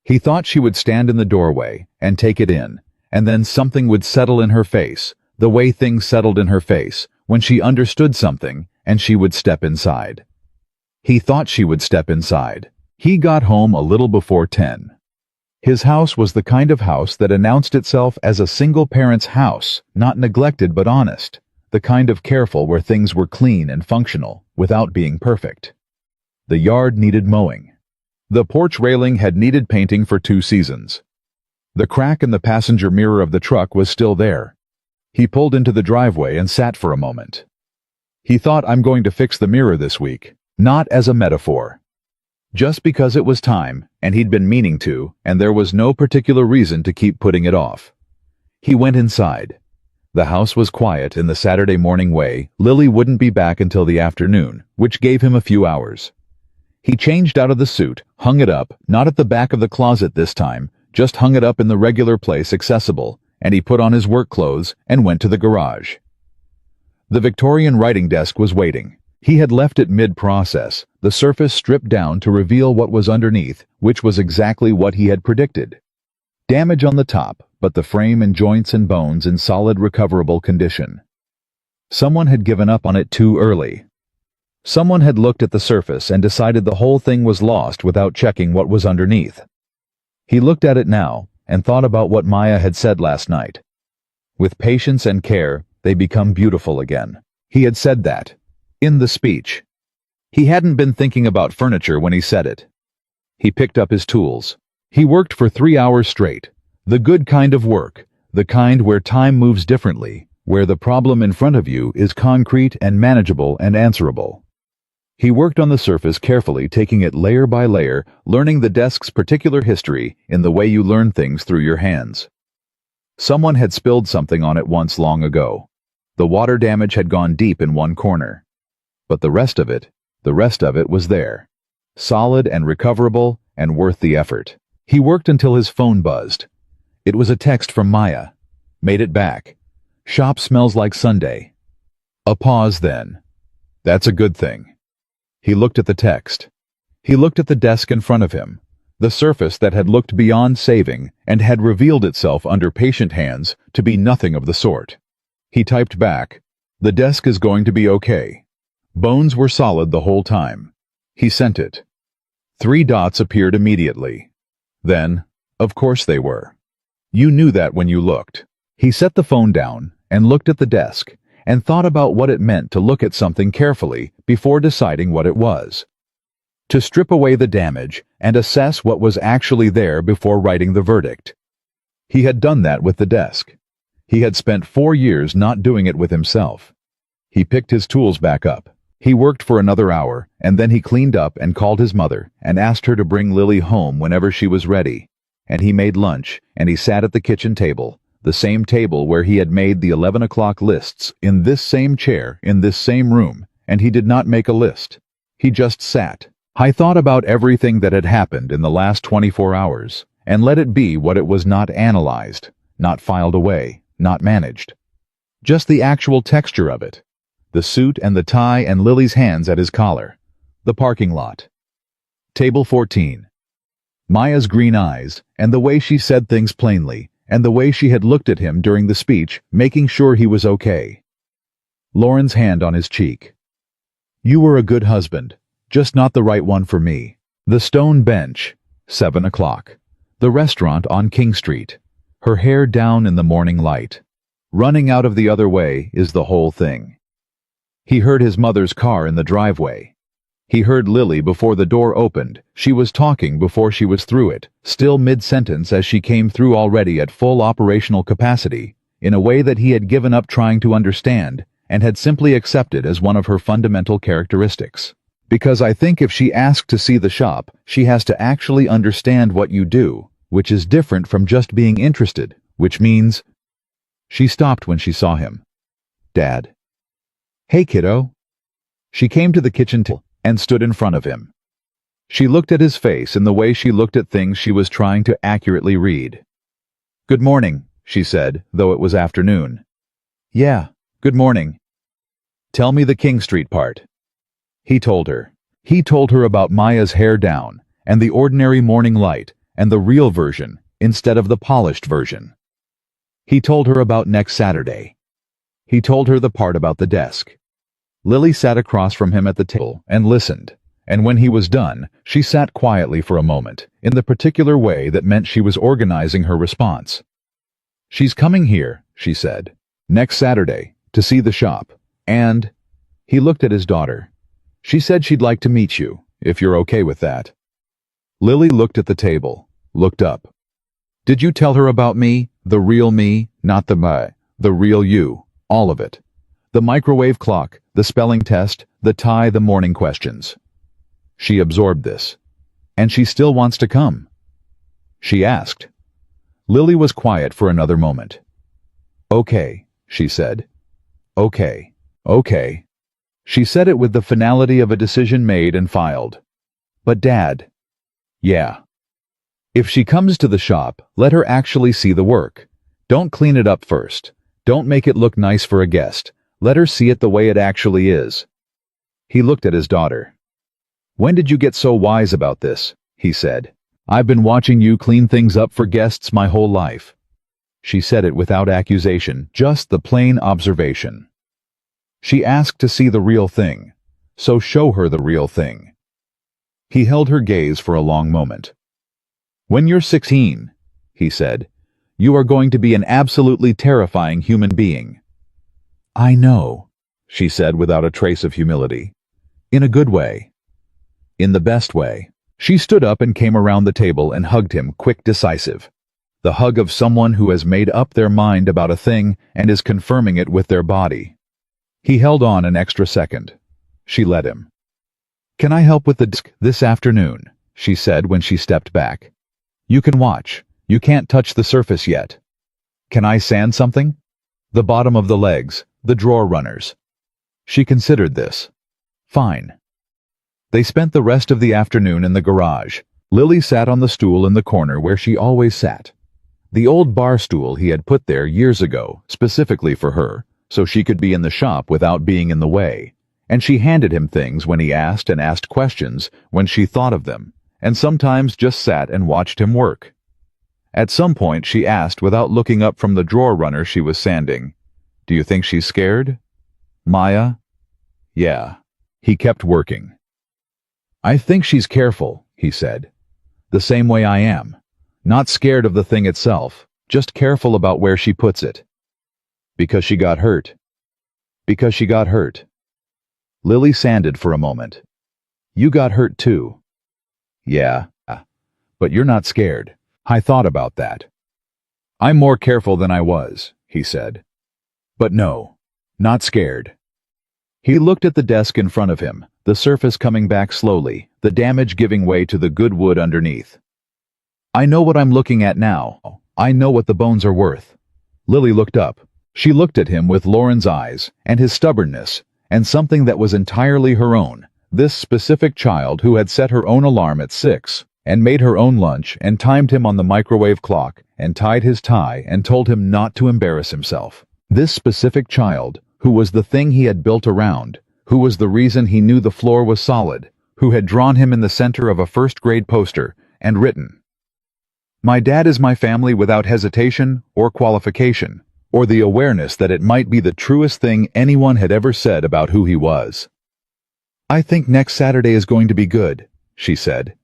He thought she would stand in the doorway and take it in, and then something would settle in her face, the way things settled in her face, when she understood something, and she would step inside. He thought she would step inside. He got home a little before 10. His house was the kind of house that announced itself as a single-parent's house, not neglected but honest, the kind of careful where things were clean and functional, without being perfect. The yard needed mowing. The porch railing had needed painting for 2 seasons. The crack in the passenger mirror of the truck was still there. He pulled into the driveway and sat for a moment. He thought, I'm going to fix the mirror this week, not as a metaphor. Just because it was time, and he'd been meaning to, and there was no particular reason to keep putting it off. He went inside. The house was quiet in the Saturday morning way. Lily wouldn't be back until the afternoon, which gave him a few hours. He changed out of the suit, hung it up, not at the back of the closet this time, just hung it up in the regular place accessible, and he put on his work clothes and went to the garage. The Victorian writing desk was waiting. He had left it mid-process, the surface stripped down to reveal what was underneath, which was exactly what he had predicted. Damage on the top, but the frame and joints and bones in solid recoverable condition. Someone had given up on it too early. Someone had looked at the surface and decided the whole thing was lost without checking what was underneath. He looked at it now and thought about what Maya had said last night. With patience and care, they become beautiful again. He had said that. In the speech. He hadn't been thinking about furniture when he said it. He picked up his tools. He worked for 3 hours straight. The good kind of work, the kind where time moves differently, where the problem in front of you is concrete and manageable and answerable. He worked on the surface carefully, taking it layer by layer, learning the desk's particular history in the way you learn things through your hands. Someone had spilled something on it once long ago. The water damage had gone deep in one corner. But the rest of it was there. Solid and recoverable, and worth the effort. He worked until his phone buzzed. It was a text from Maya. Made it back. Shop smells like Sunday. A pause then. That's a good thing. He looked at the text. He looked at the desk in front of him, the surface that had looked beyond saving and had revealed itself under patient hands to be nothing of the sort. He typed back, "The desk is going to be okay. Bones were solid the whole time." He sent it. 3 dots appeared immediately. Then, of course they were. You knew that when you looked. He set the phone down and looked at the desk and thought about what it meant to look at something carefully before deciding what it was. To strip away the damage and assess what was actually there before writing the verdict. He had done that with the desk. He had spent 4 years not doing it with himself. He picked his tools back up. He worked for another hour, and then he cleaned up and called his mother and asked her to bring Lily home whenever she was ready. And he made lunch, and he sat at the kitchen table, the same table where he had made the 11 o'clock lists, in this same chair, in this same room, and he did not make a list. He just sat. I thought about everything that had happened in the last 24 hours, and let it be what it was, not analyzed, not filed away, not managed. Just the actual texture of it. The suit and the tie and Lily's hands at his collar. The parking lot. Table 14. Maya's green eyes, and the way she said things plainly, and the way she had looked at him during the speech, making sure he was okay. Lauren's hand on his cheek. You were a good husband, just not the right one for me. The stone bench, 7 o'clock. The restaurant on King Street. Her hair down in the morning light. Running out of the other way is the whole thing. He heard his mother's car in the driveway. He heard Lily before the door opened. She was talking before she was through it, still mid-sentence as she came through already at full operational capacity, in a way that he had given up trying to understand and had simply accepted as one of her fundamental characteristics. Because I think if she asked to see the shop, she has to actually understand what you do, which is different from just being interested, which means... She stopped when she saw him. Dad. Hey, kiddo. She came to the kitchen table and stood in front of him. She looked at his face in the way she looked at things she was trying to accurately read. Good morning, she said, though it was afternoon. Yeah, good morning. Tell me the King Street part. He told her. He told her about Maya's hair down, and the ordinary morning light, and the real version, instead of the polished version. He told her about next Saturday. He told her the part about the desk. Lily sat across from him at the table and listened, and when he was done, she sat quietly for a moment, in the particular way that meant she was organizing her response. She's coming here, she said, next Saturday, to see the shop, and... He looked at his daughter. She said she'd like to meet you, if you're okay with that. Lily looked at the table, looked up. Did you tell her about me, the real me, not the real you, all of it? The microwave clock, the spelling test, the tie, the morning questions. She absorbed this. And she still wants to come. She asked. Lily was quiet for another moment. Okay, she said. Okay. Okay. She said it with the finality of a decision made and filed. But Dad. Yeah. If she comes to the shop, let her actually see the work. Don't clean it up first. Don't make it look nice for a guest. Let her see it the way it actually is. He looked at his daughter. When did you get so wise about this? He said. I've been watching you clean things up for guests my whole life. She said it without accusation, just the plain observation. She asked to see the real thing, so show her the real thing. He held her gaze for a long moment. When you're 16, he said, you are going to be an absolutely terrifying human being. I know, she said without a trace of humility. In a good way. In the best way. She stood up and came around the table and hugged him, quick, decisive. The hug of someone who has made up their mind about a thing and is confirming it with their body. He held on an extra second. She let him. Can I help with the desk this afternoon? She said when she stepped back. You can watch. You can't touch the surface yet. Can I sand something? The bottom of the legs, the drawer runners. She considered this. Fine. They spent the rest of the afternoon in the garage, Lily sat on the stool in the corner where she always sat. The old bar stool he had put there years ago, specifically for her, so she could be in the shop without being in the way. And she handed him things when he asked and asked questions when she thought of them, and sometimes just sat and watched him work. At some point she asked without looking up from the drawer runner she was sanding, "Do you think she's scared?" "Maya?" "Yeah." He kept working. "I think she's careful," he said. "The same way I am. Not scared of the thing itself, just careful about where she puts it." "Because she got hurt." "Because she got hurt." Lily sanded for a moment. "You got hurt too." "Yeah. But you're not scared." "I thought about that. I'm more careful than I was," he said. "But no, not scared." He looked at the desk in front of him, the surface coming back slowly, the damage giving way to the good wood underneath. "I know what I'm looking at now. I know what the bones are worth." Lily looked up. She looked at him with Lauren's eyes, and his stubbornness, and something that was entirely her own, this specific child who had set her own alarm at 6, and made her own lunch, and timed him on the microwave clock, and tied his tie, and told him not to embarrass himself. This specific child, who was the thing he had built around, who was the reason he knew the floor was solid, who had drawn him in the center of a first-grade poster, and written, "My dad is my family," without hesitation or qualification, or the awareness that it might be the truest thing anyone had ever said about who he was. "I think next Saturday is going to be good," she said.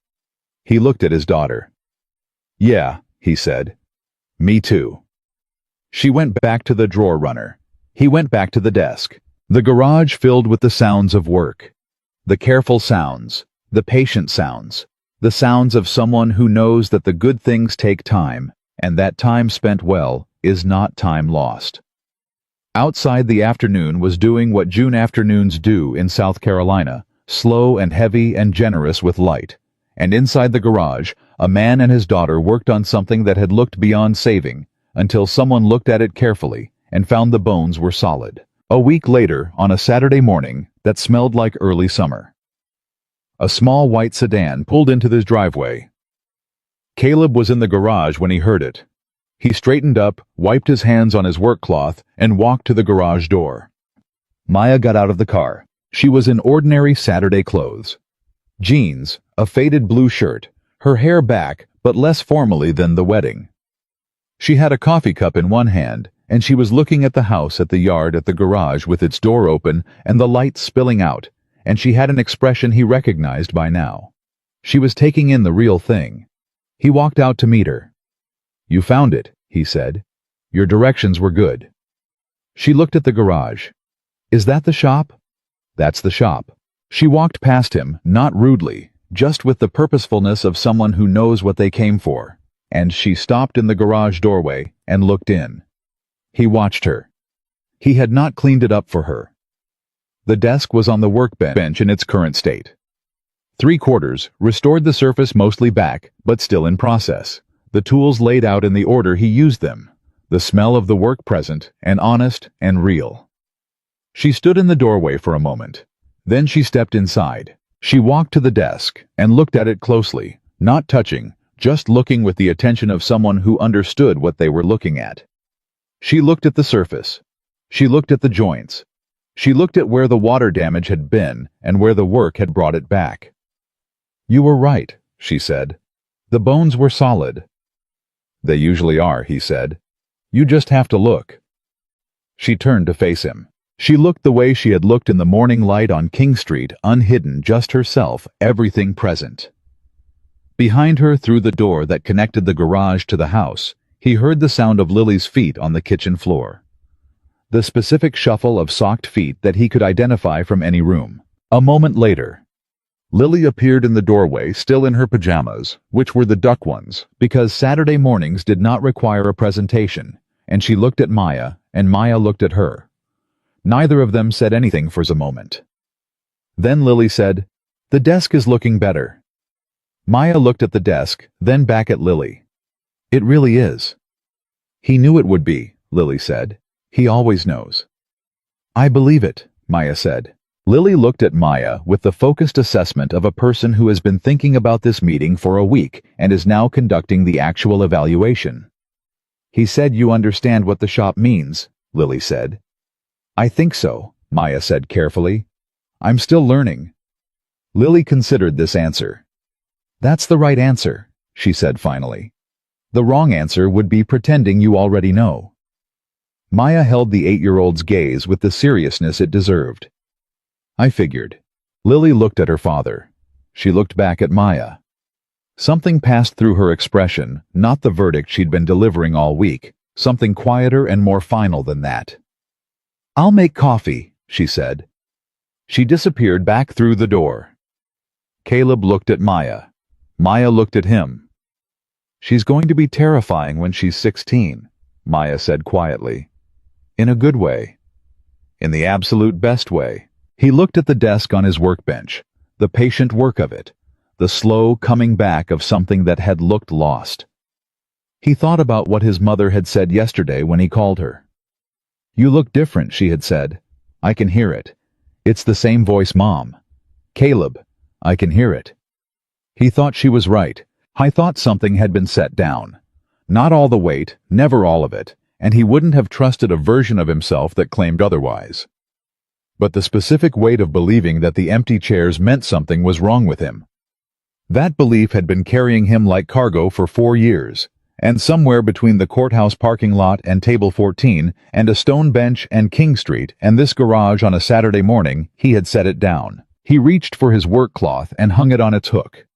He looked at his daughter. "Yeah," he said. "Me too." She went back to the drawer runner. He went back to the desk. The garage filled with the sounds of work. The careful sounds, the patient sounds, the sounds of someone who knows that the good things take time, and that time spent well is not time lost. Outside, the afternoon was doing what June afternoons do in South Carolina, slow and heavy and generous with light. And inside the garage, a man and his daughter worked on something that had looked beyond saving, until someone looked at it carefully and found the bones were solid. A week later, on a Saturday morning that smelled like early summer, a small white sedan pulled into his driveway. Caleb was in the garage when he heard it. He straightened up, wiped his hands on his work cloth, and walked to the garage door. Maya got out of the car. She was in ordinary Saturday clothes. Jeans, a faded blue shirt, her hair back, but less formally than the wedding. She had a coffee cup in one hand, and she was looking at the house, at the yard, at the garage with its door open and the light spilling out, and she had an expression he recognized by now. She was taking in the real thing. He walked out to meet her. "You found it," he said. "Your directions were good." She looked at the garage. "Is that the shop?" "That's the shop." She walked past him, not rudely, just with the purposefulness of someone who knows what they came for, and she stopped in the garage doorway and looked in. He watched her. He had not cleaned it up for her. The desk was on the workbench in its current state. 3/4, restored, the surface mostly back, but still in process. The tools laid out in the order he used them. The smell of the work present, and honest and real. She stood in the doorway for a moment. Then she stepped inside. She walked to the desk and looked at it closely, not touching, just looking with the attention of someone who understood what they were looking at. She looked at the surface. She looked at the joints. She looked at where the water damage had been and where the work had brought it back. "You were right," she said. "The bones were solid." "They usually are," he said. "You just have to look." She turned to face him. She looked the way she had looked in the morning light on King Street, unhidden, just herself, everything present. Behind her, through the door that connected the garage to the house, he heard the sound of Lily's feet on the kitchen floor. The specific shuffle of socked feet that he could identify from any room. A moment later, Lily appeared in the doorway, still in her pajamas, which were the duck ones, because Saturday mornings did not require a presentation, and she looked at Maya, and Maya looked at her. Neither of them said anything for a moment. Then Lily said, "The desk is looking better." Maya looked at the desk, then back at Lily. "It really is." "He knew it would be," Lily said. "He always knows." "I believe it," Maya said. Lily looked at Maya with the focused assessment of a person who has been thinking about this meeting for a week and is now conducting the actual evaluation. "He said you understand what the shop means," Lily said. "I think so," Maya said carefully. "I'm still learning." Lily considered this answer. "That's the right answer," she said finally. "The wrong answer would be pretending you already know." Maya held the 8-year-old's gaze with the seriousness it deserved. "I figured." Lily looked at her father. She looked back at Maya. Something passed through her expression, not the verdict she'd been delivering all week, something quieter and more final than that. "I'll make coffee," she said. She disappeared back through the door. Caleb looked at Maya. Maya looked at him. "She's going to be terrifying when she's 16, Maya said quietly. "In a good way. In the absolute best way." He looked at the desk on his workbench, the patient work of it, the slow coming back of something that had looked lost. He thought about what his mother had said yesterday when he called her. "You look different," she had said. "I can hear it. It's the same voice, Mom. Caleb, I can hear it." He thought she was right. I thought something had been set down. Not all the weight, never all of it, and he wouldn't have trusted a version of himself that claimed otherwise. But the specific weight of believing that the empty chairs meant something was wrong with him. That belief had been carrying him like cargo for 4 years, and somewhere between the courthouse parking lot and Table 14 and a stone bench and King Street and this garage on a Saturday morning, he had set it down. He reached for his work cloth and hung it on its hook.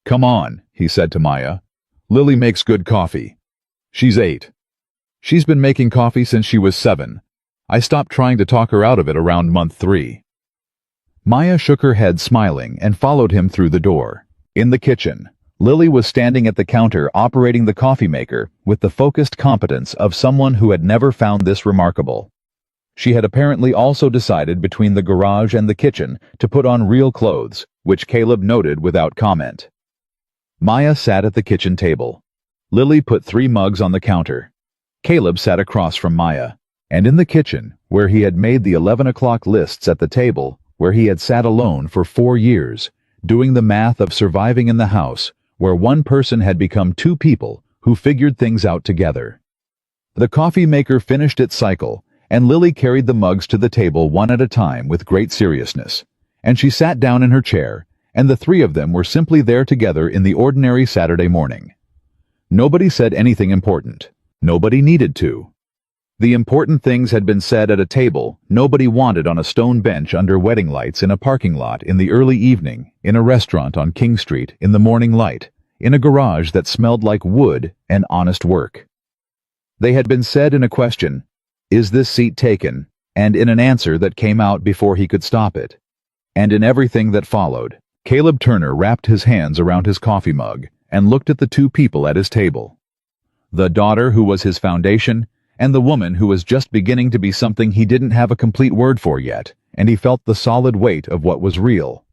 "Come on," he said to Maya. "Lily makes good coffee. She's 8. She's been making coffee since she was 7. I stopped trying to talk her out of it around month 3. Maya shook her head smiling and followed him through the door. In the kitchen, Lily was standing at the counter operating the coffee maker with the focused competence of someone who had never found this remarkable. She had apparently also decided between the garage and the kitchen to put on real clothes, which Caleb noted without comment. Maya sat at the kitchen table. Lily put 3 mugs on the counter. Caleb sat across from Maya. And in the kitchen, where he had made the 11 o'clock lists at the table, where he had sat alone for 4 years, doing the math of surviving in the house, where one person had become 2 people who figured things out together. The coffee maker finished its cycle, and Lily carried the mugs to the table one at a time with great seriousness, and she sat down in her chair, and the 3 of them were simply there together in the ordinary Saturday morning. Nobody said anything important. Nobody needed to. The important things had been said at a table nobody wanted on a stone bench under wedding lights in a parking lot in the early evening, in a restaurant on King Street in the morning light, in a garage that smelled like wood and honest work. They had been said in a question, "Is this seat taken?" and in an answer that came out before he could stop it. And in everything that followed, Caleb Turner wrapped his hands around his coffee mug and looked at the 2 people at his table. The daughter who was his foundation, and the woman who was just beginning to be something he didn't have a complete word for yet, and he felt the solid weight of what was real.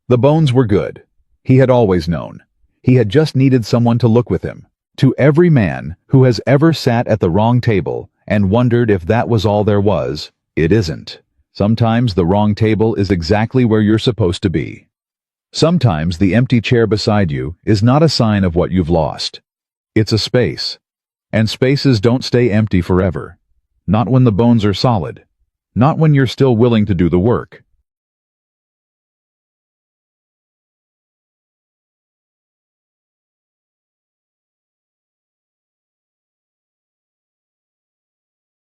The bones were good. He had always known. He had just needed someone to look with him. To every man who has ever sat at the wrong table and wondered if that was all there was, it isn't. Sometimes the wrong table is exactly where you're supposed to be. Sometimes the empty chair beside you is not a sign of what you've lost. It's a space. And spaces don't stay empty forever. Not when the bones are solid. Not when you're still willing to do the work.